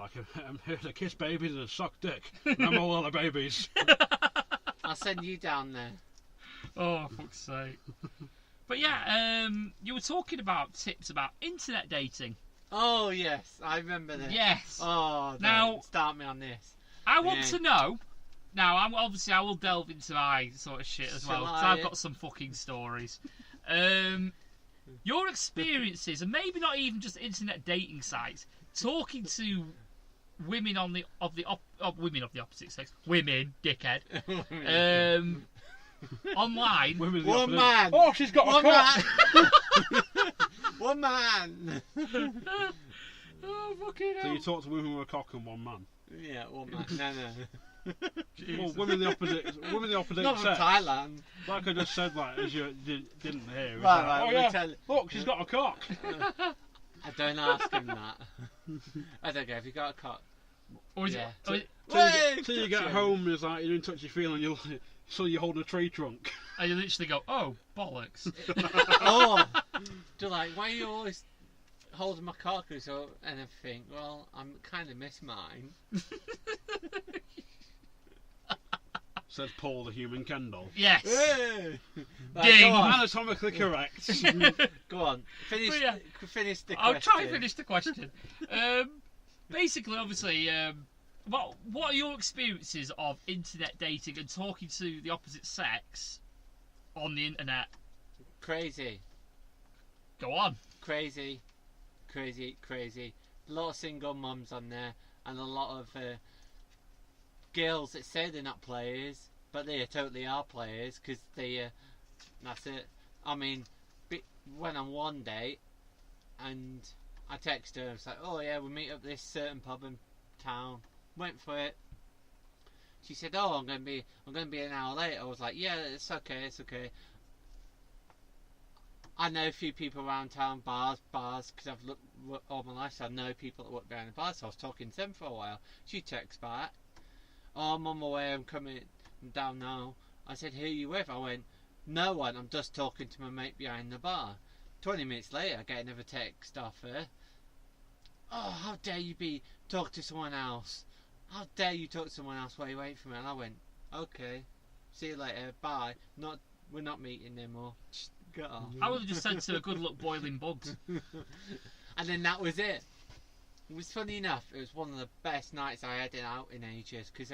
I'm here to kiss babies and suck dick. No more other babies. I'll send you down there. Oh, fuck's sake. But yeah, you were talking about tips about internet dating. Oh, yes, I remember this. Yes. Oh, now start me on this. I want to know. Now, I will delve into my sort of shit as well, because I've got some fucking stories. Your experiences, and maybe not even just internet dating sites, talking to women women of the opposite sex, women, dickhead, online. One man. Oh, she's got a cock. One man. Oh, fucking hell. So you talk to women with a cock and one man? Yeah, one man. No. Well, women the opposite Not sex. from Thailand. Like I just said, like, as you didn't hear. Right, look, she's got a cock. I don't ask him that. I don't go, have you got a cock? Or is Yeah. it? Till you get home, it's like you don't touch your feeling. You're holding a tree trunk. And you literally go, oh bollocks. Oh, they're like, why are you always holding my carcass? And I think, well, I'm kind of miss mine. Says Paul, the human Kendall. Yes. Hey! Ding. Go on. Anatomically correct. Go on. Finish the question. I'll try and finish the question. Basically, obviously, what are your experiences of internet dating and talking to the opposite sex on the internet? Crazy. Go on. Crazy. A lot of single mums on there, and a lot of girls that say they're not players, but they totally are players, because that's it. I mean, went on one date, and I texted her, and was like, oh yeah, we'll meet up this certain pub in town. Went for it. She said, oh, I'm gonna be an hour late. I was like, yeah, it's okay. I know a few people around town, bars, because I've looked all my life, so I know people that work behind the bars, so I was talking to them for a while. She texts back, oh, I'm on my way, I'm coming down now. I said, who are you with? I went, no one, I'm just talking to my mate behind the bar. 20 minutes later, I get another text off her. Oh, how dare you be talking to someone else? How dare you talk to someone else while you wait for me? And I went, okay, see you later, bye. We're not meeting anymore. Just get off. I would have just said to her, good luck boiling bugs. And then that was it. It was funny enough, it was one of the best nights I had out in ages, because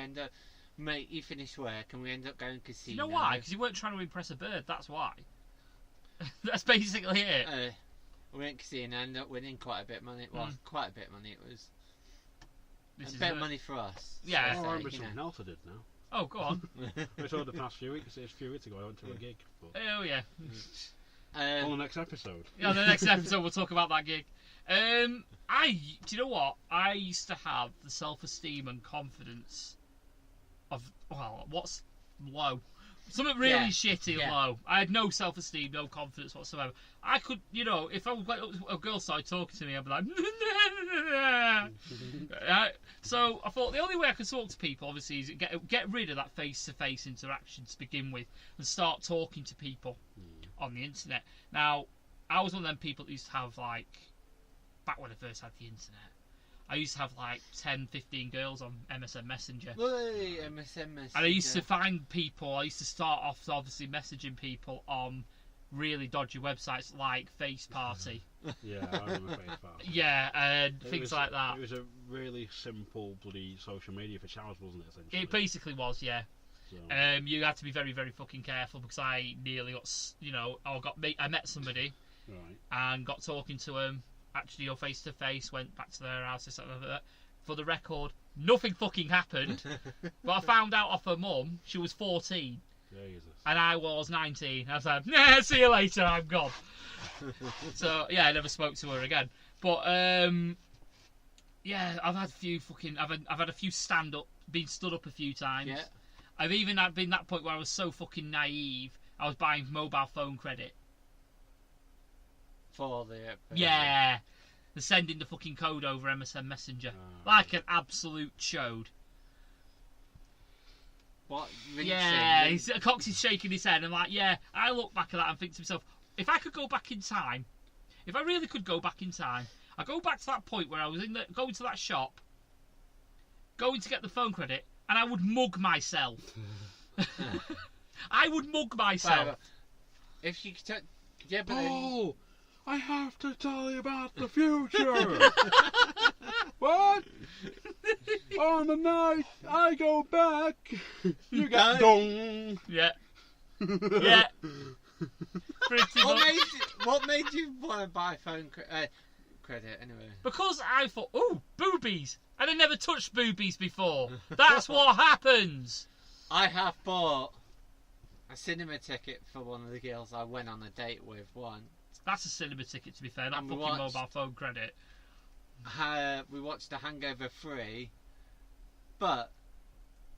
mate, he finished work and we ended up going casino. You know why? Because you weren't trying to impress a bird, that's why. That's basically it. We went casino and ended up winning quite a bit of money. Well, quite a bit of money. It was a bit of money for us. Yeah. I remember something else I did now. Oh, go on. Which over the past few weeks, a few weeks ago, I went to a gig. But Oh, yeah. on the next episode. Yeah, on the next episode we'll talk about that gig. Do you know what? I used to have the self-esteem and confidence of, well, what's low? Something really shitty low. I had no self-esteem, no confidence whatsoever. I could, if a girl started talking to me, I'd be like, so I thought the only way I could talk to people, obviously, is get rid of that face-to-face interaction to begin with and start talking to people on the internet. Now, I was one of them people that used to have, back when I first had the internet, I used to have 10, 15 girls on MSN Messenger. Hey, MSN Messenger. And I used to find people, I used to start off obviously messaging people on really dodgy websites like Face Party. Yeah, I remember Face Party. Yeah, and things like that. It was a really simple bloody social media for showers, wasn't it, essentially? It basically was, yeah. So. You had to be very, very fucking careful because I nearly got, I met somebody and got talking to them. Actually, or face to face, went back to their house, this, that. For the record, nothing fucking happened. But I found out off her mum, she was 14. Jesus. And I was 19. I was like, nah, see you later, I'm gone. So, yeah, I never spoke to her again. But, yeah, I've had a few I've had a few been stood up a few times. Yeah. I've even been that point where I was so fucking naive, I was buying mobile phone credit. For the yeah, they're sending the fucking code over MSN Messenger like an absolute chode. What? Yeah, Coxey's shaking his head. I'm like, yeah. I look back at that and think to myself, if I could go back in time, if I really could go back in time, I go back to that point where I was going to that shop, going to get the phone credit, and I would mug myself. I would mug myself. Well, if you could, yeah, but Oh, I have to tell you about the future. What? On the night I go back, you get dong. Yeah. Yeah. Pretty much. What made you want to buy phone credit anyway? Because I thought, ooh, boobies. And I never touched boobies before. That's what happens. I have bought a cinema ticket for one of the girls I went on a date with once. That's a cinema ticket, to be fair, not And fucking mobile phone credit. We watched The Hangover 3, but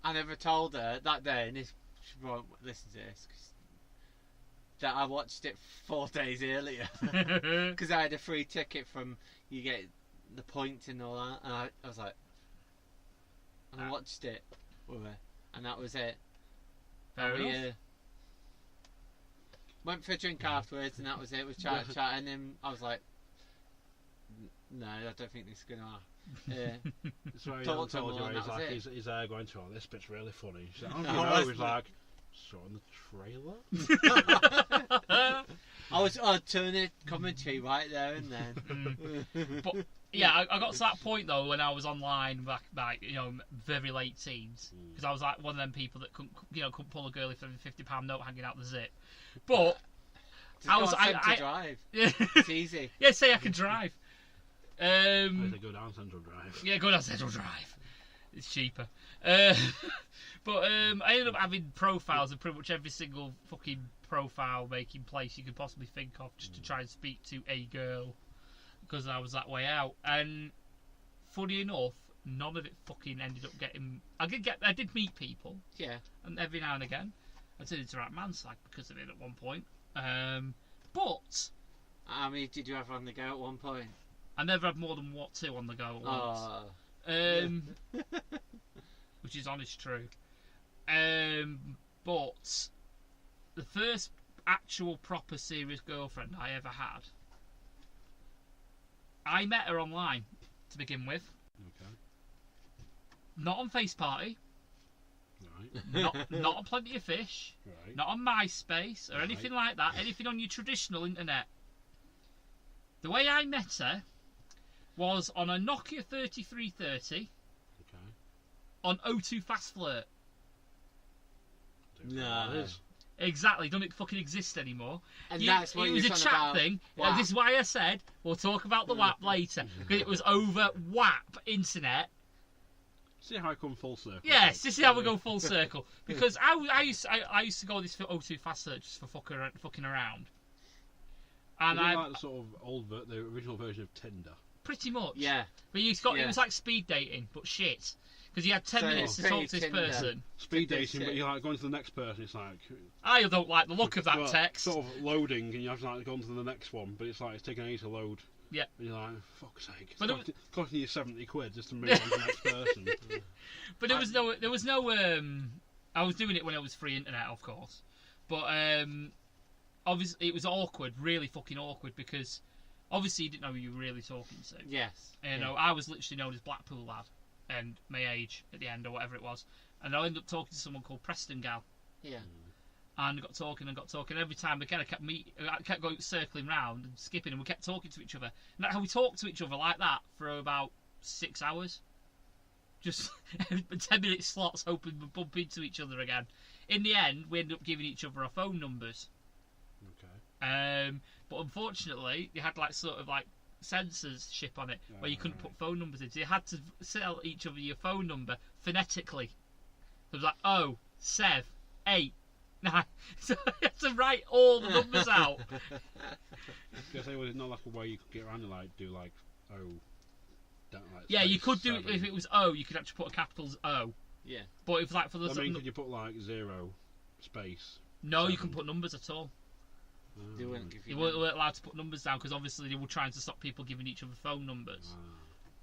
I never told her that day, and she won't listen to this, that I watched it 4 days earlier. Because I had a free ticket from, you get the points and all that, and I was like, and I watched it with her, and that was it. Fair And we, enough. went for a drink afterwards, and that was it. We chat, and then I was like, no, I don't think this is gonna happen. It's very Talk to him told you more, where and he's that was like, it. he's there going to, oh, this bit's really funny. She's like, oh, No, you know, wasn't he's it? like, saw in the trailer. I was turning commentary right there and then. But yeah, I got to that point though when I was online back, very late teens, because I was like one of them people that couldn't pull a girlie for a £50 note hanging out the zip. But I was drive. It's easy. Yeah, say I can drive. They go down Central Drive. Yeah, go down Central Drive. It's cheaper. But I ended up having profiles of pretty much every single fucking profile making place you could possibly think of, just to try and speak to a girl, because I was that way out. And funny enough, none of it fucking ended up getting. I did meet people. Yeah. And every now and again, I turned into right man slag because of it at one point. But how many did you have on the go at one point? I never had more than two on the go at once. Which is honest true. But the first actual proper serious girlfriend I ever had, I met her online to begin with. Okay. Not on Face Party. Right. Not on Plenty of Fish. Right. Not on MySpace or Right. anything like that. Anything on your traditional internet. The way I met her was on a Nokia 3330 Okay. on O2 Fast Flirt. No. Exactly, doesn't it fucking exist anymore? And that's what it you was a was on chat about thing. WAP. This is why I said we'll talk about the WAP later, because it was over WAP internet. See how I come full circle. Yes, this is how we go full circle. Because I used to go on this O2 Fast Search just for fucking around. And I I like the sort of the original version of Tinder. pretty much. Yeah. But it was like speed dating, but shit. Because you had 10 minutes to talk to this Tinder. person. Speed Tinder dating, but shit. you're like going to the next person. It's like I don't like the look of that well, text. Sort of loading, and you have to like go on to the next one, but it's like it's taking ages to load. Yeah. And you're like, fuck's sake, it's But costing you 70 quid just to move on to the next person. But there was no. I was doing it when it was free internet, of course. But obviously it was awkward, really fucking awkward, because obviously you didn't know who you were really talking to. Yes. You know, I was literally known as Blackpool lad, and my age at the end or whatever it was, and I ended up talking to someone called Preston Gal. Yeah. And got talking. Every time again, I kept going circling round and skipping, and we kept talking to each other. And that's how we talked to each other like that for about 6 hours. Just 10-minute slots, hoping we'd bump into each other again. In the end, we ended up giving each other our phone numbers. Okay. But unfortunately, they had like sort of like censorship on it, where you couldn't put phone numbers in. So you had to tell each other your phone number phonetically. So it was like 0, 7, 8, 9. So you had to write all the numbers out. Because they was not like a way you could get around and like do like Yeah, you could do 7. if it was O, you could actually put a capital O. Yeah. But if like for the I mean, could you put like 0 space? no, 7? you couldn't put numbers at all. They wouldn't give you. You weren't allowed to put numbers down because obviously they were trying to stop people giving each other phone numbers.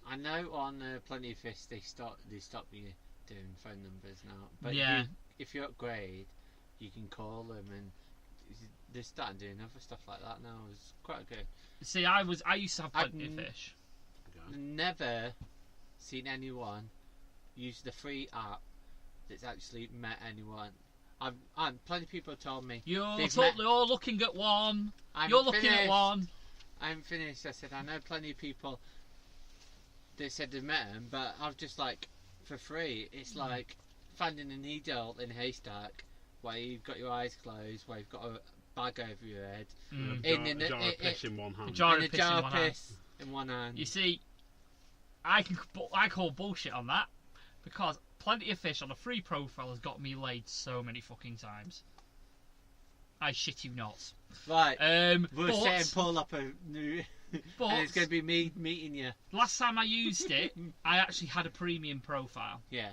I know on Plenty of Fish they stop you doing phone numbers now. But Yeah. if you upgrade, you can call them, and they're starting doing other stuff like that now. It's quite good. See, I used to have Plenty of Fish. Never seen anyone use the free app that's actually met anyone. Plenty of people told me You're they've totally all looking at one. I'm You're looking finished. at one. I'm finished. I said I know plenty of people that said they've met him, but I've just like for free. It's like finding a needle in a haystack where you've got your eyes closed, where you've got a bag over your head, A jar of piss in one hand. A jar and of a piss jar in of one hand. piss in one hand. You see, I call bullshit on that because Plenty of Fish on a free profile has got me laid so many fucking times. I shit you not. Right. We'll sit and pull up a new. But and it's going to be me meeting you. Last time I used it, I actually had a premium profile. Yeah.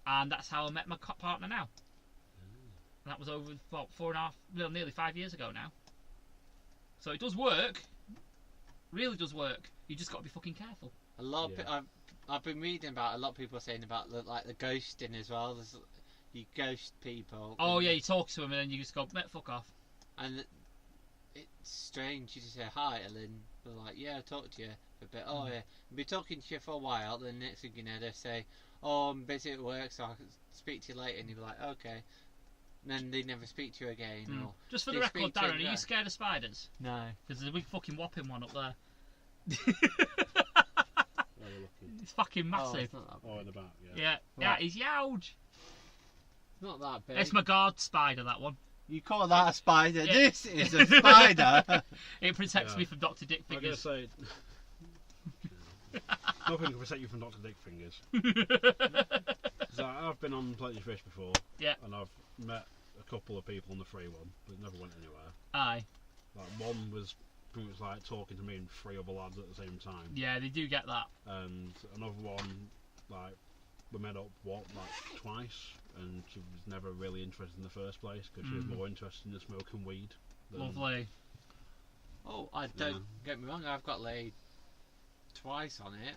And that's how I met my partner now. And that was over about 4.5, well, nearly 5 years ago now. So it does work. Really does work. You just got to be fucking careful. A lot of I've been reading about a lot of people saying about the ghosting as well. There's, you ghost people. Oh yeah, you talk to them and then you just go, mate, fuck off. And it's strange. You just say hi, and then they're like, yeah, I'll talk to you for a bit. Oh yeah, I'll be talking to you for a while. Then next thing you know, they say, oh, I'm busy at work, so I'll speak to you later. And you're like, okay. And then they never speak to you again. Or just for the record, Darren, are you scared of spiders? No. Because there's a big fucking whopping one up there. It's fucking massive. In the back, yeah. Yeah, he's huge. Not that big. It's my guard spider, that one. You call that a spider? Yeah. This is a spider. It protects me from Dr. Dick Fingers. I'm going to say... Nothing can protect you from Dr. Dick Fingers. So I've been on Plenty of Fish before. Yeah. And I've met a couple of people on the free one, but it never went anywhere. Aye. Like, one was pretty much like talking to me and 3 other lads at the same time. Yeah, they do get that. And another one, like, we met up, twice, and she was never really interested in the first place because she was more interested in the smoking weed. Lovely. Oh, I don't get me wrong, I've got laid twice on it,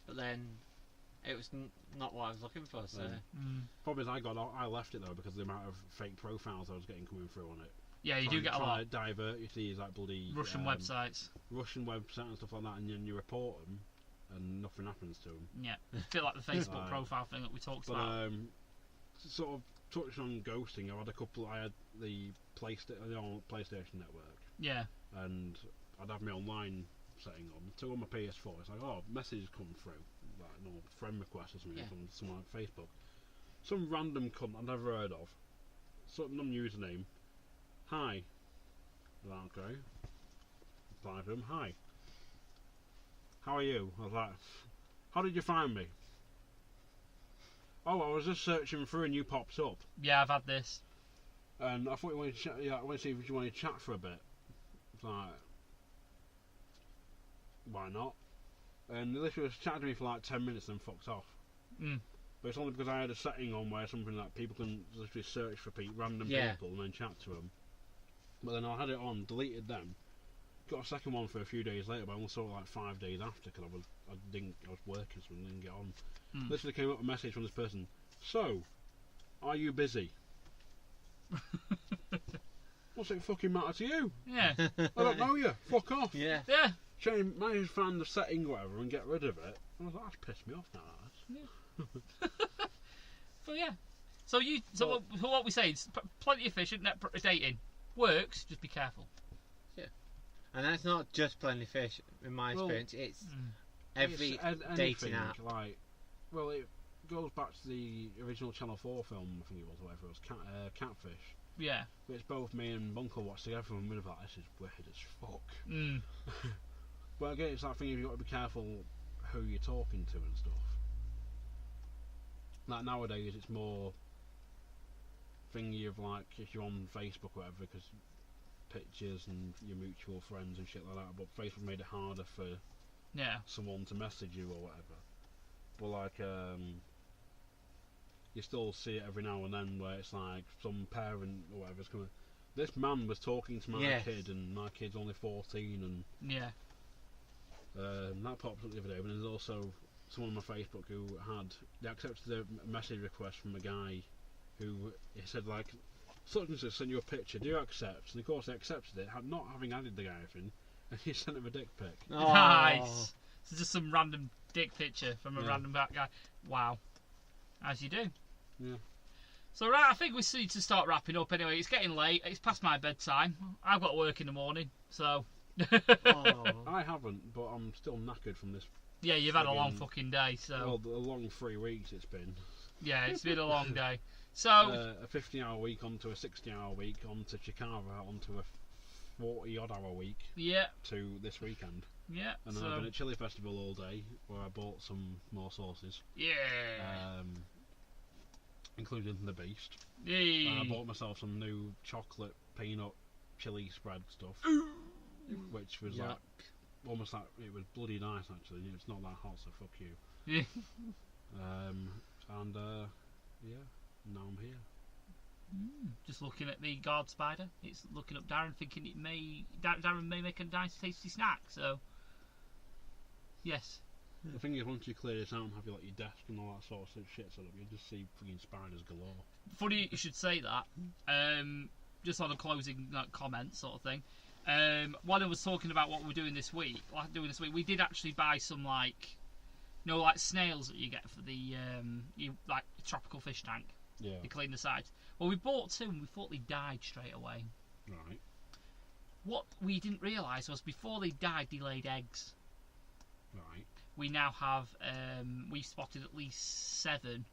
but then it was not what I was looking for, so... Problem is I left it though because of the amount of fake profiles I was getting coming through on it. Yeah, you do get a lot. To divert you to these like bloody... Russian websites. Russian websites and stuff like that, and then you report them and nothing happens to them. Yeah, a bit like the Facebook profile thing that we talked about. Sort of touching on ghosting, I had the PlayStation Network. Yeah. And I'd have my online setting on. So on my PS4, it's like, oh, messages come through, like normal friend requests or something from someone on Facebook. Some random cunt I've never heard of. Some username. Hi. Okay. Reply to him. Hi. How are you? I was like, how did you find me? Oh, I was just searching through and you popped up. Yeah, I've had this. And I thought you wanted to chat. Yeah, I wanted to see if you wanted to chat for a bit. It's like, why not? And they literally was chatting to me for like 10 minutes and fucked off. But it's only because I had a setting on where something like people can literally search for random people and then chat to them. But then I had it on, deleted them, got a second one for a few days later, but I only saw it like 5 days after because I was working, so I didn't get on. Literally came up a message from this person. So, are you busy? What's it fucking matter to you? Yeah. I don't know you. Fuck off. Yeah. Managed to find the setting or whatever and get rid of it. I was like, that's pissed me off now. But yeah. So what we say is plenty efficient net dating works. Just be careful. Yeah. And that's not just Plenty of Fish. In my experience, it's every dating app. Well, it goes back to the original Channel 4 film, I think it was, whatever it was, Catfish. Yeah. Which both me and Buncle watched together, and we were like, this is wicked as fuck. But again, it's that thing, you've got to be careful who you're talking to and stuff. Like nowadays, it's more thingy of like, if you're on Facebook or whatever, because pictures and your mutual friends and shit like that, but Facebook made it harder for someone to message you or whatever. But like, you still see it every now and then where it's like some parent or whatever's coming. This man was talking to my kid, and my kid's only 14, and that popped up the other day. But there's also someone on my Facebook who they accepted a message request from a guy who he said like, such and such sent you a picture, do you accept? And of course they accepted it, not having added the guy anything, and he sent him a dick pic. Oh. Nice. So just some random dick picture from a random guy. Wow. As you do. Yeah. So right, I think we need to start wrapping up anyway. It's getting late. It's past my bedtime. I've got work in the morning, so. I haven't, but I'm still knackered from this. Yeah, you've had a long fucking day, so. Well, a long 3 weeks it's been. Yeah, it's been a long day. So. A 50-hour week onto a 60-hour week onto Chicago onto a 40-odd-hour week. Yeah. To this weekend. Yeah. And then I've been at Chili Festival all day, where I bought some more sauces. Yeah. Including the Beast. Yay. And I bought myself some new chocolate peanut chili spread stuff, which was like almost like it was bloody nice actually. It's not that hot, so fuck you. Yeah. Now I'm here. Just looking at the guard spider. It's looking up Darren, thinking Darren may make a nice tasty snack. So yes. The thing is, once you clear this out and have your desk and all that sort of shit set up, you just see freaking spiders galore. Funny you should say that. Just on a closing comment sort of thing. While I was talking about what we're doing this week, we did actually buy some snails that you get for the tropical fish tank. Yeah. You clean the sides. Well, we bought 2 and we thought they died straight away. Right. What we didn't realise was before they died, they laid eggs. Right. We now have we've spotted at least 7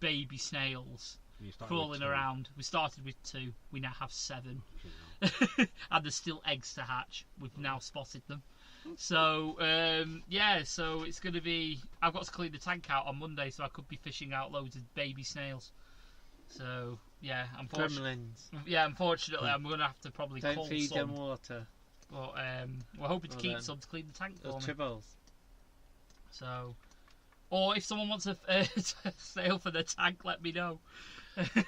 baby snails crawling around. We started with 2. We now have 7. And there's still eggs to hatch. We've now spotted them. So so it's going to be. I've got to clean the tank out on Monday, so I could be fishing out loads of baby snails. So unfortunately, I'm going to have to probably Don't cull feed some. them water. But we're hoping to keep some to clean the tank for me. Tribbles. So, or if someone wants a snail for the tank, let me know.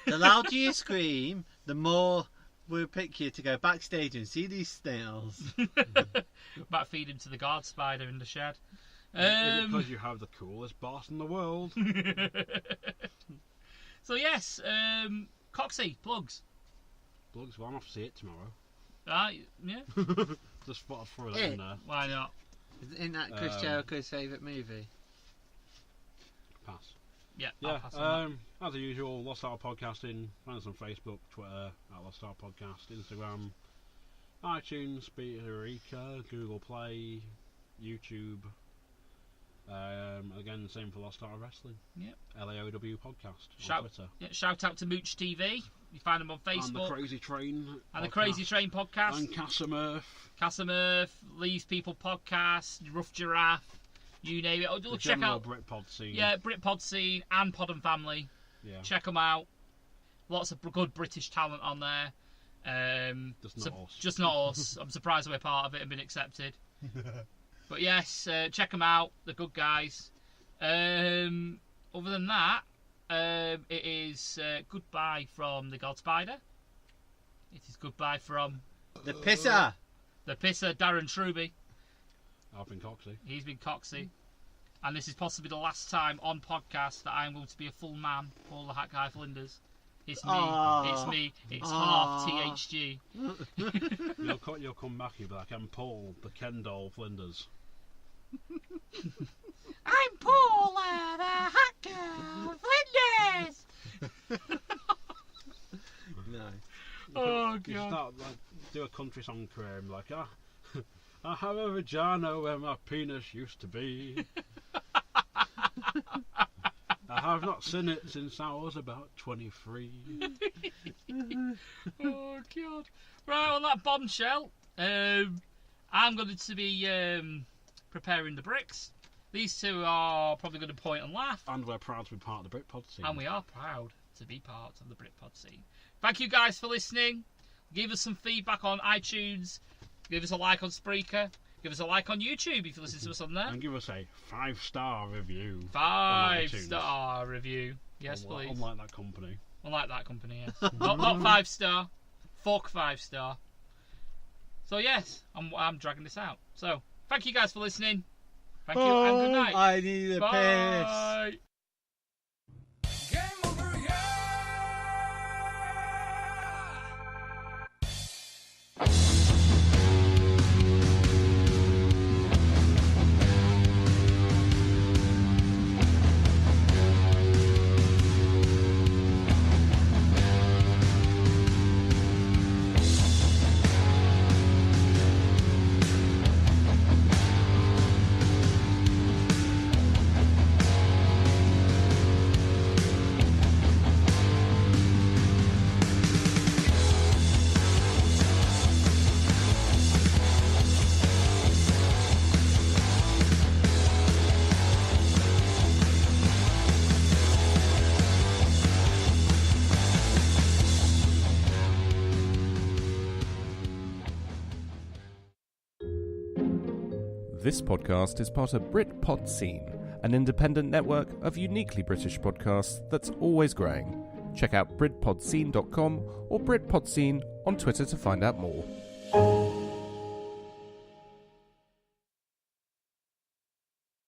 The louder you scream, the more we'll pick you to go backstage and see these snails. Might feed him to the guard spider in the shed. Because you have the coolest boss in the world. So yes, Coxie, plugs. Well, I'm off to see it tomorrow. Yeah. Just thought I'd throw that in there. Why not? Isn't that Chris Jericho's favourite movie? Pass. Yeah, Yeah. I'll pass on As usual, Lost Star Podcasting. Find us on Facebook, Twitter at Lost Star Podcast, Instagram, iTunes, Speaker, Google Play, YouTube. Again, same for Lost Star Wrestling. Yep. LAOW Podcast on Twitter. Yeah, shout out to Mooch TV. You find them on Facebook. And the Crazy Train. And the Crazy Train podcast. And Casa Mirth. Casa Mirth, Lee's People podcast, Rough Giraffe, you name it. Oh, The check general out Britpod scene. Yeah, Britpod scene and Pod and Family. Yeah. Check them out. Lots of good British talent on there. Just not us. I'm surprised we're part of it and been accepted. But yes, check them out. They're good guys. Other than that, it is goodbye from the God Spider. It is goodbye from the Pisser. The Pisser, Darren Truby. I've been Coxie. He's been Coxie. And this is possibly the last time on podcast that I'm going to be a full man, Paul the Hat Guy Flinders. It's me. It's me. It's half THG. You'll come back, you'll be like, I'm Paul, the Ken doll Flinders. I'm Paul the Hat Guy Flinders! No. Oh, You God. start, do a country song career and be like, I have a vagina where my penis used to be. I have not seen it since I was about 23. Oh, God. Right, on that bombshell, I'm going to be preparing the bricks. These two are probably going to point and laugh. And we're proud to be part of the Britpod scene. And we are proud to be part of the Britpod scene. Thank you guys for listening. Give us some feedback on iTunes. Give us a like on Spreaker. Give us a like on YouTube if you listen to us on there. And give us a 5-star review. 5-star review. Yes, please. Unlike that company. Unlike that company, yes. not 5-star. Fuck 5-star. So yes, I'm dragging this out. So thank you guys for listening. Thank you and good night. I need a Bye. piss. This podcast is part of Britpod Scene, an independent network of uniquely British podcasts that's always growing. Check out BritpodScene.com or Britpod Scene on Twitter to find out more.